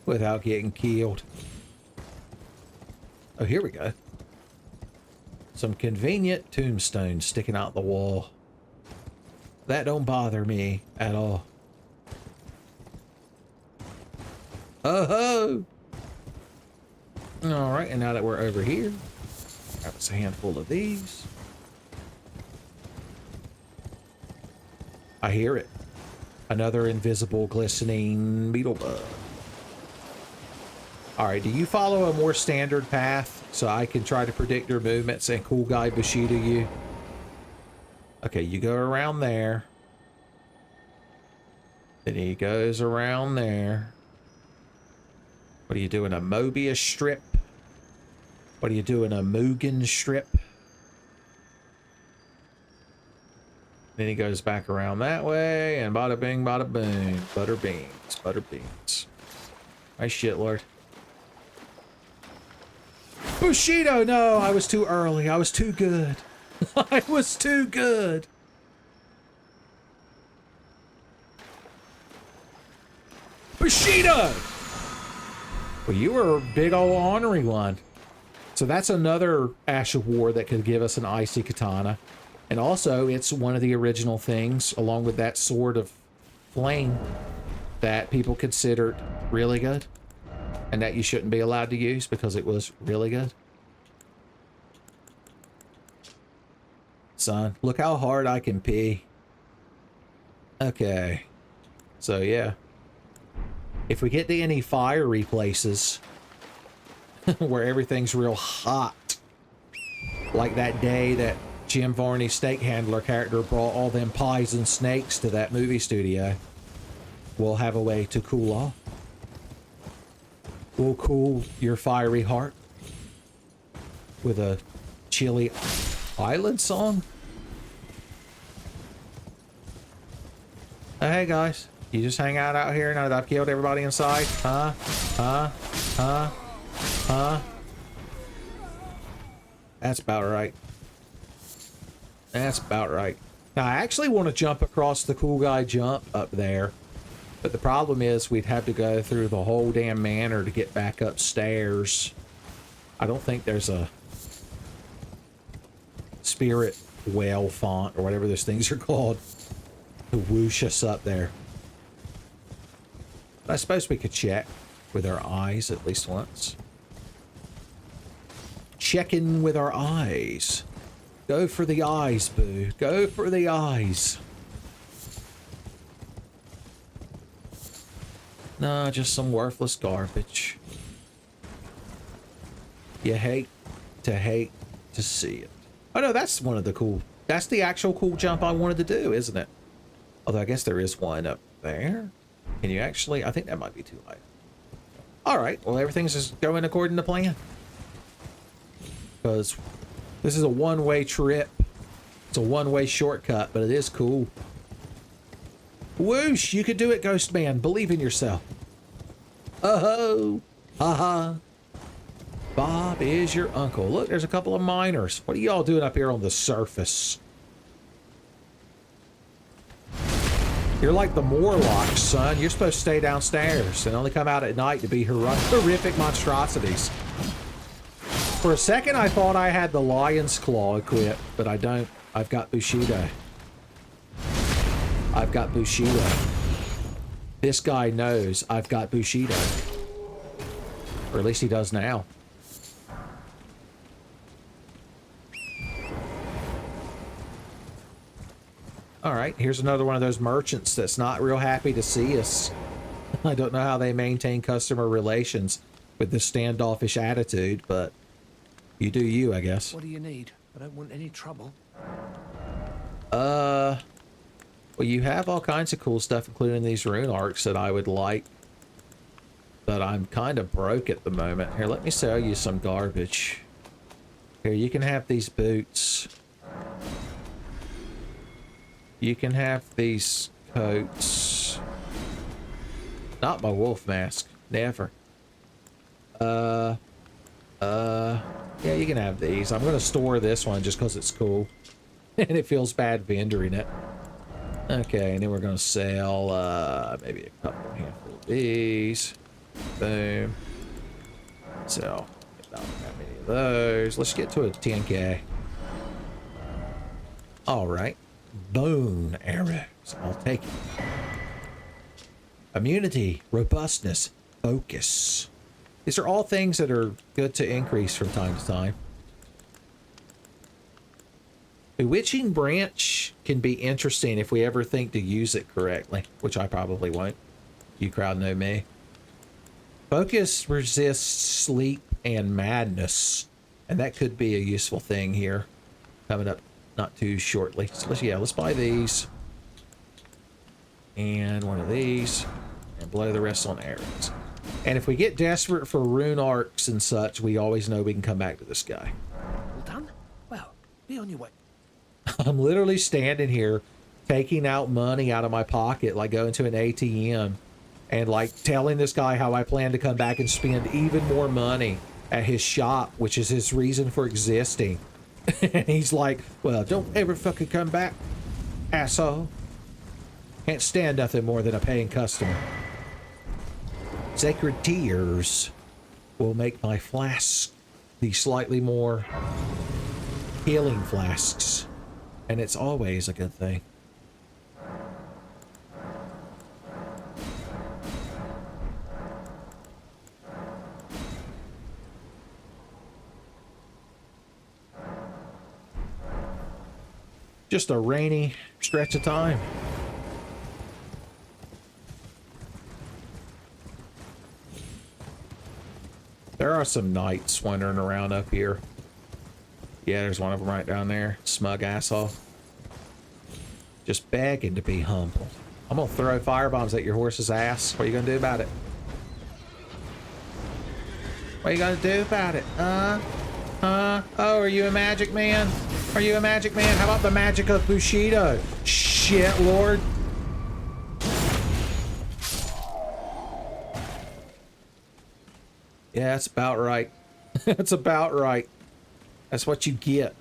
without getting killed? Oh, here we go. Some convenient tombstones sticking out the wall. That don't bother me at all. Oh-ho! Alright, and now that we're over here, grab us a handful of these. I hear it. Another invisible glistening beetle bug. Alright, do you follow a more standard path so I can try to predict your movements and cool guy Bushido you? Okay, you go around there. Then he goes around there. What are you doing, a Mobius strip? What are you doing, a Mugen strip? Then he goes back around that way, and bada bing, bada boom. Butter beans, butter beans. Nice shit, Lord. Bushido! No, I was too early. I was too good. I was too good. Bushido! Well, you were a big old ornery one. So that's another Ash of War that could give us an icy katana. And also, it's one of the original things, along with that sword of flame, that people considered really good. And that you shouldn't be allowed to use because it was really good. Son, look how hard I can pee. Okay. So, yeah. If we get to any fiery places where everything's real hot, like that day that Jim Varney's steak handler character brought all them pies and snakes to that movie studio, we'll have a way to cool off. We'll cool your fiery heart with a chilly island song. Hey guys, you just hang out here now that I've killed everybody inside? Huh? Huh? Huh? Huh? That's about right. That's about right. Now, I actually want to jump across the cool guy jump up there. But the problem is we'd have to go through the whole damn manor to get back upstairs. I don't think there's a spirit whale font or whatever those things are called to whoosh us up there. But I suppose we could check with our eyes at least once. Check in with our eyes. Go for the eyes, boo. Go for the eyes. Nah, just some worthless garbage. You hate to see it. Oh no, that's one of the cool... That's the actual cool jump I wanted to do, isn't it? Although I guess there is one up there. Can you actually... I think that might be too high. Alright, well everything's just going according to plan. Because this is a one-way trip. It's a one-way shortcut, but it is cool. Whoosh! You can do it, Ghost Man. Believe in yourself. Oh-ho! Ha-ha! Bob is your uncle. Look, there's a couple of miners. What are y'all doing up here on the surface? You're like the Morlocks, son. You're supposed to stay downstairs and only come out at night to be horrific monstrosities. For a second, I thought I had the Lion's Claw equipped, but I don't. I've got Bushido. I've got Bushido. This guy knows I've got Bushido. Or at least he does now. All right, here's another one of those merchants that's not real happy to see us. I don't know how they maintain customer relations with this standoffish attitude, but you do you, I guess. What do you need? I don't want any trouble. Well, you have all kinds of cool stuff, including these rune arcs that I would like. But I'm kind of broke at the moment. Here, let me sell you some garbage. Here, you can have these boots. You can have these coats. Not my wolf mask. Never. Yeah, you can have these. I'm going to store this one just because it's cool. And it feels bad vendoring it. Okay, and then we're going to sell, maybe a couple handful of these. Boom. So, not that many of those. Let's get to a 10K. All right. Bone arrows. I'll take it. Immunity, robustness, focus. These are all things that are good to increase from time to time. Bewitching Branch can be interesting if we ever think to use it correctly, which I probably won't. You crowd know me. Focus resists sleep and madness, and that could be a useful thing here coming up not too shortly. So let's buy these and one of these and blow the rest on arrows. And if we get desperate for rune arcs and such, we always know we can come back to this guy. All done? Well, be on your way. I'm literally standing here taking out money out of my pocket, like going to an ATM and like telling this guy how I plan to come back and spend even more money at his shop, which is his reason for existing. And he's like, well, don't ever fucking come back, asshole. Can't stand nothing more than a paying customer. Sacred Tears will make my flasks the slightly more healing flasks. And it's always a good thing. Just a rainy stretch of time. There are some knights wandering around up here. Yeah, there's one of them right down there. Smug asshole. Just begging to be humble. I'm gonna throw firebombs at your horse's ass. What are you gonna do about it? What are you gonna do about it? Oh, are you a magic man? Are you a magic man? How about the magic of Bushido? Shit, Lord. Yeah, that's about right. That's about right. That's what you get.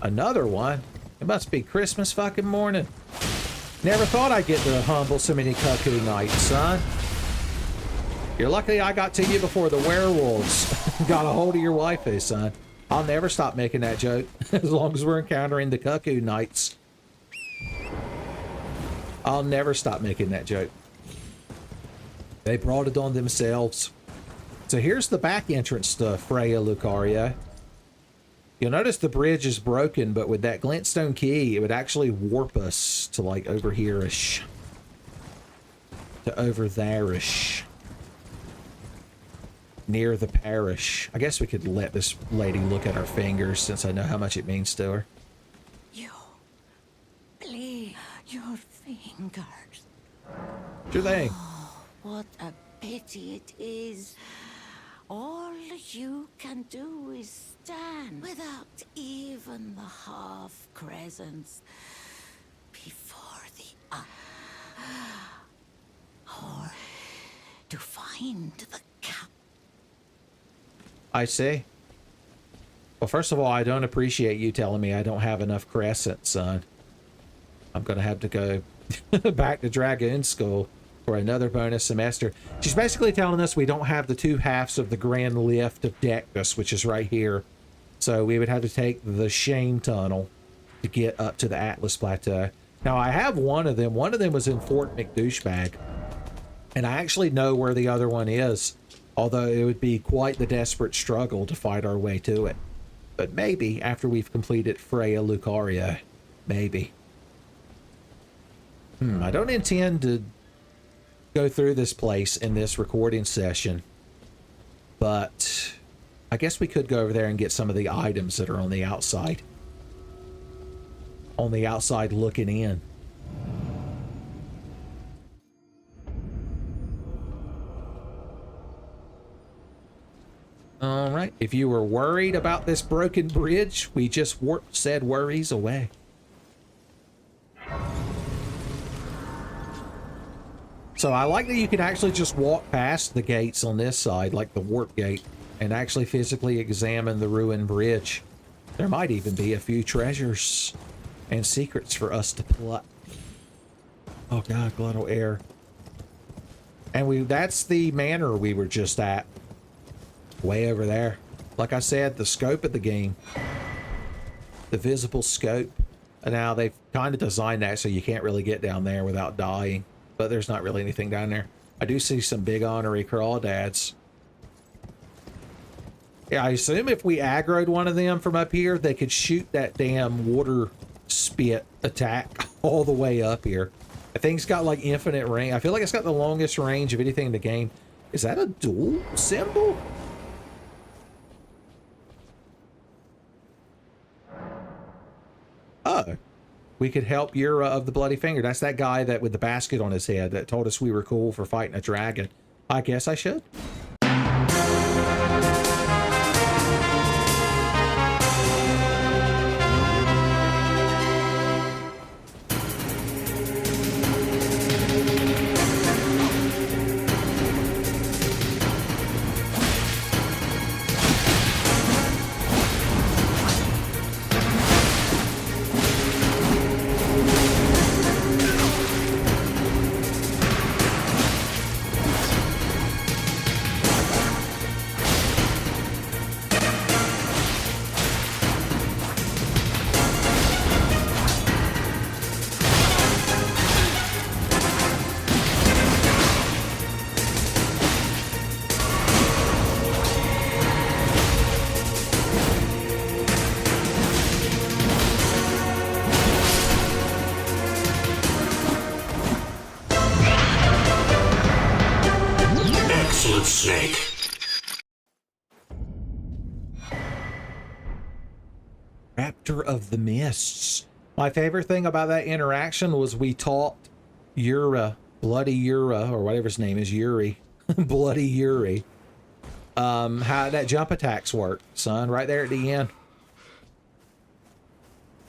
Another one? It must be Christmas fucking morning. Never thought I'd get to humble so many cuckoo nights, son. You're lucky I got to you before the werewolves got a hold of your waifu, son. I'll never stop making that joke as long as we're encountering the cuckoo knights. I'll never stop making that joke. They brought it on themselves. So here's the back entrance to Freya Lucaria. You'll notice the bridge is broken, but with that glintstone key, it would actually warp us to like over here-ish. To over there-ish. Near the parish. I guess we could let this lady look at our fingers since I know how much it means to her. You bleed your fingers. Sure thing. Oh, what a pity it is. All you can do is stand without even the half crescents before the or to find the cap. I see. Well, first of all, I don't appreciate you telling me I don't have enough crescents, son. I'm going to have to go back to Dragoon School for another bonus semester. She's basically telling us we don't have the 2 halves of the Grand Lift of Dectus, which is right here. So we would have to take the Shame Tunnel to get up to the Atlas Plateau. Now, I have one of them. One of them was in Fort McDouchebag. And I actually know where the other one is. Although it would be quite the desperate struggle to fight our way to it. But maybe after we've completed Freya Lucaria. Maybe. I don't intend to go through this place in this recording session. But I guess we could go over there and get some of the items that are on the outside. On the outside looking in. All right. If you were worried about this broken bridge, we just warped said worries away. So I like that you can actually just walk past the gates on this side, like the warp gate, and actually physically examine the ruined bridge. There might even be a few treasures and secrets for us to pluck. Oh god, glottal air. And that's the manor we were just at. Way over there. Like I said, the scope of the game. The visible scope. And now they've kind of designed that so you can't really get down there without dying. But there's not really anything down there. I do see some big ornery crawdads. Yeah, I assume if we aggroed one of them from up here, they could shoot that damn water spit attack all the way up here. I think it's got like infinite range. I feel like it's got the longest range of anything in the game. Is that a dual symbol? Oh, we could help Yura of the Bloody Finger. That's that guy that with the basket on his head that told us we were cool for fighting a dragon. I guess I should. Of the Mists. My favorite thing about that interaction was we taught Yura, Bloody Yura, or whatever his name is, Yuri, Bloody Yuri, how that jump attacks work, son, right there at the end.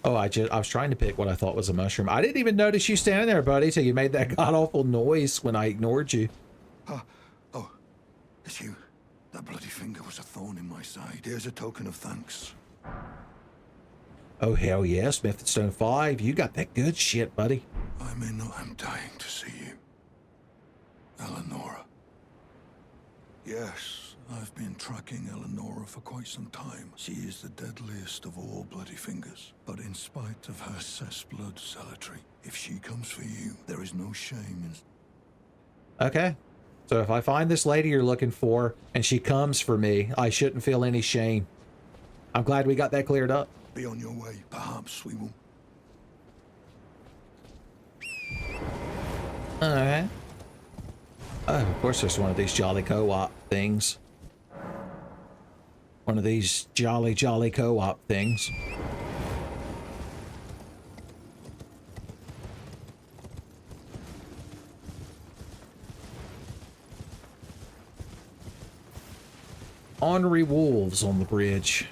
Oh, I was trying to pick what I thought was a mushroom. I didn't even notice you standing there, buddy, till you made that god-awful noise when I ignored you. Oh, it's you. That bloody finger was a thorn in my side. Here's a token of thanks. Oh, hell yes, Method Stone 5. You got that good shit, buddy. I may not am dying to see you. Eleonora. Yes, I've been tracking Eleonora for quite some time. She is the deadliest of all bloody fingers. But in spite of her cessblood zealotry, if she comes for you, there is no shame in... Okay. So if I find this lady you're looking for, and she comes for me, I shouldn't feel any shame. I'm glad we got that cleared up. Be on your way. Perhaps we will. Alright. Oh, of course there's one of these jolly co-op things. One of these jolly co-op things. Ornery wolves on the bridge.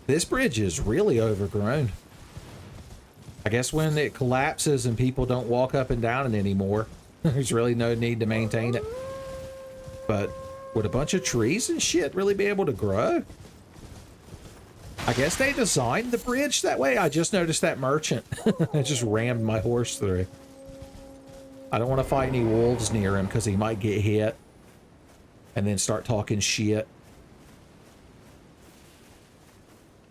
This bridge is really overgrown. I guess when it collapses and people don't walk up and down it anymore, there's really no need to maintain it. But would a bunch of trees and shit really be able to grow? I guess they designed the bridge that way. I just noticed that merchant. I just rammed my horse through. I don't want to fight any wolves near him because he might get hit and then start talking shit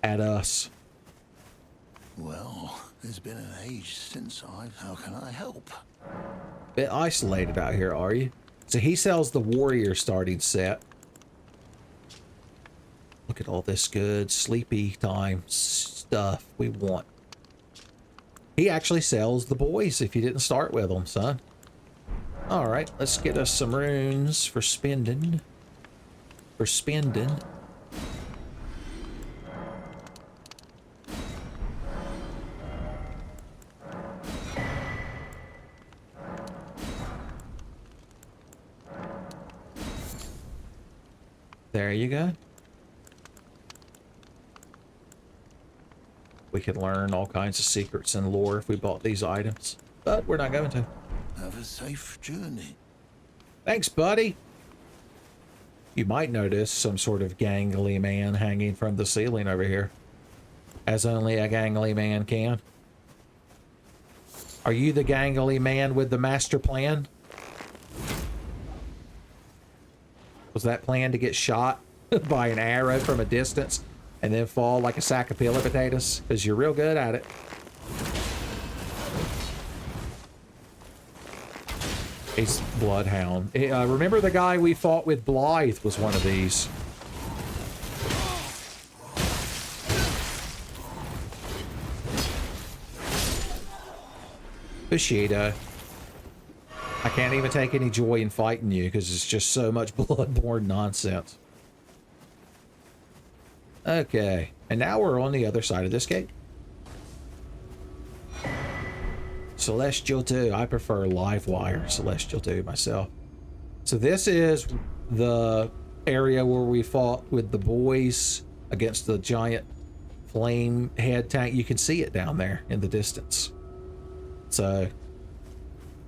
at us. Well, it's been an age since I've... How can I help? Bit isolated out here, are you? So he sells the warrior starting set. Look at all this good sleepy time stuff we want. He actually sells the boys if you didn't start with them, son. All right, let's get us some runes for spending. There you go. We could learn all kinds of secrets and lore if we bought these items, but we're not going to. Have a safe journey. Thanks, buddy. You might notice some sort of gangly man hanging from the ceiling over here, as only a gangly man can. Are you the gangly man with the master plan? Was that plan to get shot by an arrow from a distance and then fall like a sack of peeler potatoes? Because you're real good at it. He's Bloodhound. Remember the guy we fought with Blythe was one of these. Bushido. I can't even take any joy in fighting you because it's just so much bloodborne nonsense. Okay, and now we're on the other side of this gate. Celestial 2. I prefer Livewire Celestial 2 myself. So this is the area where we fought with the boys against the giant flame head tank. You can see it down there in the distance. So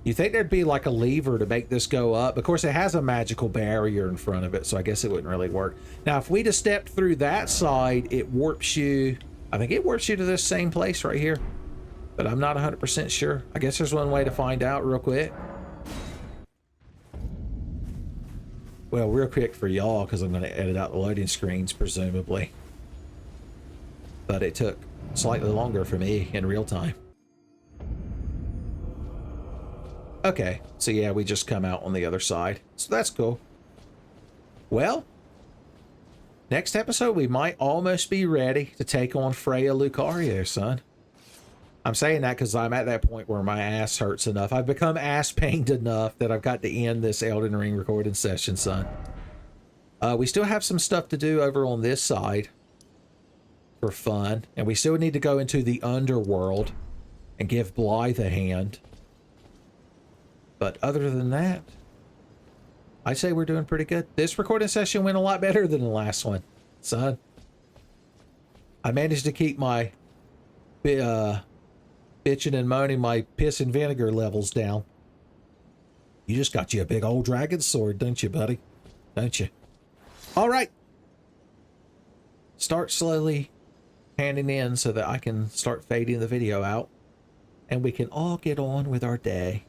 you think there'd be like a lever to make this go up? Of course, it has a magical barrier in front of it, so I guess it wouldn't really work. Now, if we just stepped through that side, it warps you. I think it warps you to this same place right here, but I'm not 100% sure. I guess there's one way to find out real quick. Well, real quick for y'all, because I'm going to edit out the loading screens, presumably. But it took slightly longer for me in real time. Okay, so yeah, we just come out on the other side. So that's cool. Well, next episode, we might almost be ready to take on Freya Lucario, son. I'm saying that because I'm at that point where my ass hurts enough. I've become ass-pained enough that I've got to end this Elden Ring recording session, son. We still have some stuff to do over on this side for fun. And we still need to go into the underworld and give Blythe a hand. But other than that, I'd say we're doing pretty good. This recording session went a lot better than the last one, son. I managed to keep my bitching and moaning my piss and vinegar levels down. You just got you a big old dragon sword, don't you, buddy? Don't you? All right. Start slowly handing in so that I can start fading the video out. And we can all get on with our day.